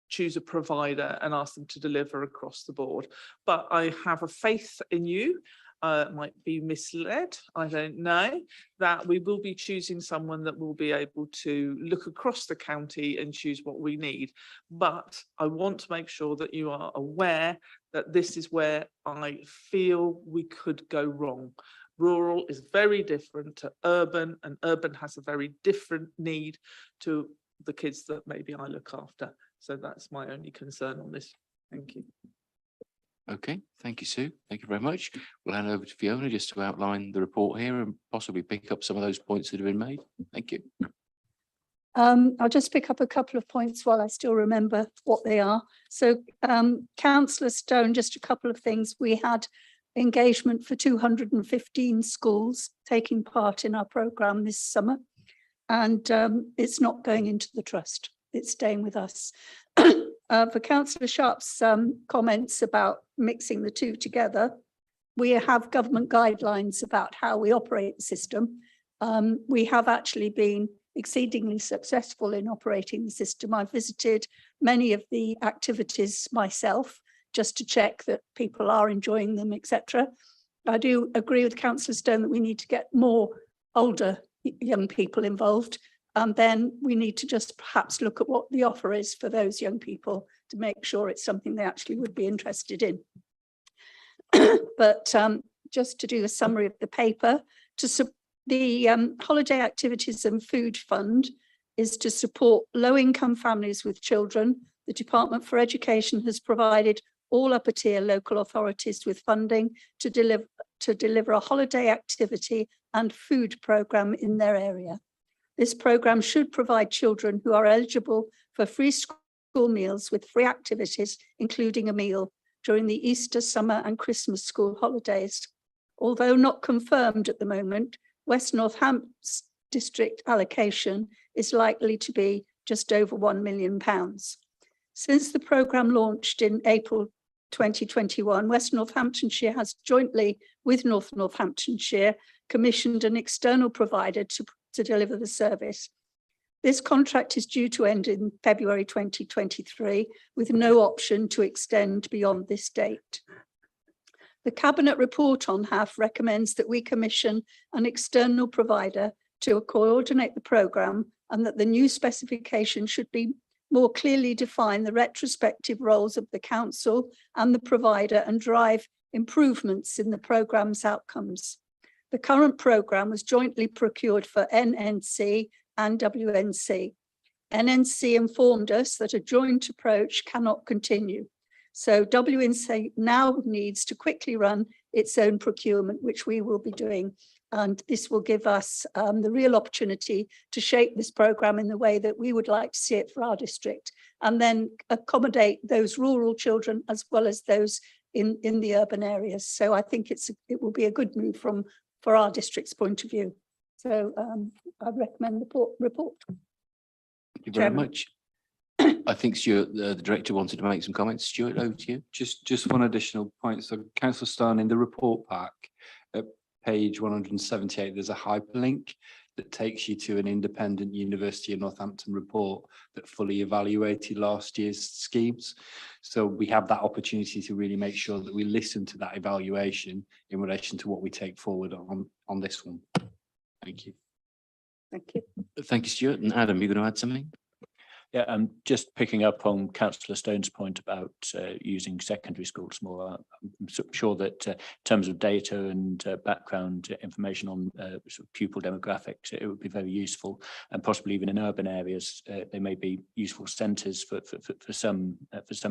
choose a provider and ask them to deliver across the board. But I have a faith in you. Might be misled, I don't know, that we will be choosing someone that will be able to look across the county and choose what we need. But I want to make sure that you are aware that this is where I feel we could go wrong. Rural is very different to urban, and urban has a very different need to the kids that maybe I look after. So that's my only concern on this. Thank you. Okay, thank you, Sue. Thank you very much. We'll hand over to Fiona just to outline the report here and possibly pick up some of those points that have been made. Thank you. I'll just pick up a couple of points while I still remember what they are. So Councillor Stone, just a couple of things. We had engagement for 215 schools taking part in our programme this summer, and it's not going into the trust, it's staying with us. For Councillor Sharp's comments about mixing the two together, we have government guidelines about how we operate the system. We have actually been exceedingly successful in operating the system. I've visited many of the activities myself just to check that people are enjoying them, etc. I do agree with Councillor Stone that we need to get more older young people involved. And then we need to just perhaps look at what the offer is for those young people to make sure it's something they actually would be interested in. But just to do a summary of the paper, the Holiday Activities and Food Fund is to support low-income families with children. The Department for Education has provided all upper tier local authorities with funding to deliver a holiday activity and food programme in their area. This programme should provide children who are eligible for free school meals with free activities, including a meal, during the Easter, summer and Christmas school holidays. Although not confirmed at the moment, West Northampton's district allocation is likely to be just over £1 million. Since the programme launched in April 2021, West Northamptonshire has jointly with North Northamptonshire commissioned an external provider to deliver the service. This contract is due to end in February 2023, with no option to extend beyond this date. The Cabinet report on HAF recommends that we commission an external provider to coordinate the programme, and that the new specification should be more clearly define the retrospective roles of the council and the provider and drive improvements in the programme's outcomes. The current programme was jointly procured for NNC and WNC. NNC informed us that a joint approach cannot continue. So WNC now needs to quickly run its own procurement, which we will be doing. And this will give us the real opportunity to shape this programme in the way that we would like to see it for our district, and then accommodate those rural children as well as those in the urban areas. So I think it will be a good move for our district's point of view. So I recommend the report. Thank you very much. I think Stuart, the director, wanted to make some comments. Stuart, over to you. Just one additional point. So Councillor Stone, in the report pack at page 178, there's a hyperlink that takes you to an independent University of Northampton report that fully evaluated last year's schemes. So we have that opportunity to really make sure that we listen to that evaluation in relation to what we take forward on this one. Thank you. Thank you. Thank you, Stuart. And Adam, you're going to add something? Yeah, I'm just picking up on Councillor Stone's point about using secondary schools more. I'm sure that in terms of data and background information on sort of pupil demographics, it would be very useful, and possibly even in urban areas, they may be useful centres for some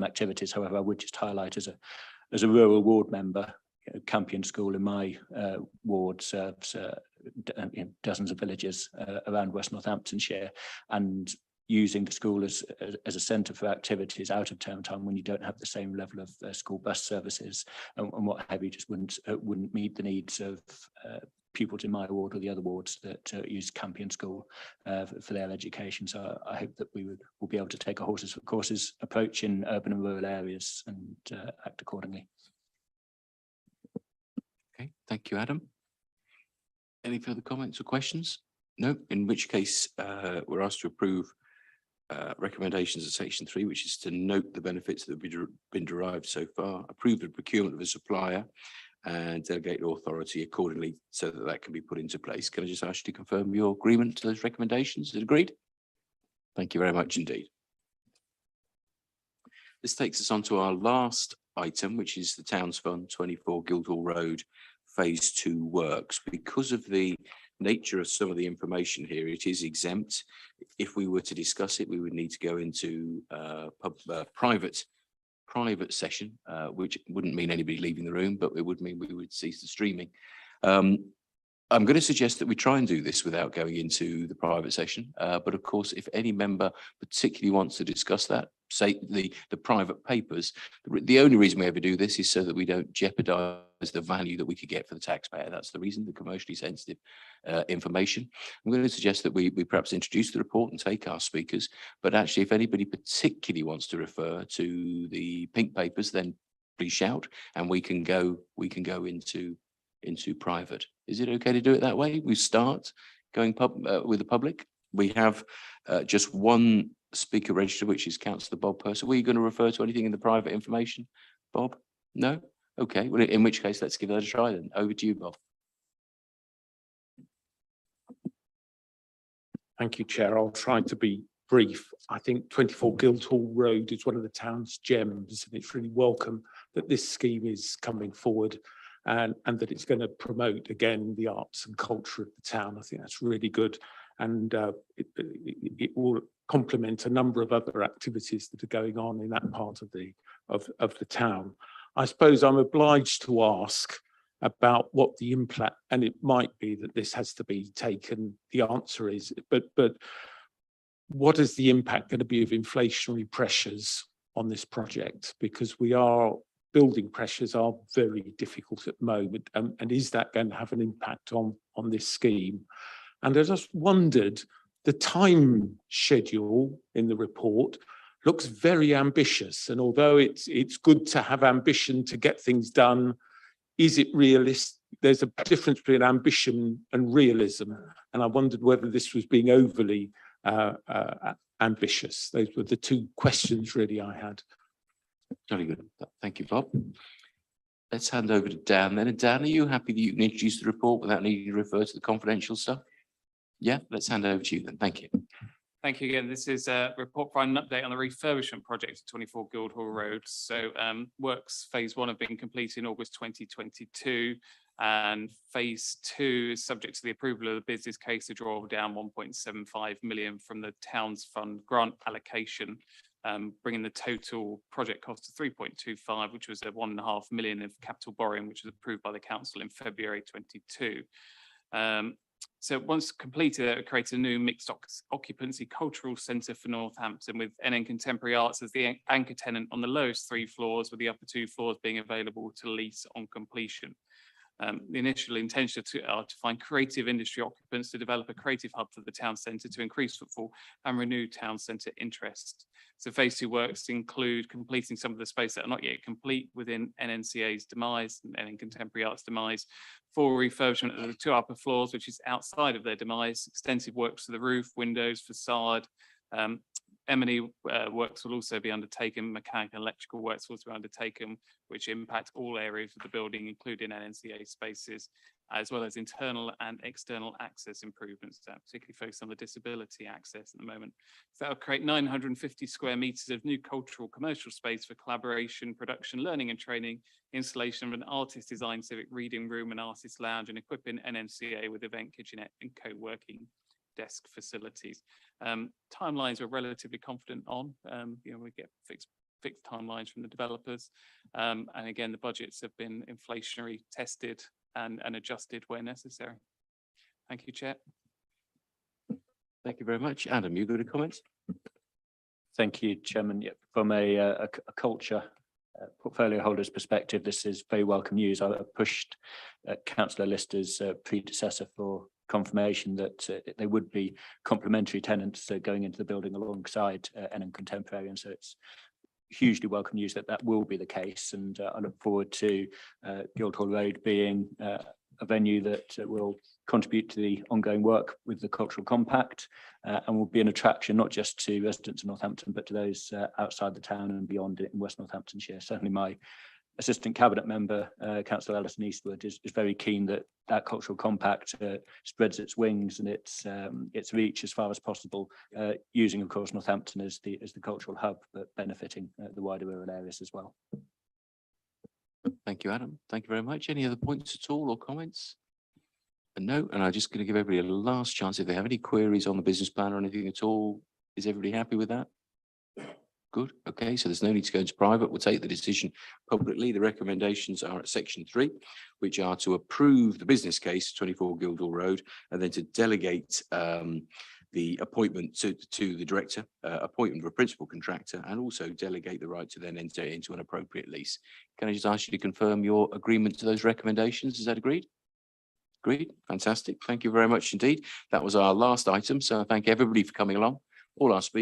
activities. However, I would just highlight as a rural ward member, Campion School in my ward serves dozens of villages around West Northamptonshire, and using the school as a centre for activities out of term time when you don't have the same level of school bus services and what have you, just wouldn't meet the needs of pupils in my ward or the other wards that use Campion School for their education. So I hope that we'll be able to take a horses for courses approach in urban and rural areas and act accordingly. Okay, thank you, Adam. Any further comments or questions? No, in which case we're asked to approve recommendations of section 3, which is to note the benefits that have been derived so far, approve the procurement of a supplier, and delegate authority accordingly so that can be put into place. Can I just ask you to confirm your agreement to those recommendations? Is it agreed? Thank you very much indeed. This takes us on to our last item, which is the Towns Fund 24 Guildhall Road Phase 2 works. Because of the nature of some of the information here, it is exempt. If we were to discuss it, we would need to go into private session, which wouldn't mean anybody leaving the room, but it would mean we would cease the streaming. I'm going to suggest that we try and do this without going into the private session. But of course, if any member particularly wants to discuss that, say the private papers, the only reason we ever do this is so that we don't jeopardize the value that we could get for the taxpayer. That's the reason, the commercially sensitive information. I'm going to suggest that we perhaps introduce the report and take our speakers. But actually, if anybody particularly wants to refer to the pink papers, then please shout and we can go into private. Is it okay to do it that way? We start going with the public. We have just one speaker registered, which is Councillor Bob Purser. Were you going to refer to anything in the private information, Bob? No? Okay, well, in which case, let's give that a try then. Over to you, Bob. Thank you, Chair. I'll try to be brief. I think 24 Guildhall Road is one of the town's gems, and it's really welcome that this scheme is coming forward and that it's going to promote again the arts and culture of the town. I think that's really good, and it will complement a number of other activities that are going on in that part of the town. I suppose I'm obliged to ask about what the impact, and it might be that this has to be taken, the answer is, but what is the impact going to be of inflationary pressures on this project? Because building pressures are very difficult at the moment, and is that going to have an impact on this scheme? And I just wondered, the time schedule in the report looks very ambitious, and although it's good to have ambition to get things done, is it realistic? There's a difference between ambition and realism, and I wondered whether this was being overly ambitious. Those were the two questions really I had. Very good. Thank you, Bob. Let's hand over to Dan then. And Dan, are you happy that you can introduce the report without needing to refer to the confidential stuff? Yeah, let's hand over to you then. Thank you. Thank you again. This is a report providing an update on the refurbishment project at 24 Guildhall Road. So works phase 1 have been completed in August 2022, and phase 2 is subject to the approval of the business case to draw down 1.75 million from the Towns Fund grant allocation, bringing the total project cost to 3.25, which was a 1.5 million of capital borrowing, which was approved by the council in February 22. So once completed, it creates a new mixed occupancy cultural centre for Northampton, with NN Contemporary Arts as the anchor tenant on the lowest 3 floors, with the upper 2 floors being available to lease on completion. The initial intention are to find creative industry occupants to develop a creative hub for the town centre to increase footfall and renew town centre interest. So phase 2 works include completing some of the space that are not yet complete within NNCA's demise and NN Contemporary Arts demise, for refurbishment of the 2 upper floors, which is outside of their demise, extensive works to the roof, windows, facade. M&E works will also be undertaken, mechanical and electrical works will also be undertaken, which impact all areas of the building, including NNCA spaces, as well as internal and external access improvements, particularly focused on the disability access at the moment. So that will create 950 square metres of new cultural commercial space for collaboration, production, learning and training, installation of an artist designed civic reading room and artist lounge, and equipping NNCA with event kitchenette and co-working desk facilities. Timelines we're relatively confident on. We get fixed timelines from the developers, and again the budgets have been inflationary tested and adjusted where necessary. Thank you, Chair. Thank you very much. Adam, you got a comment? Thank you, Chairman. Yep. From a culture portfolio holder's perspective, this is very welcome news. I pushed Councillor Lister's predecessor for confirmation that they would be complementary tenants going into the building alongside NN Contemporary, and so it's hugely welcome news that that will be the case, and I look forward to Guildhall Road being a venue that will contribute to the ongoing work with the Cultural Compact, and will be an attraction not just to residents of Northampton but to those outside the town and beyond in West Northamptonshire. Certainly my Assistant Cabinet Member, Councillor Alison Eastwood, is very keen that that Cultural Compact spreads its wings and its reach as far as possible, using, of course, Northampton as the cultural hub, but benefiting the wider rural areas as well. Thank you, Adam. Thank you very much. Any other points at all or comments? No, and I'm just going to give everybody a last chance if they have any queries on the business plan or anything at all. Is everybody happy with that? Good. Okay, so there's no need to go into private. We'll take the decision publicly. The recommendations are at section 3, which are to approve the business case 24 Guildhall Road, and then to delegate the appointment to the director, appointment of a principal contractor, and also delegate the right to then enter into an appropriate lease. Can I just ask you to confirm your agreement to those recommendations? Is that agreed? Agreed. Fantastic. Thank you very much indeed. That was our last item. So I thank everybody for coming along. All our speakers.